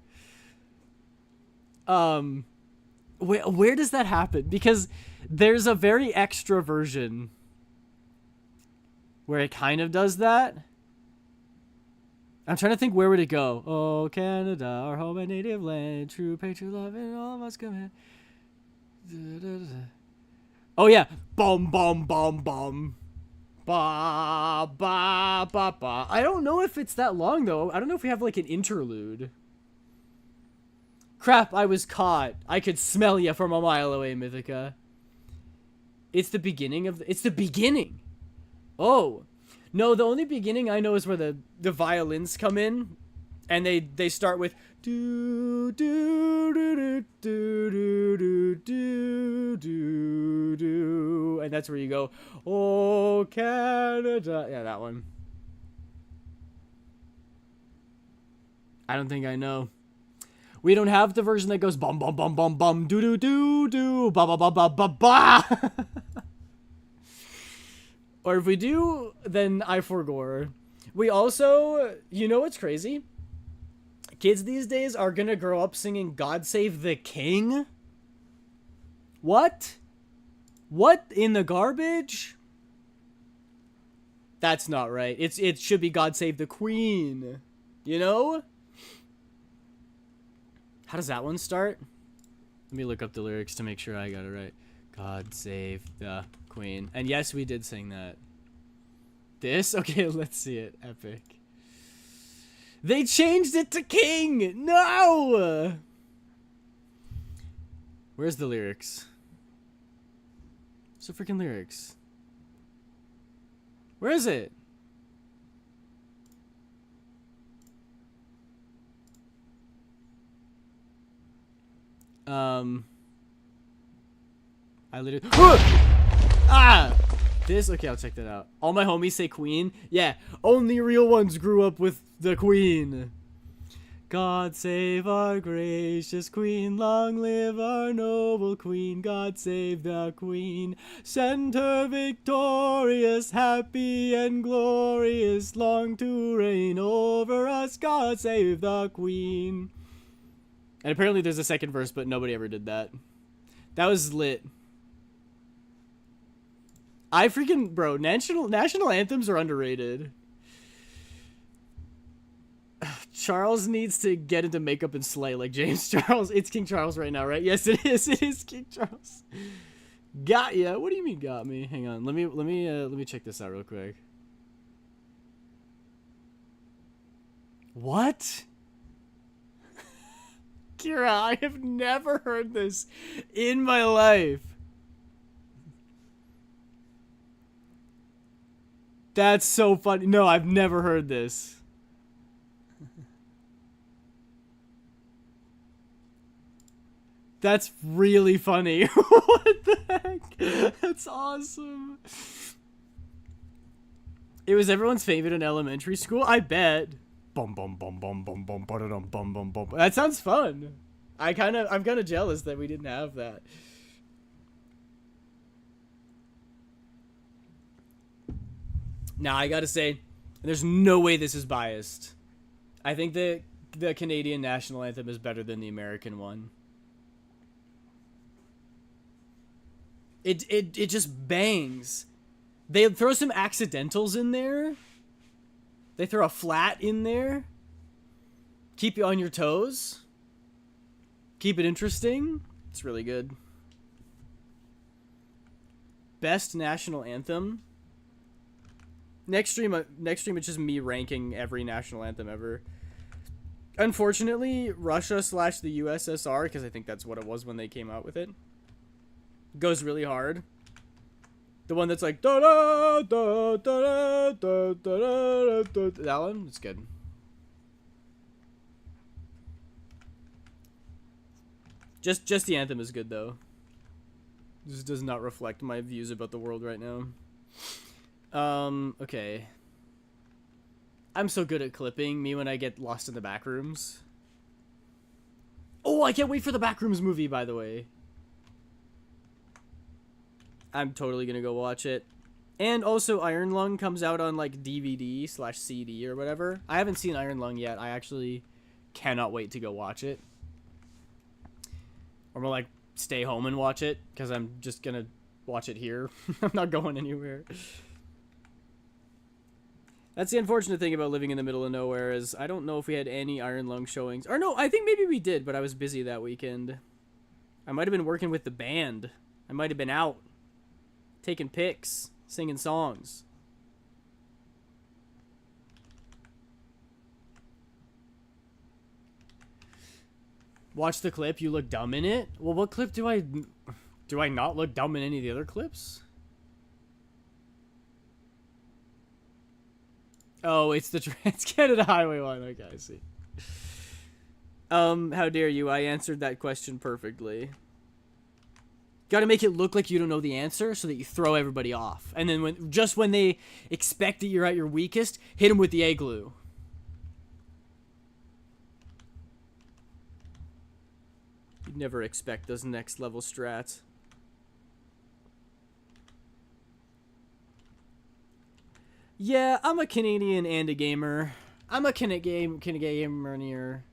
Where does that happen? Because there's a very extra version where it kind of does that. I'm trying to think, where would it go? Oh, Canada, our home and native land. True patriot love and all of us come in. Oh yeah, bum bum bum bum, ba ba ba ba. I don't know if it's that long though. I don't know if we have like an interlude. Crap! I was caught. I could smell you from a mile away, Mythica. It's the beginning of. It's the beginning. Oh, no! The only beginning I know is where the violins come in, and they start with do do do do do do do do do, and that's where you go. Oh Canada, yeah, that one. I don't think I know. We don't have the version that goes bum bum bum bum bum do do do do ba ba ba ba ba ba. Or if we do, then I forgore. We also, you know what's crazy? Kids these days are gonna grow up singing God Save the King? What? What in the garbage? That's not right. It should be God Save the Queen. You know? How does that one start? Let me look up the lyrics to make sure I got it right. God Save the Queen. And yes, we did sing that. This? Okay, let's see it. Epic. They changed it to King! No! Where's the lyrics? Where's the freaking lyrics? Where is it? I literally... Ah! This? Okay, I'll check that out. All my homies say Queen. Yeah, only real ones grew up with the Queen. God save our gracious Queen, long live our noble Queen. God save the Queen, send her victorious, happy and glorious, long to reign over us. God save the Queen. And apparently there's a second verse, but nobody ever did that. That was lit. I freaking... Bro, national anthems are underrated. Charles needs to get into makeup and slay like James Charles. It's King Charles right now, right? Yes, it is. It is King Charles. Got ya. What do you mean got me? Hang on. Let me check this out real quick. What? Kira, I have never heard this in my life. That's so funny. No, I've never heard this. That's really funny. What the heck? That's awesome. It was everyone's favorite in elementary school, I bet. bum bum bum bum bum bum bum bum bum bum. That sounds fun. I'm kind of jealous that we didn't have that. Now I gotta say, there's no way this is biased. I think the Canadian national anthem is better than the American one. It just bangs. They throw some accidentals in there. They throw a flat in there. Keep you on your toes. Keep it interesting. It's really good. Best national anthem. Next stream it's just me ranking every national anthem ever. Unfortunately, Russia / the USSR, because I think that's what it was when they came out with it, goes really hard. The one that's like da da da da da da da da. That one, it's good. Just the anthem is good though. This does not reflect my views about the world right now. Okay. I'm so good at clipping. Me when I get lost in the back rooms. Oh, I can't wait for the Backrooms movie, by the way. I'm totally gonna go watch it. And also, Iron Lung comes out on, like, DVD / CD or whatever. I haven't seen Iron Lung yet. I actually cannot wait to go watch it. Or more like, stay home and watch it, because I'm just gonna watch it here. I'm not going anywhere. That's the unfortunate thing about living in the middle of nowhere, is I don't know if we had any Iron Lung showings. Or no, I think maybe we did, but I was busy that weekend. I might have been working with the band. I might have been out, taking pics, singing songs. Watch the clip, you look dumb in it? Well, what clip do I not look dumb in any of the other clips? Oh, it's the Trans-Canada Highway one. Okay, I see. How dare you? I answered that question perfectly. Gotta make it look like you don't know the answer so that you throw everybody off. And then when they expect that you're at your weakest, hit them with the egg glue. You'd never expect those next level strats. Yeah, I'm a Canadian and a gamer. I'm a Canadian gamer near.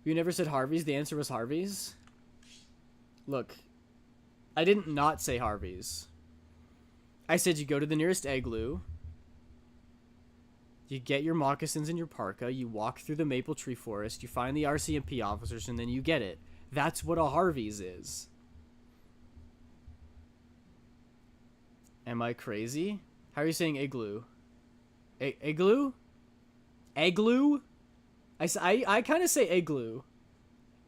You never said Harvey's? The answer was Harvey's? Look, I didn't not say Harvey's. I said you go to the nearest igloo. You get your moccasins and your parka. You walk through the maple tree forest. You find the RCMP officers, and then you get it. That's what a Harvey's is. Am I crazy? How are you saying igloo? Igloo? Igloo? I kind of say igloo.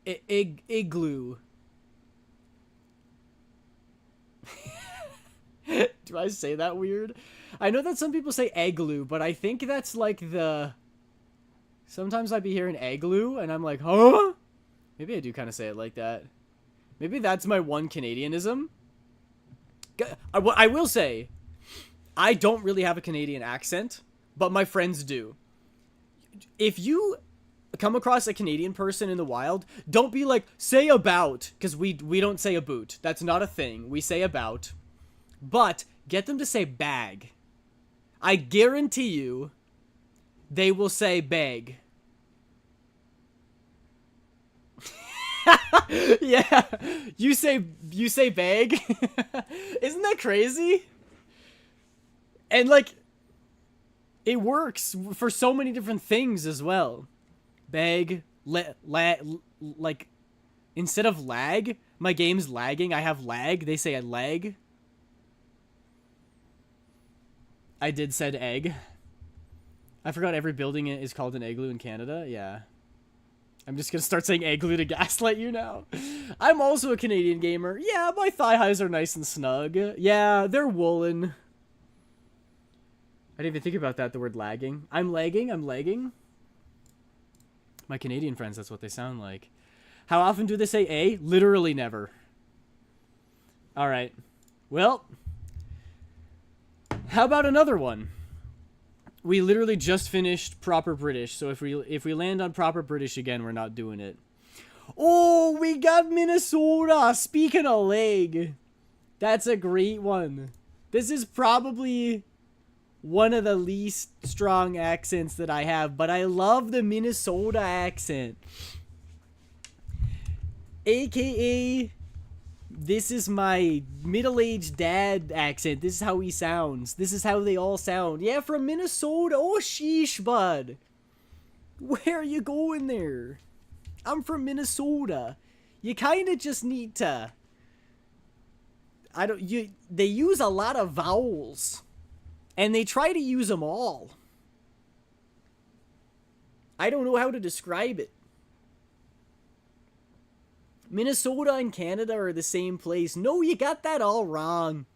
Igloo. Do I say that weird? I know that some people say igloo, but I think that's like the... Sometimes I'd be hearing igloo, and I'm like, huh? Maybe I do kind of say it like that. Maybe that's my one Canadianism. I will say, I don't really have a Canadian accent, but my friends do. If you come across a Canadian person in the wild, don't be like, say about, because we don't say aboot. That's not a thing. We say about. But get them to say bag. I guarantee you, they will say bag. Yeah, you say bag. Isn't that crazy? And like, it works for so many different things as well. Bag, like, instead of lag, my game's lagging. I have lag. They say I lag. I did said egg. I forgot every building is called an igloo in Canada. Yeah. I'm just gonna start saying igloo to gaslight you now. I'm also a Canadian gamer. Yeah, my thigh highs are nice and snug. Yeah, they're woolen. I didn't even think about that, the word lagging. I'm lagging. My Canadian friends, that's what they sound like. How often do they say A? Literally never. Alright. Well, how about another one? We literally just finished proper British, so if we land on proper British again, we're not doing it. Oh, we got Minnesota. Speaking of leg, that's a great one. This is probably one of the least strong accents that I have, but I love the Minnesota accent. AKA, this is my middle-aged dad accent. This is how he sounds. This is how they all sound. Yeah, from Minnesota. Oh, sheesh, bud. Where are you going there? I'm from Minnesota. You kind of just need to... They use a lot of vowels. And they try to use them all. I don't know how to describe it. Minnesota and Canada are the same place. No, you got that all wrong.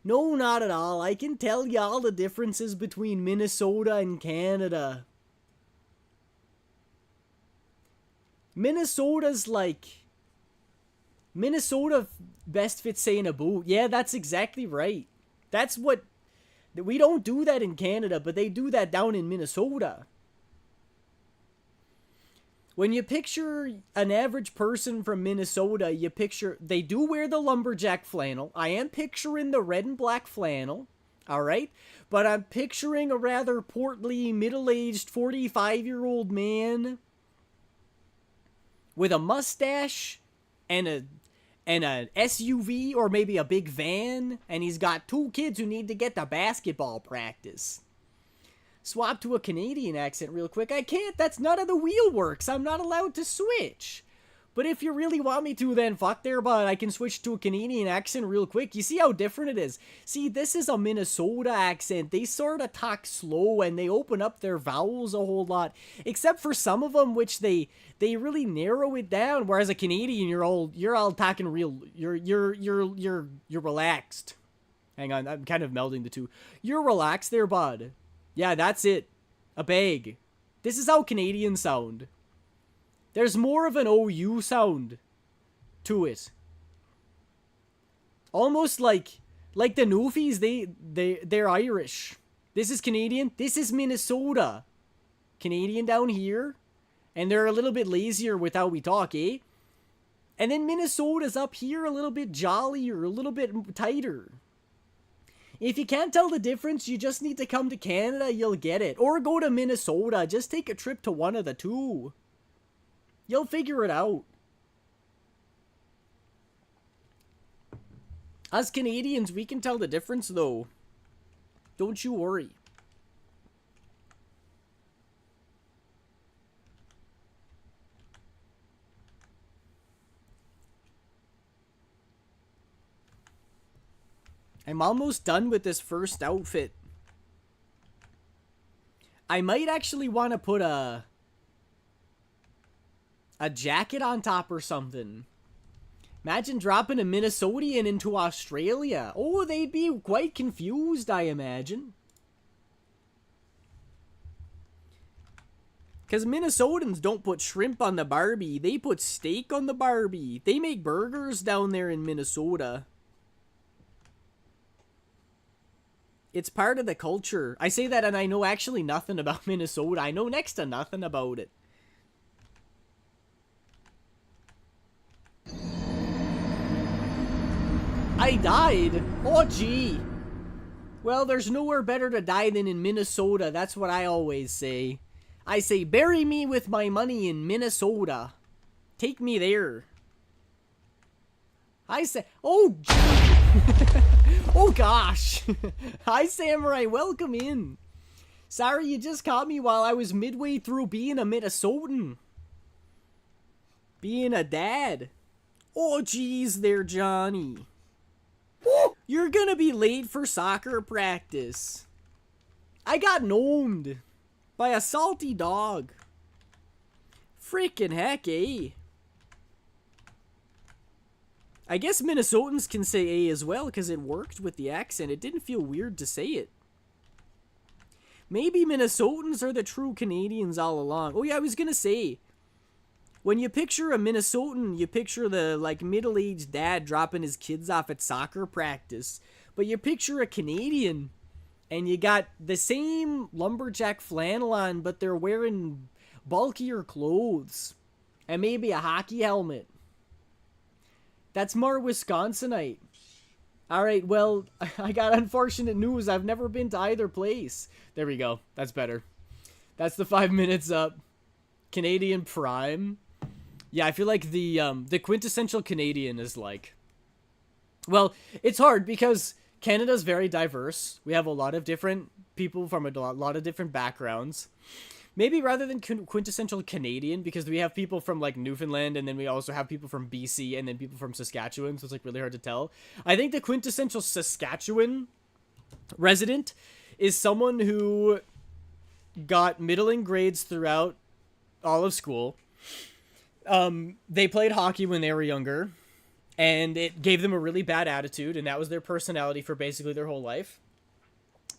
No, not at all. I can tell you all the differences between Minnesota and Canada. Minnesota's like... Minnesota best fits saying a boot. Yeah, that's exactly right. That's what... We don't do that in Canada, but they do that down in Minnesota. When you picture an average person from Minnesota, you picture... They do wear the lumberjack flannel. I am picturing the red and black flannel. Alright? But I'm picturing a rather portly, middle-aged, 45-year-old man with a mustache and an SUV or maybe a big van, and he's got 2 kids who need to get to basketball practice. Swap to a Canadian accent real quick. I can't. That's not how the wheel works. I'm not allowed to switch. But if you really want me to, then fuck there, bud. I can switch to a Canadian accent real quick. You see how different it is? See, this is a Minnesota accent. They sort of talk slow and they open up their vowels a whole lot. Except for some of them, which they really narrow it down. Whereas a Canadian, you're all talking real. You're relaxed. Hang on, I'm kind of melding the two. You're relaxed there, bud. Yeah, that's it. A bag. This is how Canadians sound. There's more of an OU sound to it. Almost like the Newfies, they're Irish. This is Canadian. This is Minnesota. Canadian down here. And they're a little bit lazier with how we talk, eh? And then Minnesota's up here a little bit jollier, a little bit tighter. If you can't tell the difference, you just need to come to Canada, you'll get it. Or go to Minnesota, just take a trip to one of the two. You'll figure it out. Us Canadians, we can tell the difference though. Don't you worry. I'm almost done with this first outfit. I might actually want to put a jacket on top or something. Imagine dropping a Minnesotan into Australia. Oh, they'd be quite confused, I imagine. Because Minnesotans don't put shrimp on the Barbie. They put steak on the Barbie. They make burgers down there in Minnesota. It's part of the culture. I say that and I know actually nothing about Minnesota. I know next to nothing about it. I died? Oh, gee. Well, there's nowhere better to die than in Minnesota. That's what I always say. I say, bury me with my money in Minnesota. Take me there. I say, oh, gee. Oh, gosh. Hi, Samurai. Welcome in. Sorry, you just caught me while I was midway through being a Minnesotan. Being a dad. Oh, geez there, Johnny. You're gonna be late for soccer practice. I got gnomed by a salty dog. Freaking heck, eh? I guess Minnesotans can say A as well because it worked with the accent. It didn't feel weird to say it. Maybe Minnesotans are the true Canadians all along. Oh yeah, I was gonna say, when you picture a Minnesotan, you picture the like middle-aged dad dropping his kids off at soccer practice. But you picture a Canadian, And you got the same lumberjack flannel on, but they're wearing bulkier clothes. And maybe a hockey helmet. That's more Wisconsinite. Alright, well, I got unfortunate news. I've never been to either place. There we go. That's better. That's the 5 minutes up. Canadian Prime. Yeah, I feel like the quintessential Canadian is like... Well, it's hard because Canada's very diverse. We have a lot of different people from a lot of different backgrounds. Maybe rather than quintessential Canadian, because we have people from like Newfoundland, and then we also have people from BC, and then people from Saskatchewan, so it's like really hard to tell. I think the quintessential Saskatchewan resident is someone who got middling grades throughout all of school. They played hockey when they were younger, and it gave them a really bad attitude, and that was their personality for basically their whole life.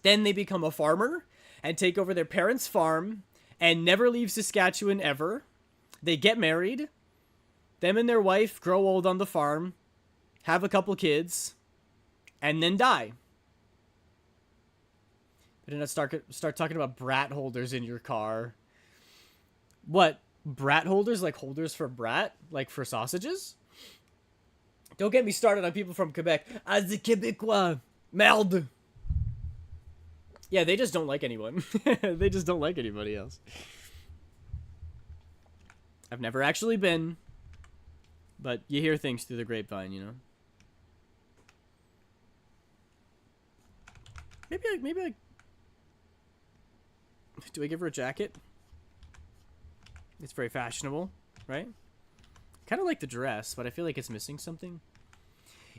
Then they become a farmer and take over their parents' farm and never leave Saskatchewan ever. They get married. Them and their wife grow old on the farm, have a couple kids, and then die. But then start talking about brat holders in your car. What? Brat holders? Like holders for brat? Like for sausages? Don't get me started on people from Quebec. As the Québécois. Merde. Yeah, they just don't like anyone. They just don't like anybody else. I've never actually been, but you hear things through the grapevine, you know? Maybe I... Do I give her a jacket? It's very fashionable, right? Kind of like the dress, but I feel like it's missing something.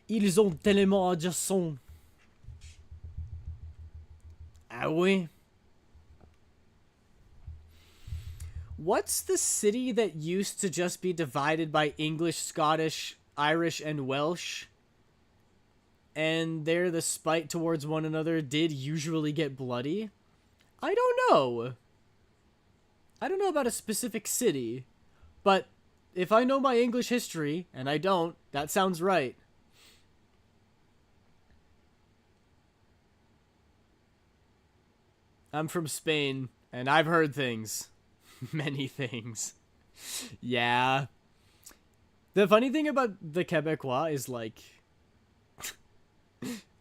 Ils ont tellement de son. Ah oui. What's the city that used to just be divided by English, Scottish, Irish, and Welsh? And there the spite towards one another did usually get bloody? I don't know. I don't know about a specific city, but if I know my English history, and I don't, that sounds right. I'm from Spain, and I've heard things. Many things. Yeah. The funny thing about the Quebecois is, like,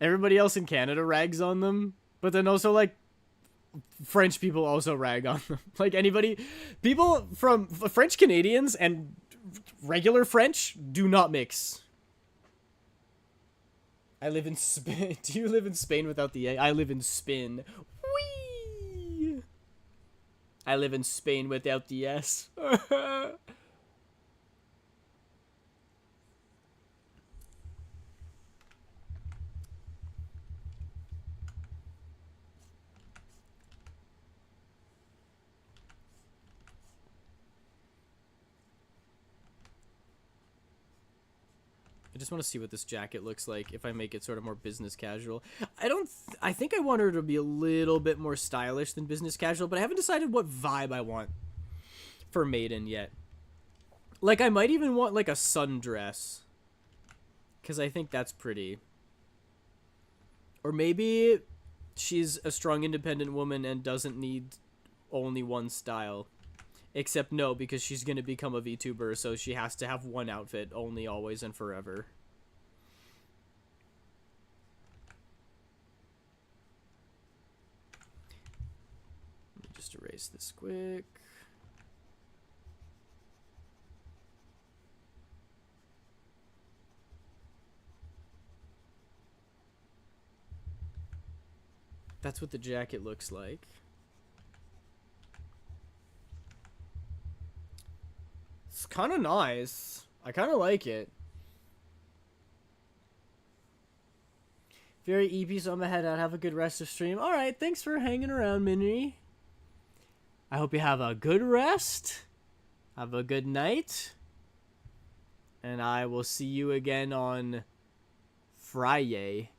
everybody else in Canada rags on them, but then also, like, French people also rag on them. Like, people from French Canadians and regular French do not mix. I live in Spain. Do you live in Spain without the A? I live in Spin. Whee! I live in Spain without the S. I just want to see what this jacket looks like if I make it sort of more business casual. I think I want her to be a little bit more stylish than business casual, but I haven't decided what vibe I want for Maiden yet. Like, I might even want, like, a sundress, because I think that's pretty. Or maybe she's a strong, independent woman and doesn't need only one style. Except no, because she's going to become a VTuber, so she has to have one outfit, only, always, and forever. Let me just erase this quick. That's what the jacket looks like. It's kind of nice. I kind of like it. Very EP, so I'm gonna head out. Have a good rest of stream. Alright, thanks for hanging around, Minnie. I hope you have a good rest. Have a good night. And I will see you again on Friday.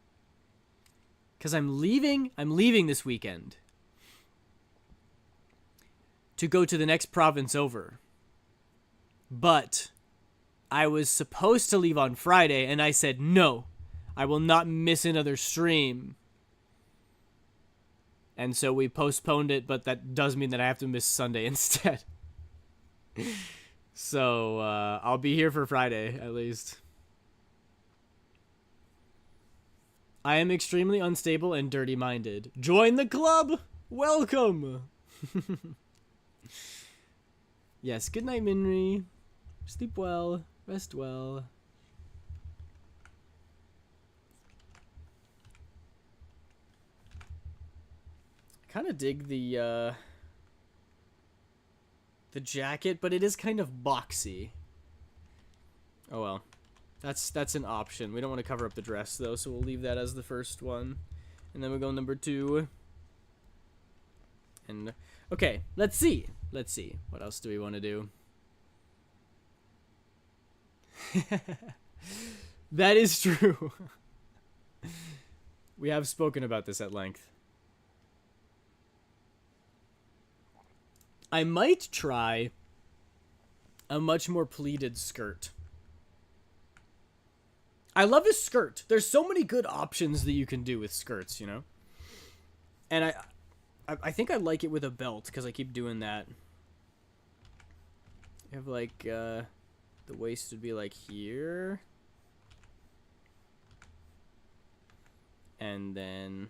Because I'm leaving this weekend to go to the next province over. But I was supposed to leave on Friday, and I said, no, I will not miss another stream. And so we postponed it, but that does mean that I have to miss Sunday instead. So, I'll be here for Friday, at least. I am extremely unstable and dirty-minded. Join the club! Welcome! Yes, good night, Minri. Sleep well. Rest well. I kind of dig the jacket, but it is kind of boxy. Oh well. That's an option. We don't want to cover up the dress, though, so we'll leave that as the first one. And then we'll go number 2. And, okay, let's see. Let's see. What else do we want to do? That is true. We have spoken about this at length. I might try a much more pleated skirt. I love his skirt. There's so many good options that you can do with skirts, you know? And I think I like it with a belt, because I keep doing that. You have, like, the waist would be, like, here. And then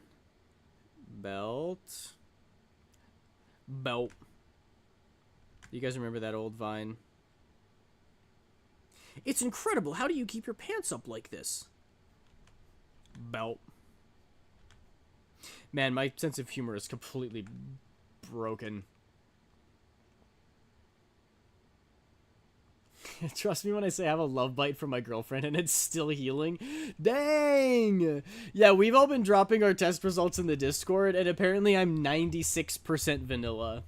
belt. Belt. You guys remember that old Vine? It's incredible. How do you keep your pants up like this? Belt. Man, my sense of humor is completely broken. Trust me when I say I have a love bite from my girlfriend and it's still healing. Dang! Yeah, we've all been dropping our test results in the Discord, and apparently I'm 96% vanilla.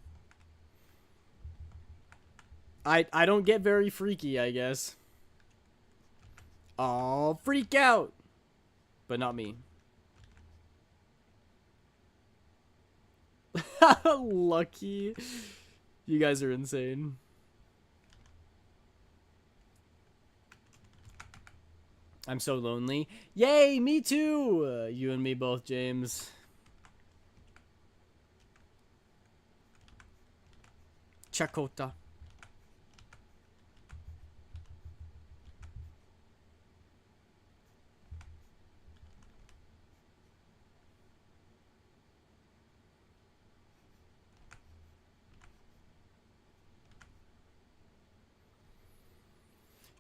I don't get very freaky, I guess. I'll freak out. But not me. Lucky. You guys are insane. I'm so lonely. Yay, me too! You and me both, James. Chakota.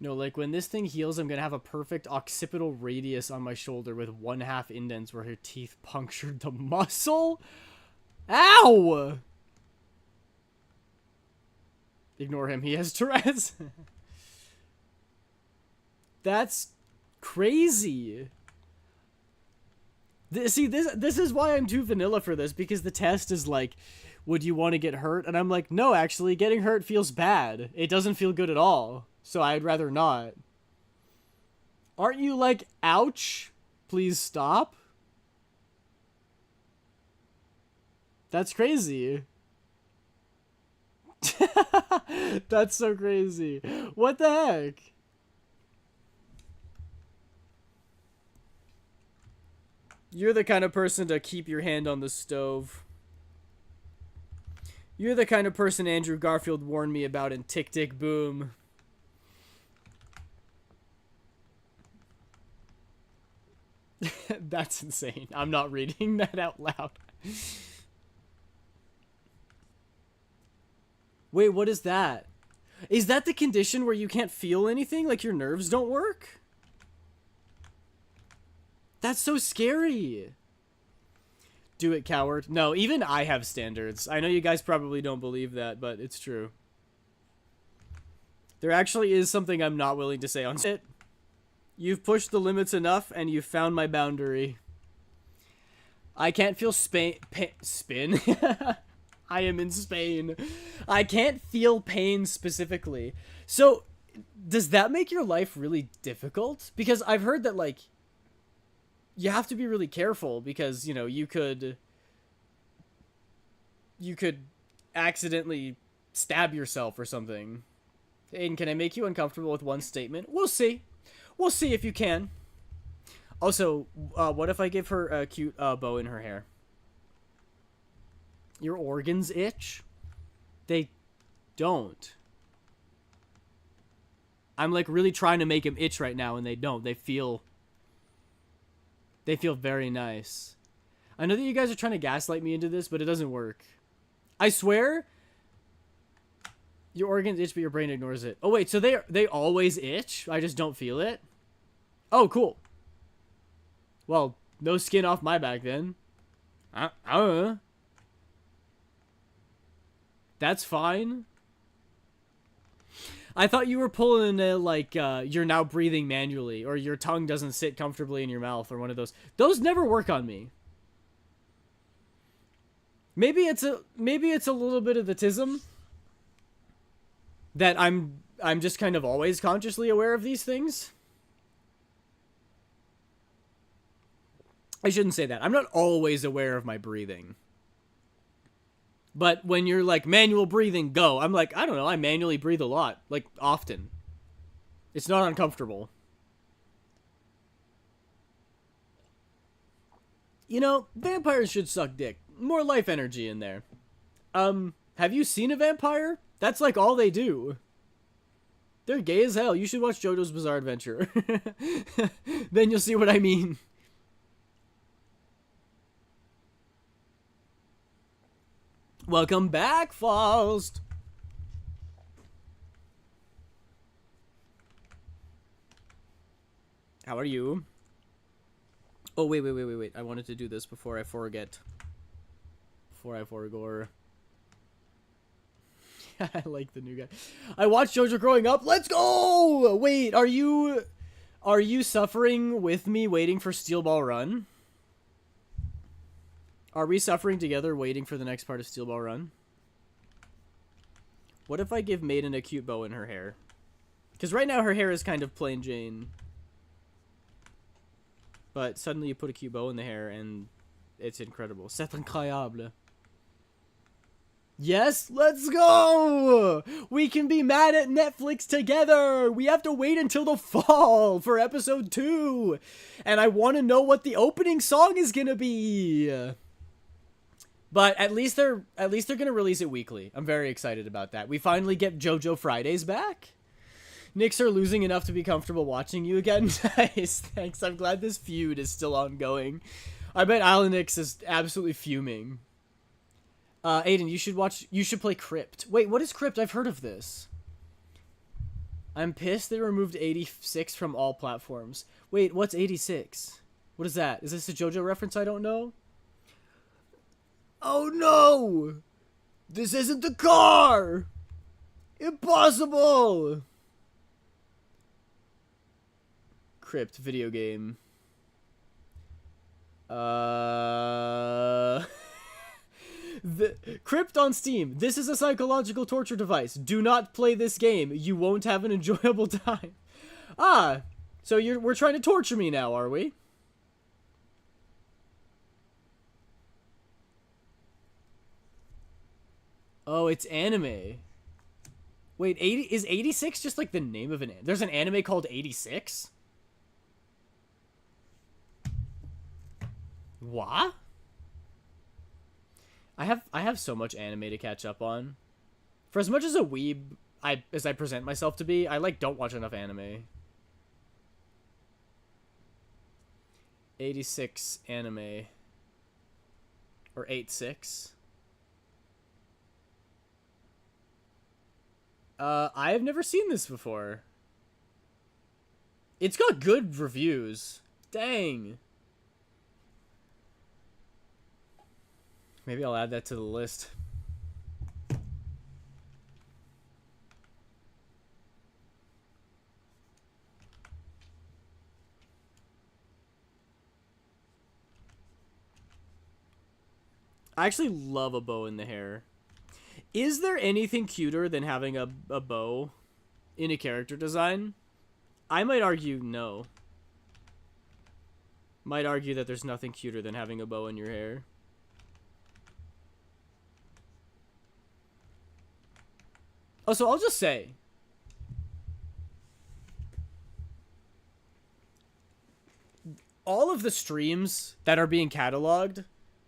No, like, when this thing heals, I'm gonna have a perfect occipital radius on my shoulder with 1/2 indents where her teeth punctured the muscle? Ow! Ignore him, he has Tourette's. That's crazy. See, this is why I'm too vanilla for this, because the test is like, would you want to get hurt? And I'm like, no, actually, getting hurt feels bad. It doesn't feel good at all. So I'd rather not. Aren't you like, ouch? Please stop? That's crazy. That's so crazy. What the heck? You're the kind of person to keep your hand on the stove. You're the kind of person Andrew Garfield warned me about in Tick, Tick, Boom. That's insane. I'm not reading that out loud. Wait, what is that? Is that the condition where you can't feel anything? Like your nerves don't work? That's so scary. Do it, coward. No, even I have standards. I know you guys probably don't believe that, but it's true. There actually is something I'm not willing to say on it. You've pushed the limits enough, and you've found my boundary. I can't feel spin? I am in Spain. I can't feel pain specifically. So, does that make your life really difficult? Because I've heard that, like, you have to be really careful because, you know, you could accidentally stab yourself or something. Aiden, can I make you uncomfortable with one statement? We'll see. We'll see if you can. Also, what if I give her a cute bow in her hair? Your organs itch? They don't. I'm like really trying to make them itch right now and they don't. They feel very nice. I know that you guys are trying to gaslight me into this, but it doesn't work. I swear your organs itch but your brain ignores it. Oh wait, so they always itch? I just don't feel it? Oh, cool. Well, no skin off my back then. That's fine. I thought you were pulling a, like, you're now breathing manually, or your tongue doesn't sit comfortably in your mouth, or one of those. Those never work on me. Maybe it's a little bit of the tism that I'm just kind of always consciously aware of these things. I shouldn't say that. I'm not always aware of my breathing. But when you're like, manual breathing, go. I'm like, I don't know. I manually breathe a lot. Like, often. It's not uncomfortable. You know, vampires should suck dick. More life energy in there. Have you seen a vampire? That's like all they do. They're gay as hell. You should watch JoJo's Bizarre Adventure. Then you'll see what I mean. Welcome back, Faust. How are you? Oh, wait. I wanted to do this before I forget. Before I forgore. I like the new guy. I watched JoJo growing up. Let's go! Wait, are you suffering with me waiting for Steel Ball Run? Are we suffering together waiting for the next part of Steel Ball Run? What if I give Maiden a cute bow in her hair? Because right now her hair is kind of plain Jane. But suddenly you put a cute bow in the hair and it's incredible. C'est incroyable. Yes, let's go! We can be mad at Netflix together! We have to wait until the fall for episode 2! And I want to know what the opening song is gonna be! But at least they're gonna release it weekly. I'm very excited about that. We finally get JoJo Fridays back. Knicks are losing enough to be comfortable watching you again. Nice, thanks. I'm glad this feud is still ongoing. I bet Alanix is absolutely fuming. Aiden, you should play Crypt. Wait, what is Crypt? I've heard of this. I'm pissed they removed 86 from all platforms. Wait, what's 86? What is that? Is this a JoJo reference I don't know? Oh no! This isn't the car! Impossible! Crypt video game. The Crypt on Steam. This is a psychological torture device. Do not play this game. You won't have an enjoyable time. Ah, so we're trying to torture me now, are we? Oh, it's anime. Wait, is 86 just like the name of an anime? There's an anime called 86? What? I have so much anime to catch up on. For as much as a weeb as I present myself to be, I like don't watch enough anime. 86 anime. Or 86. I have never seen this before. It's got good reviews. Dang. Maybe I'll add that to the list. I actually love a bow in the hair. Is there anything cuter than having a bow in a character design? I might argue no. Might argue that there's nothing cuter than having a bow in your hair. Oh, so I'll just say. All of the streams that are being cataloged,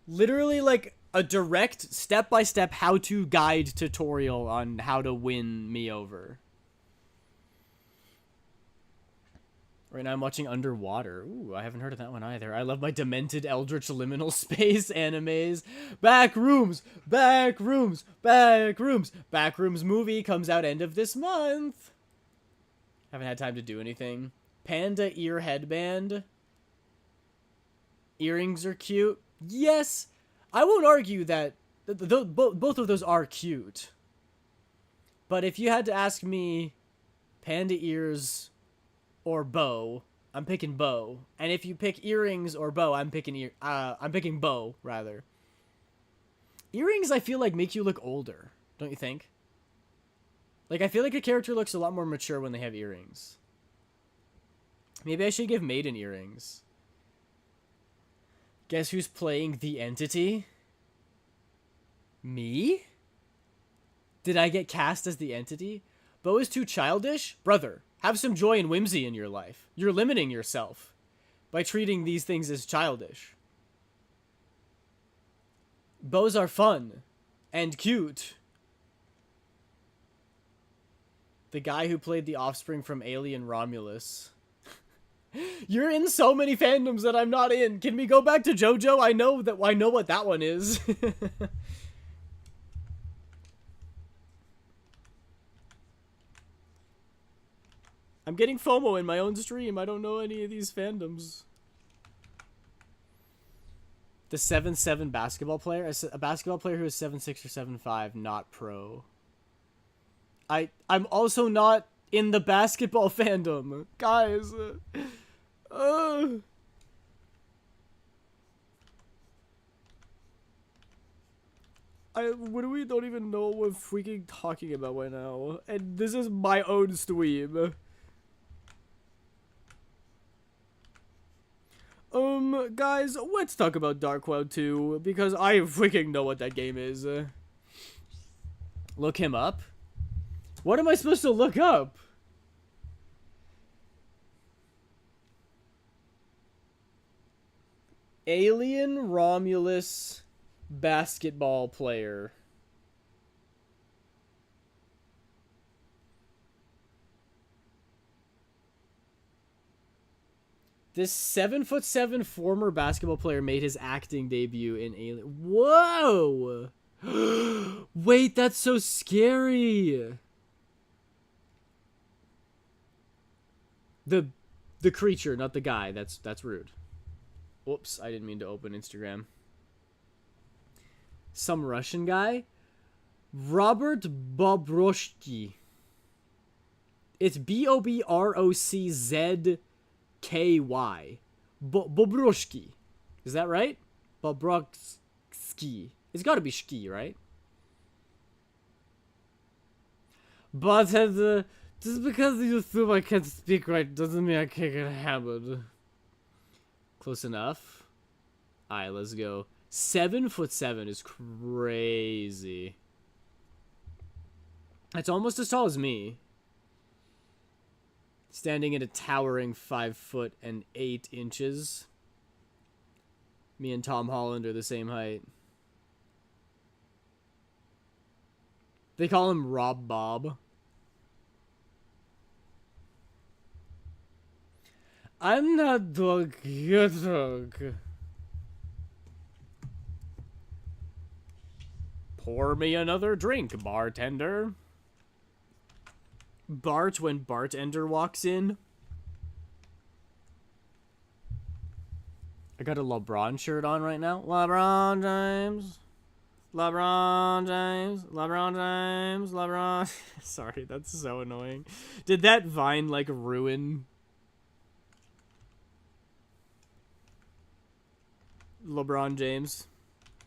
literally like a direct step-by-step how-to guide tutorial on how to win me over. Right now I'm watching Underwater. Ooh, I haven't heard of that one either. I love my demented Eldritch Liminal Space animes. Backrooms! Backrooms! Backrooms! Backrooms movie comes out end of this month. Haven't had time to do anything. Panda ear headband. Earrings are cute. Yes! I won't argue that both of those are cute. But if you had to ask me panda ears or bow, I'm picking bow. And if you pick earrings or bow, I'm picking bow rather. Earrings I feel like make you look older, don't you think? Like I feel like a character looks a lot more mature when they have earrings. Maybe I should give Maiden earrings. Guess who's playing the entity? Me? Did I get cast as the entity? Bo is too childish? Brother, have some joy and whimsy in your life. You're limiting yourself by treating these things as childish. Bows are fun and cute. The guy who played the offspring from Alien Romulus. You're in so many fandoms that I'm not in. Can we go back to JoJo? I know what that one is. I'm getting FOMO in my own stream. I don't know any of these fandoms. The 7'7" basketball player? A basketball player who is 7'6" or 7'5", not pro. I'm also not in the basketball fandom. Guys. We don't even know what we're freaking talking about right now. And this is my own stream. Guys, let's talk about Dark Cloud 2, because I freaking know what that game is. Look him up? What am I supposed to look up? Alien Romulus basketball player. This 7'7" former basketball player made his acting debut in Alien. Whoa! Wait, that's so scary. The creature, not the guy. That's rude. Whoops, I didn't mean to open Instagram. Some Russian guy? Robert Bobrovsky. It's Bobroczky. Bobrovsky. Is that right? Bobrovsky. It's gotta be Shki, right? But just because you assume I can't speak right doesn't mean I can't get hammered. Close enough. Alright, let's go. 7'7" is crazy. That's almost as tall as me. Standing at a towering 5'8". Me and Tom Holland are the same height. They call him Rob Bob. I'm not drunk. You're drunk. Pour me another drink, bartender. Bart when bartender walks in. I got a LeBron shirt on right now. LeBron James. LeBron James. LeBron James. LeBron. Sorry, that's so annoying. Did that Vine, like, ruin LeBron James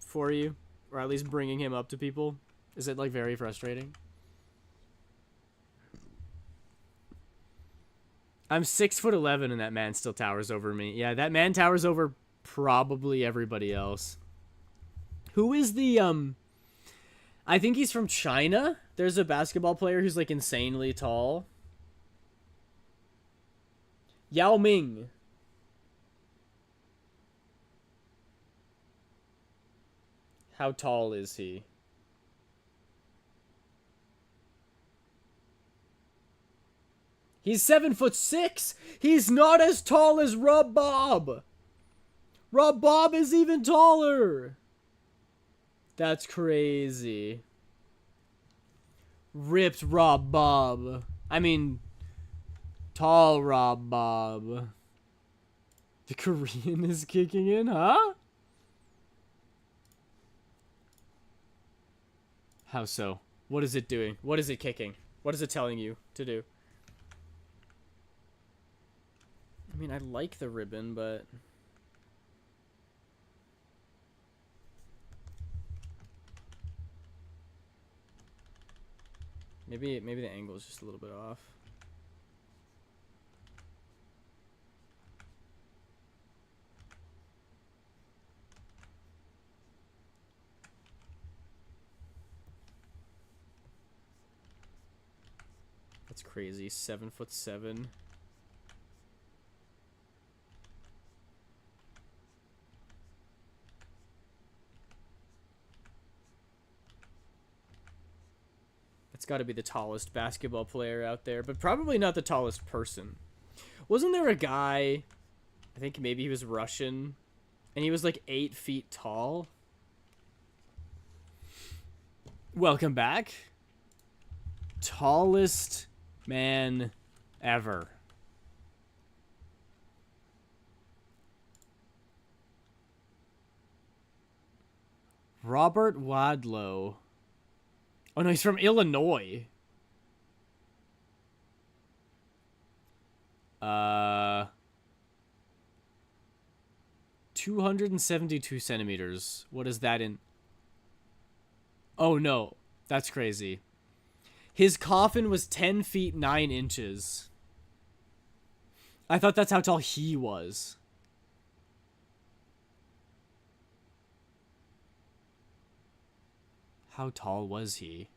for you? Or at least bringing him up to people? Is it, like, very frustrating? I'm 6'11" and that man still towers over me. Yeah, that man towers over probably everybody else. Who is the, I think he's from China. There's a basketball player who's, like, insanely tall. Yao Ming. How tall is he? He's 7'6". He's not as tall as Rob Bob. Rob Bob is even taller. That's crazy. Ripped Rob Bob. I mean, tall Rob Bob. The Korean is kicking in, huh? How so? What is it doing? What is it kicking? What is it telling you to do? I mean, I like the ribbon, but... Maybe the angle is just a little bit off. That's crazy. 7'7". That's got to be the tallest basketball player out there, but probably not the tallest person. Wasn't there a guy, I think maybe he was Russian, and he was like 8 feet tall? Welcome back. Tallest man ever. Robert Wadlow. Oh no, he's from Illinois. 272 centimeters. What is that in? Oh no, that's crazy. His coffin was 10 feet 9 inches. I thought that's how tall he was. How tall was he?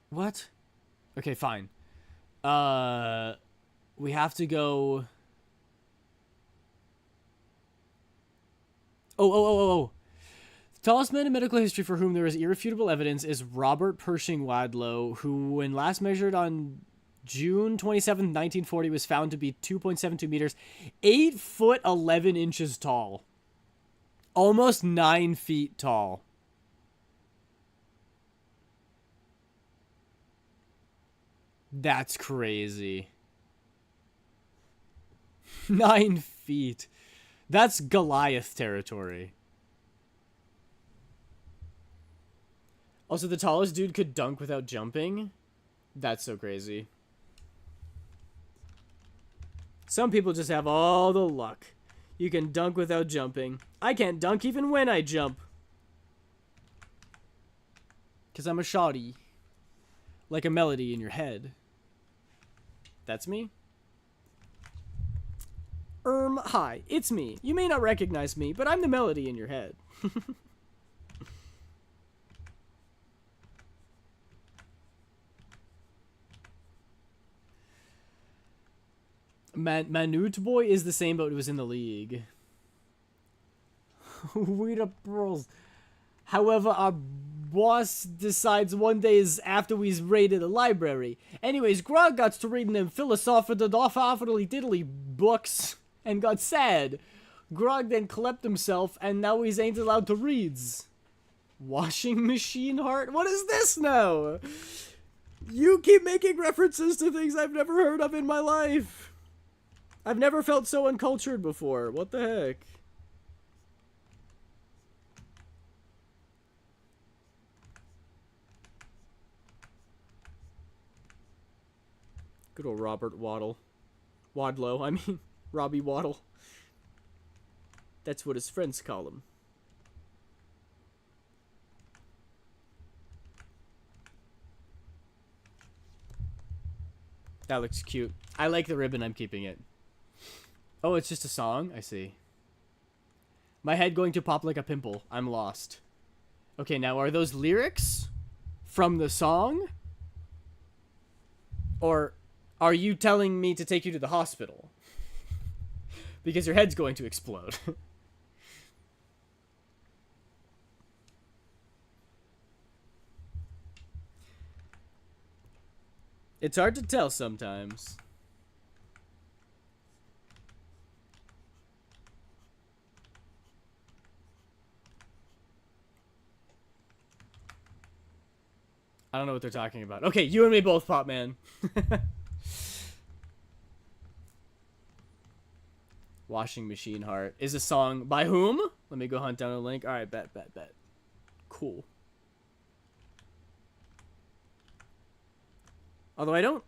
What? Okay, fine. We have to go... Oh. The tallest man in medical history for whom there is irrefutable evidence is Robert Pershing Wadlow, who, when last measured on June 27, 1940, was found to be 2.72 meters, 8 foot 11 inches tall. Almost 9 feet tall. That's crazy. 9 feet. That's Goliath territory. Also, the tallest dude could dunk without jumping? That's so crazy. Some people just have all the luck. You can dunk without jumping. I can't dunk even when I jump. Because I'm a shoddy. Like a melody in your head. That's me? Hi, it's me. You may not recognize me, but I'm the melody in your head. Manute Boy is the same, but it was in the league. We the pearls. However, our boss decides one day is after we's raided a library. Anyways, Grog got to reading them philosophical diddly books and got sad. Grog then clapped himself, and now he's ain't allowed to reads. Washing machine heart? What is this now? You keep making references to things I've never heard of in my life. I've never felt so uncultured before. What the heck? Good old Robert Wadlow, I mean, Robbie Waddle. That's what his friends call him. That looks cute. I like the ribbon, I'm keeping it. Oh, it's just a song? I see. My head going to pop like a pimple. I'm lost. Okay, now are those lyrics? From the song? Or are you telling me to take you to the hospital? Because your head's going to explode. It's hard to tell sometimes. I don't know what they're talking about. Okay, you and me both, Pop Man. Washing Machine Heart is a song by whom? Let me go hunt down a link. All right, bet. Cool. Although I don't...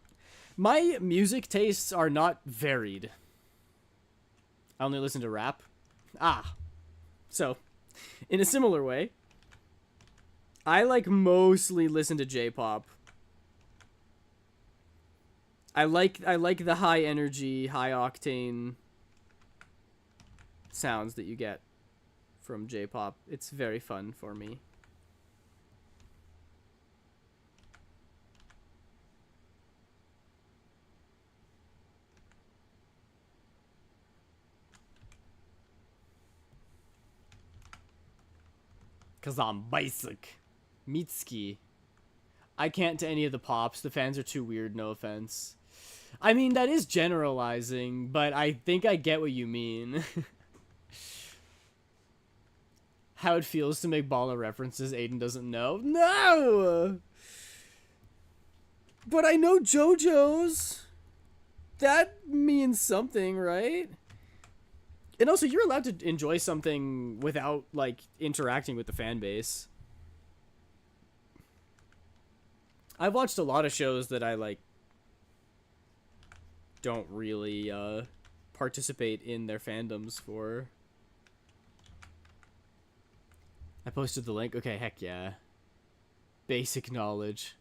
My music tastes are not varied. I only listen to rap. So, in a similar way, I like mostly listen to J-pop. I like the high energy, high octane sounds that you get from J-pop. It's very fun for me. Cause I'm basic. Mitsuki. I can't to any of the pops. The fans are too weird, no offense. I mean, that is generalizing, but I think I get what you mean. How it feels to make baller references Aiden doesn't know. No! But I know JoJo's. That means something, right? And also, you're allowed to enjoy something without, like, interacting with the fan base. I've watched a lot of shows that I, like, don't really, participate in their fandoms for. I posted the link. Okay, heck yeah. Basic knowledge.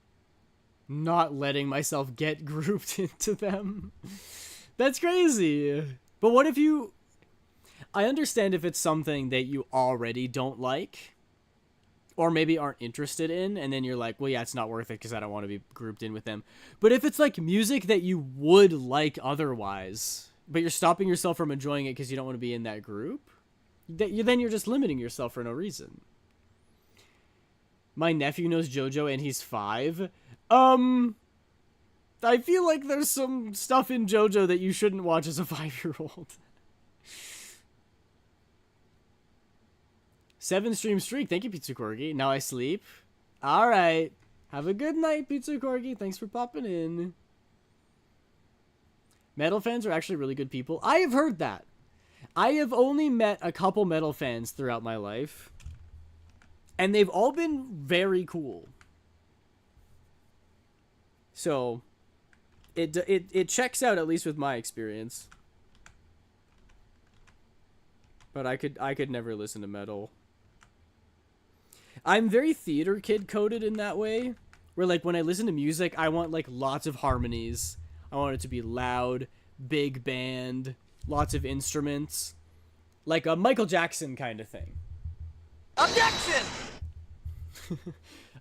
Not letting myself get grouped into them. That's crazy. But what if you... I understand if it's something that you already don't like, or maybe aren't interested in, and then you're like, well, yeah, it's not worth it because I don't want to be grouped in with them. But if it's like music that you would like otherwise, but you're stopping yourself from enjoying it because you don't want to be in that group, then you're just limiting yourself for no reason. My nephew knows JoJo and he's 5. I feel like there's some stuff in JoJo that you shouldn't watch as a 5-year-old. 7-stream streak. Thank you, Pizza Corgi. Now I sleep. All right. Have a good night, Pizza Corgi. Thanks for popping in. Metal fans are actually really good people. I have heard that. I have only met a couple metal fans throughout my life, and they've all been very cool. So, it checks out, at least with my experience. But I could never listen to metal. I'm very theater kid coded in that way, where like when I listen to music, I want like lots of harmonies. I want it to be loud, big band, lots of instruments, like a Michael Jackson kind of thing. Objection!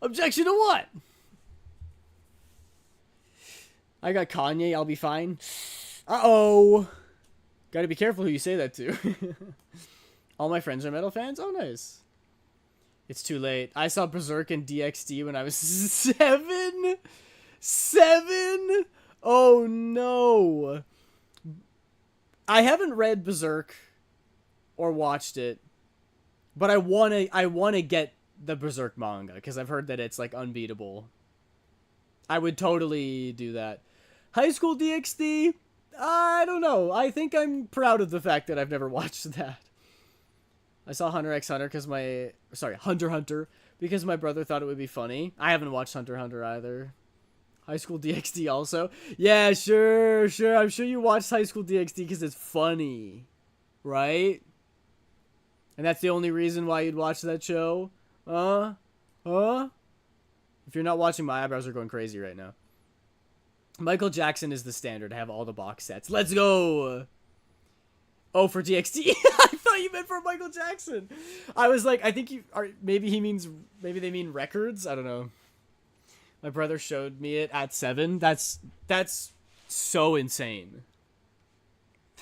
Objection to what? I got Kanye, I'll be fine. Uh-oh. Gotta be careful who you say that to. All my friends are metal fans? Oh, nice. It's too late. I saw Berserk and DxD when I was 7? 7? Oh, no. I haven't read Berserk or watched it, but I wanna get the Berserk manga because I've heard that it's like unbeatable. I would totally do that. High School DxD? I don't know. I think I'm proud of the fact that I've never watched that. I saw Hunter x Hunter Hunter x Hunter because my brother thought it would be funny. I haven't watched Hunter x Hunter either. High School DxD also. Yeah, sure. I'm sure you watched High School DxD because it's funny. Right? And that's the only reason why you'd watch that show? Huh? If you're not watching, my eyebrows are going crazy right now. Michael Jackson is the standard. I have all the box sets. Let's go! Oh, for DxD? I thought you meant for Michael Jackson. I was like, I think you are. Maybe they mean records. I don't know. My brother showed me it at 7. That's so insane.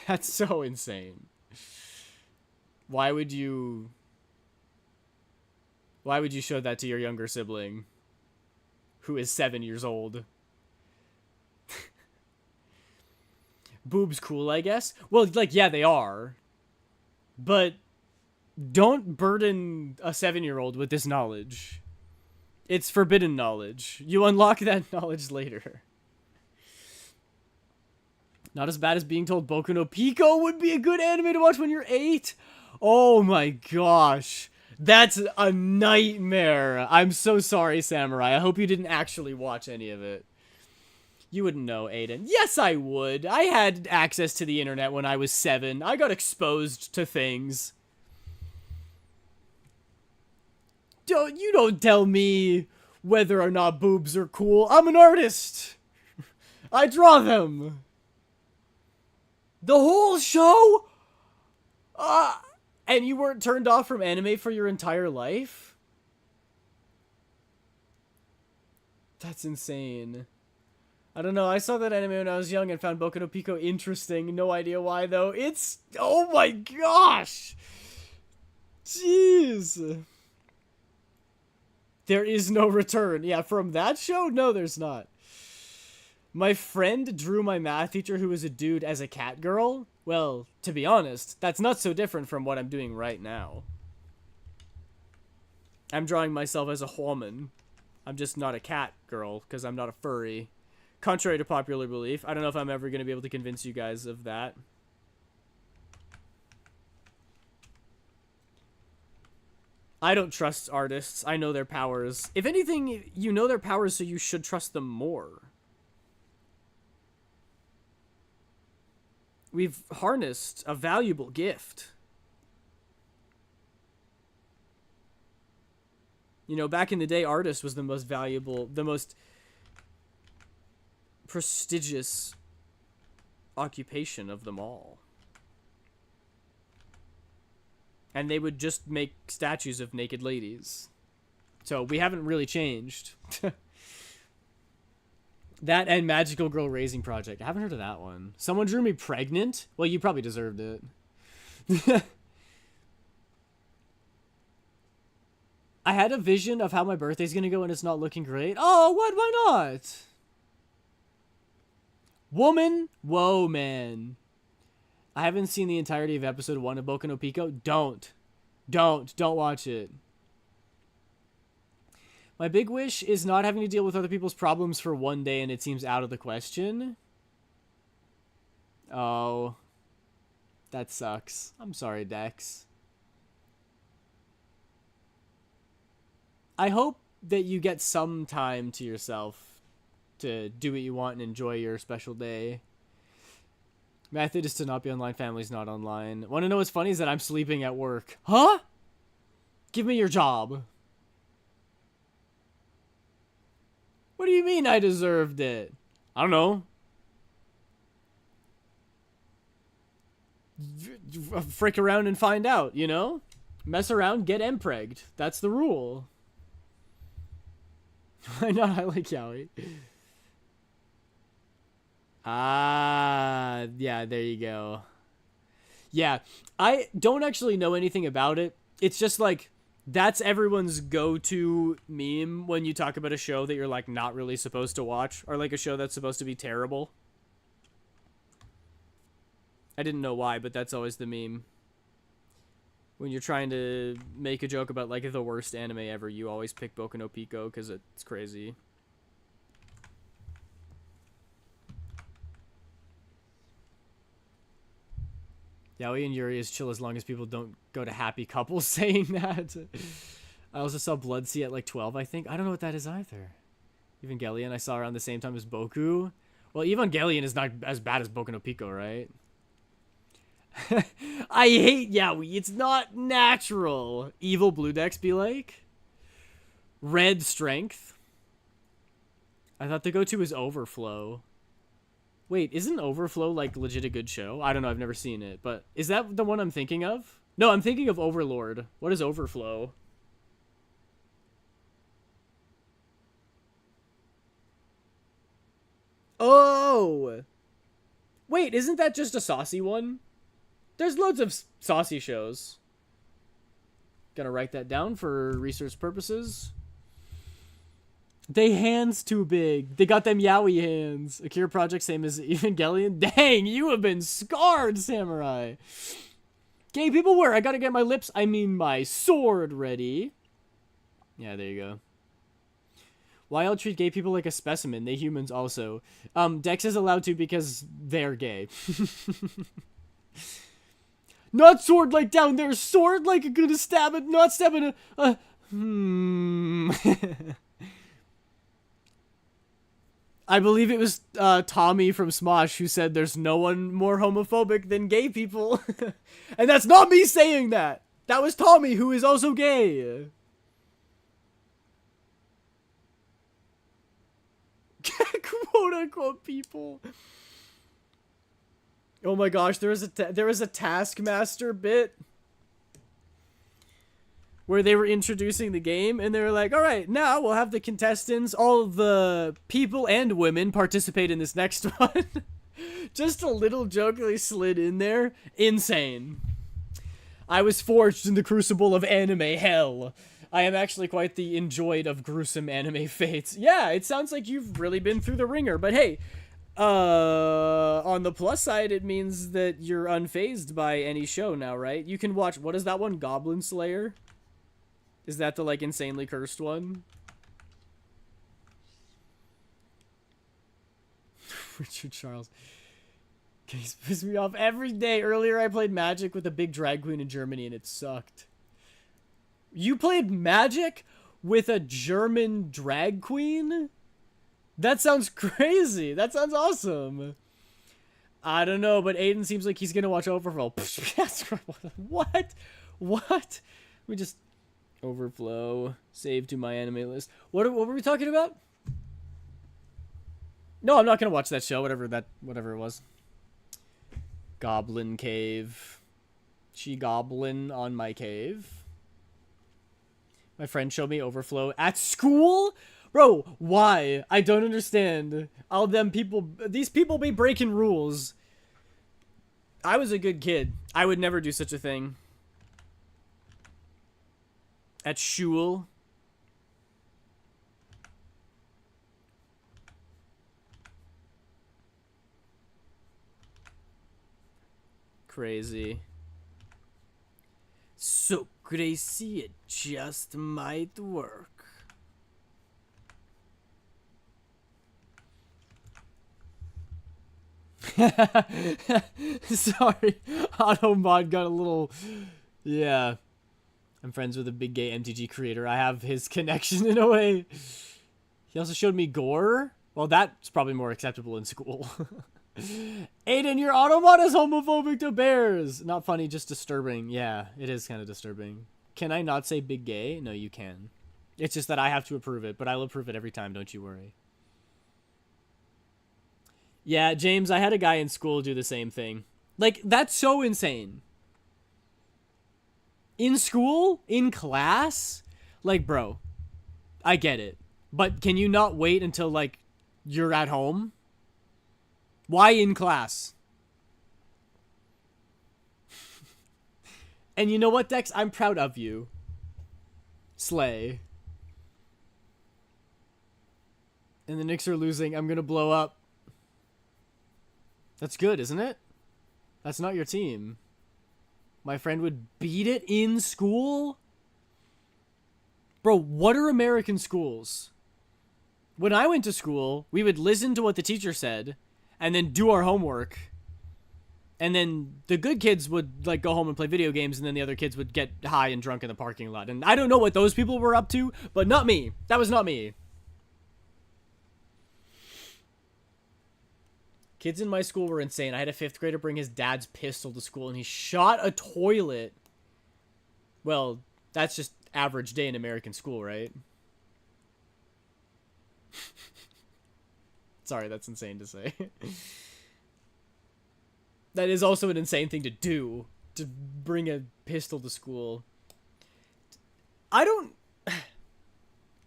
That's so insane. Why would you show that to your younger sibling who is 7 years old? Boobs cool, I guess. Well, like, yeah, they are. But don't burden a 7-year-old with this knowledge. It's forbidden knowledge. You unlock that knowledge later. Not as bad as being told Boku no Pico would be a good anime to watch when you're 8. Oh my gosh. That's a nightmare. I'm so sorry, Samurai. I hope you didn't actually watch any of it. You wouldn't know, Aiden. Yes, I would. I had access to the internet when I was 7. I got exposed to things. You don't tell me whether or not boobs are cool. I'm an artist. I draw them. The whole show? And you weren't turned off from anime for your entire life? That's insane. I don't know, I saw that anime when I was young and found Boku no Pico interesting. No idea why, though. It's... Oh my gosh! Jeez! There is no return. Yeah, from that show? No, there's not. My friend drew my math teacher, who was a dude, as a cat girl. Well, to be honest, that's not so different from what I'm doing right now. I'm drawing myself as a woman. I'm just not a cat girl, because I'm not a furry. Contrary to popular belief. I don't know if I'm ever going to be able to convince you guys of that. I don't trust artists. I know their powers. If anything, you know their powers, so you should trust them more. We've harnessed a valuable gift. You know, back in the day, artist was the most valuable, the most prestigious occupation of them all. And they would just make statues of naked ladies. So we haven't really changed. That and Magical Girl Raising Project. I haven't heard of that one. Someone drew me pregnant? Well, you probably deserved it. I had a vision of how my birthday's gonna go and it's not looking great. Oh, what? Why not? Woman? Whoa, man. I haven't seen the entirety of episode 1 of Boku no Pico. Don't watch it. My big wish is not having to deal with other people's problems for one day, and it seems out of the question. Oh. That sucks. I'm sorry, Dex. I hope that you get some time to yourself to do what you want and enjoy your special day. Method is to not be online, family's not online. Want to know what's funny is that I'm sleeping at work. Huh? Give me your job. What do you mean I deserved it? I don't know. Frick around and find out, you know? Mess around, get empregged. That's the rule. Why not? I like yaoi. Ah, yeah, there you go. Yeah, I don't actually know anything about it. It's just like, that's everyone's go-to meme when you talk about a show that you're like not really supposed to watch, or like a show that's supposed to be terrible. I didn't know why, but that's always the meme. When you're trying to make a joke about like the worst anime ever, you always pick Boku no Pico because it's crazy. Yaoi and Yuri is chill as long as people don't go to happy couples saying that. I also saw Bloodsea at like 12, I think. I don't know what that is either. Evangelion I saw around the same time as Boku. Well, Evangelion is not as bad as Boku no Pico, right? I hate yaoi. It's not natural. Evil Blue Decks be like. Red Strength. I thought the go-to was Overflow. Wait, isn't Overflow like legit a good show? I don't know. I've never seen it, but is that the one I'm thinking of? No, I'm thinking of Overlord. What is Overflow? Oh! Wait, isn't that just a saucy one? There's loads of saucy shows. Gonna write that down for research purposes. They hands too big. They got them yaoi hands. Akira Project, same as Evangelion. Dang, you have been scarred, Samurai. Gay people where? I gotta get my lips, I mean my sword ready. Yeah, there you go. Why I'll treat gay people like a specimen? They humans also. Dex is allowed to because they're gay. Not sword like down there. Sword like I'm gonna stab it. Not stabbing a... I believe it was Tommy from Smosh who said there's no one more homophobic than gay people. And that's not me saying that. That was Tommy, who is also gay. Quote unquote people. Oh my gosh, there was a Taskmaster bit where they were introducing the game and they were like, all right, now we'll have the contestants, all the people and women participate in this next one. Just a little joke they slid in there. Insane. I was forged in the crucible of anime hell. I am actually quite the enjoyed of gruesome anime fates. Yeah, it sounds like you've really been through the ringer, but hey, on the plus side, it means that you're unfazed by any show now, right? You can watch, what is that one? Goblin Slayer? Is that the, like, insanely cursed one? Richard Charles. He's pissed me off every day. Earlier, I played Magic with a big drag queen in Germany, and it sucked. You played Magic with a German drag queen? That sounds crazy. That sounds awesome. I don't know, but Aiden seems like he's gonna watch Overflow. What? What? We just... Overflow. Save to my anime list. What were we talking about? No, I'm not gonna watch that show, whatever it was. Goblin Cave. She goblin on my cave. My friend showed me Overflow at school? Bro, why? I don't understand. These people be breaking rules. I was a good kid. I would never do such a thing. At shul. Crazy. So crazy it just might work. Sorry. Automod got a little... Yeah. I'm friends with a big gay MTG creator. I have his connection in a way. He also showed me gore. Well, that's probably more acceptable in school. Aiden, your Automod is homophobic to bears. Not funny, just disturbing. Yeah, it is kind of disturbing. Can I not say big gay? No, you can. It's just that I have to approve it, but I'll approve it every time, don't you worry. Yeah, James, I had a guy in school do the same thing. Like, that's so insane. In school? In class? Like, bro, I get it. But can you not wait until, like, you're at home? Why in class? And you know what, Dex? I'm proud of you. Slay. And the Knicks are losing. I'm gonna blow up. That's good, isn't it? That's not your team. My friend would beat it in school? Bro, what are American schools? When I went to school, we would listen to what the teacher said and then do our homework. And then the good kids would, like, go home and play video games, and then the other kids would get high and drunk in the parking lot. And I don't know what those people were up to, but not me. That was not me. Kids in my school were insane. I had a 5th grader bring his dad's pistol to school, and he shot a toilet. Well, that's just average day in American school, right? Sorry, that's insane to say. That is also an insane thing to do, to bring a pistol to school. I don't...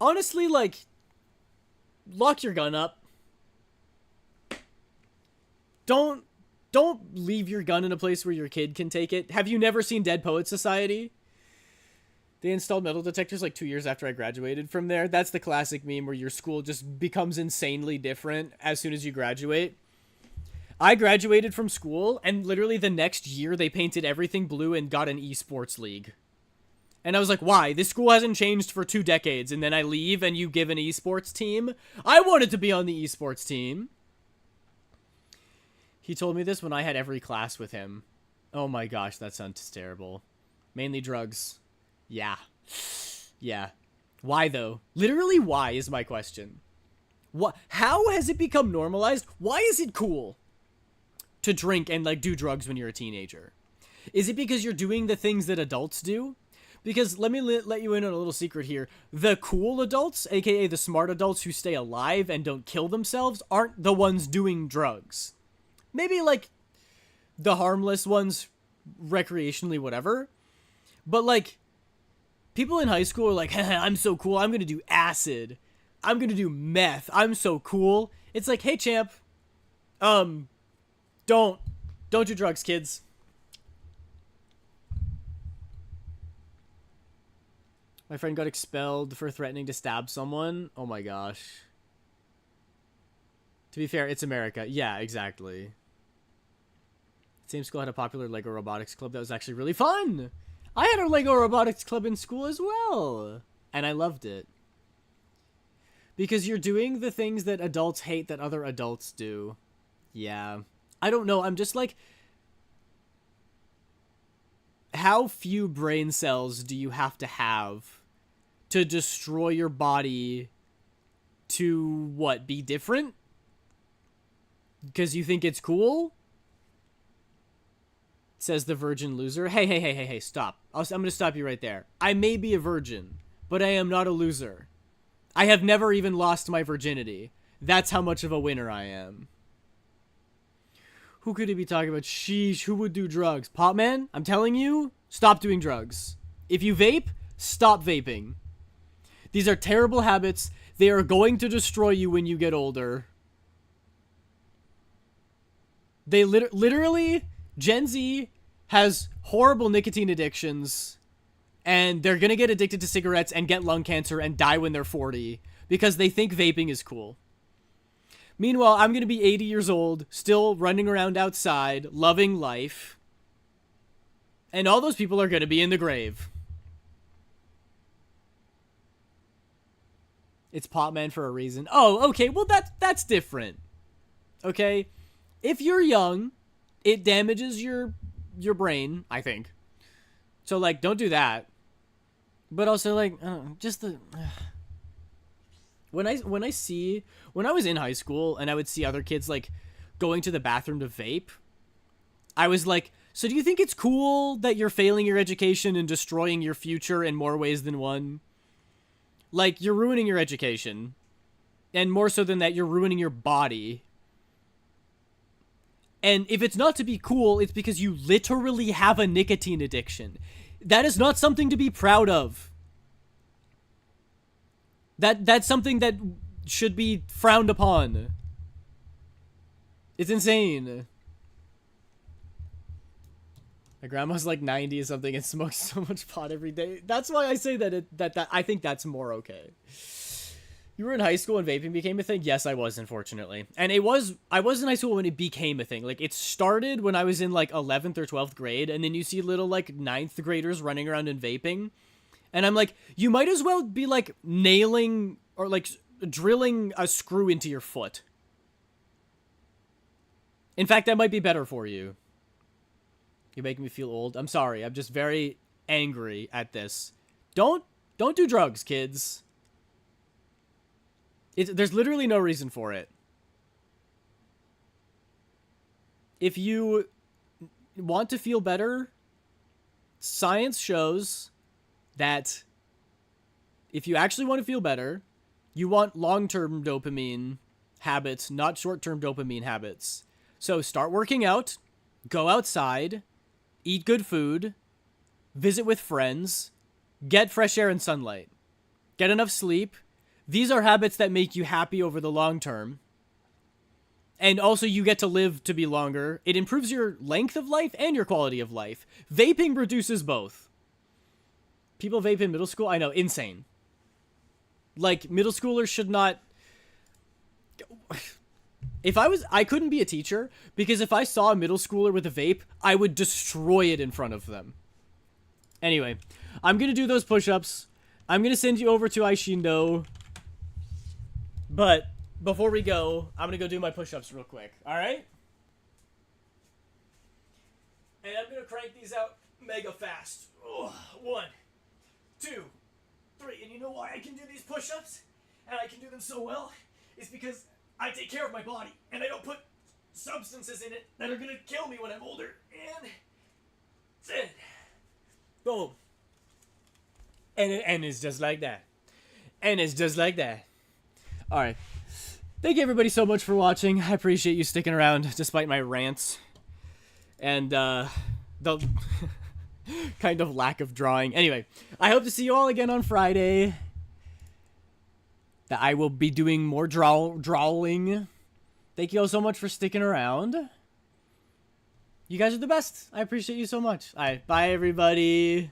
Honestly, like, lock your gun up. don't leave your gun in a place where your kid can take it. Have you never seen Dead Poets Society? They installed metal detectors like 2 years after I graduated from there. That's the classic meme where your school just becomes insanely different as soon as you graduate. I graduated from school, and literally the next year they painted everything blue and got an esports league. And I was like, why? This school hasn't changed for 2 decades, and then I leave and you give an esports team? I wanted to be on the esports team. He told me this when I had every class with him. Oh my gosh, that sounds terrible. Mainly drugs. Yeah. Yeah. Why though? Literally why is my question. What? How has it become normalized? Why is it cool to drink and like do drugs when you're a teenager? Is it because you're doing the things that adults do? Because let me let you in on a little secret here. The cool adults, aka the smart adults who stay alive and don't kill themselves, aren't the ones doing drugs. Maybe like the harmless ones recreationally, whatever. But like people in high school are like, I'm so cool, I'm gonna do acid. I'm gonna do meth. I'm so cool. It's like, hey champ, don't do drugs, kids. My friend got expelled for threatening to stab someone. Oh my gosh. To be fair, it's America. Yeah, exactly. Same school had a popular Lego robotics club that was actually really fun. I had a Lego robotics club in school as well. And I loved it. Because you're doing the things that adults hate that other adults do. Yeah. I don't know. I'm just like, how few brain cells do you have to destroy your body to, what, be different? Because you think it's cool? Says the virgin loser. Hey, stop. I'm going to stop you right there. I may be a virgin, but I am not a loser. I have never even lost my virginity. That's how much of a winner I am. Who could he be talking about? Sheesh, who would do drugs? Popman? I'm telling you, stop doing drugs. If you vape, stop vaping. These are terrible habits. They are going to destroy you when you get older. They literally, Gen Z has horrible nicotine addictions, and they're gonna get addicted to cigarettes and get lung cancer and die when they're 40 because they think vaping is cool. Meanwhile, I'm gonna be 80 years old, still running around outside, loving life, and all those people are gonna be in the grave. It's Popman for a reason. Oh, okay, well that's different. Okay? If you're young, it damages your brain, I think. So like, don't do that. But also like, just the when I was in high school and I would see other kids like going to the bathroom to vape, I was like, so do you think it's cool that you're failing your education and destroying your future in more ways than one? Like, you're ruining your education. And more so than that, you're ruining your body. And if it's not to be cool, it's because you literally have a nicotine addiction. That is not something to be proud of. That's something that should be frowned upon. It's insane. My grandma's like 90 or something and smokes so much pot every day. That's why I say that I think that's more okay. You were in high school and vaping became a thing? Yes, I was, unfortunately. And I was in high school when it became a thing. Like, it started when I was in, like, 11th or 12th grade, and then you see little, like, 9th graders running around and vaping. And I'm like, you might as well be, like, nailing or, like, drilling a screw into your foot. In fact, that might be better for you. You're making me feel old. I'm sorry. I'm just very angry at this. Don't do drugs, kids. There's literally no reason for it. If you want to feel better, science shows that if you actually want to feel better, you want long-term dopamine habits, not short-term dopamine habits. So start working out, go outside, eat good food, visit with friends, get fresh air and sunlight, get enough sleep. These are habits that make you happy over the long term. And also, you get to live to be longer. It improves your length of life and your quality of life. Vaping reduces both. People vape in middle school? I know, insane. Like, middle schoolers should not... I couldn't be a teacher, because if I saw a middle schooler with a vape, I would destroy it in front of them. Anyway, I'm gonna do those push-ups. I'm gonna send you over to Aishindo. But before we go, I'm gonna go do my push-ups real quick, alright? And I'm gonna crank these out mega fast. Ugh. 1, 2, 3. And you know why I can do these push-ups? And I can do them so well? It's because I take care of my body, and I don't put substances in it that are gonna kill me when I'm older. And... boom. And it's just like that. And it's just like that. Alright. Thank you everybody so much for watching. I appreciate you sticking around despite my rants. And, the kind of lack of drawing. Anyway, I hope to see you all again on Friday. That I will be doing more drawing. Thank you all so much for sticking around. You guys are the best. I appreciate you so much. Alright, bye everybody.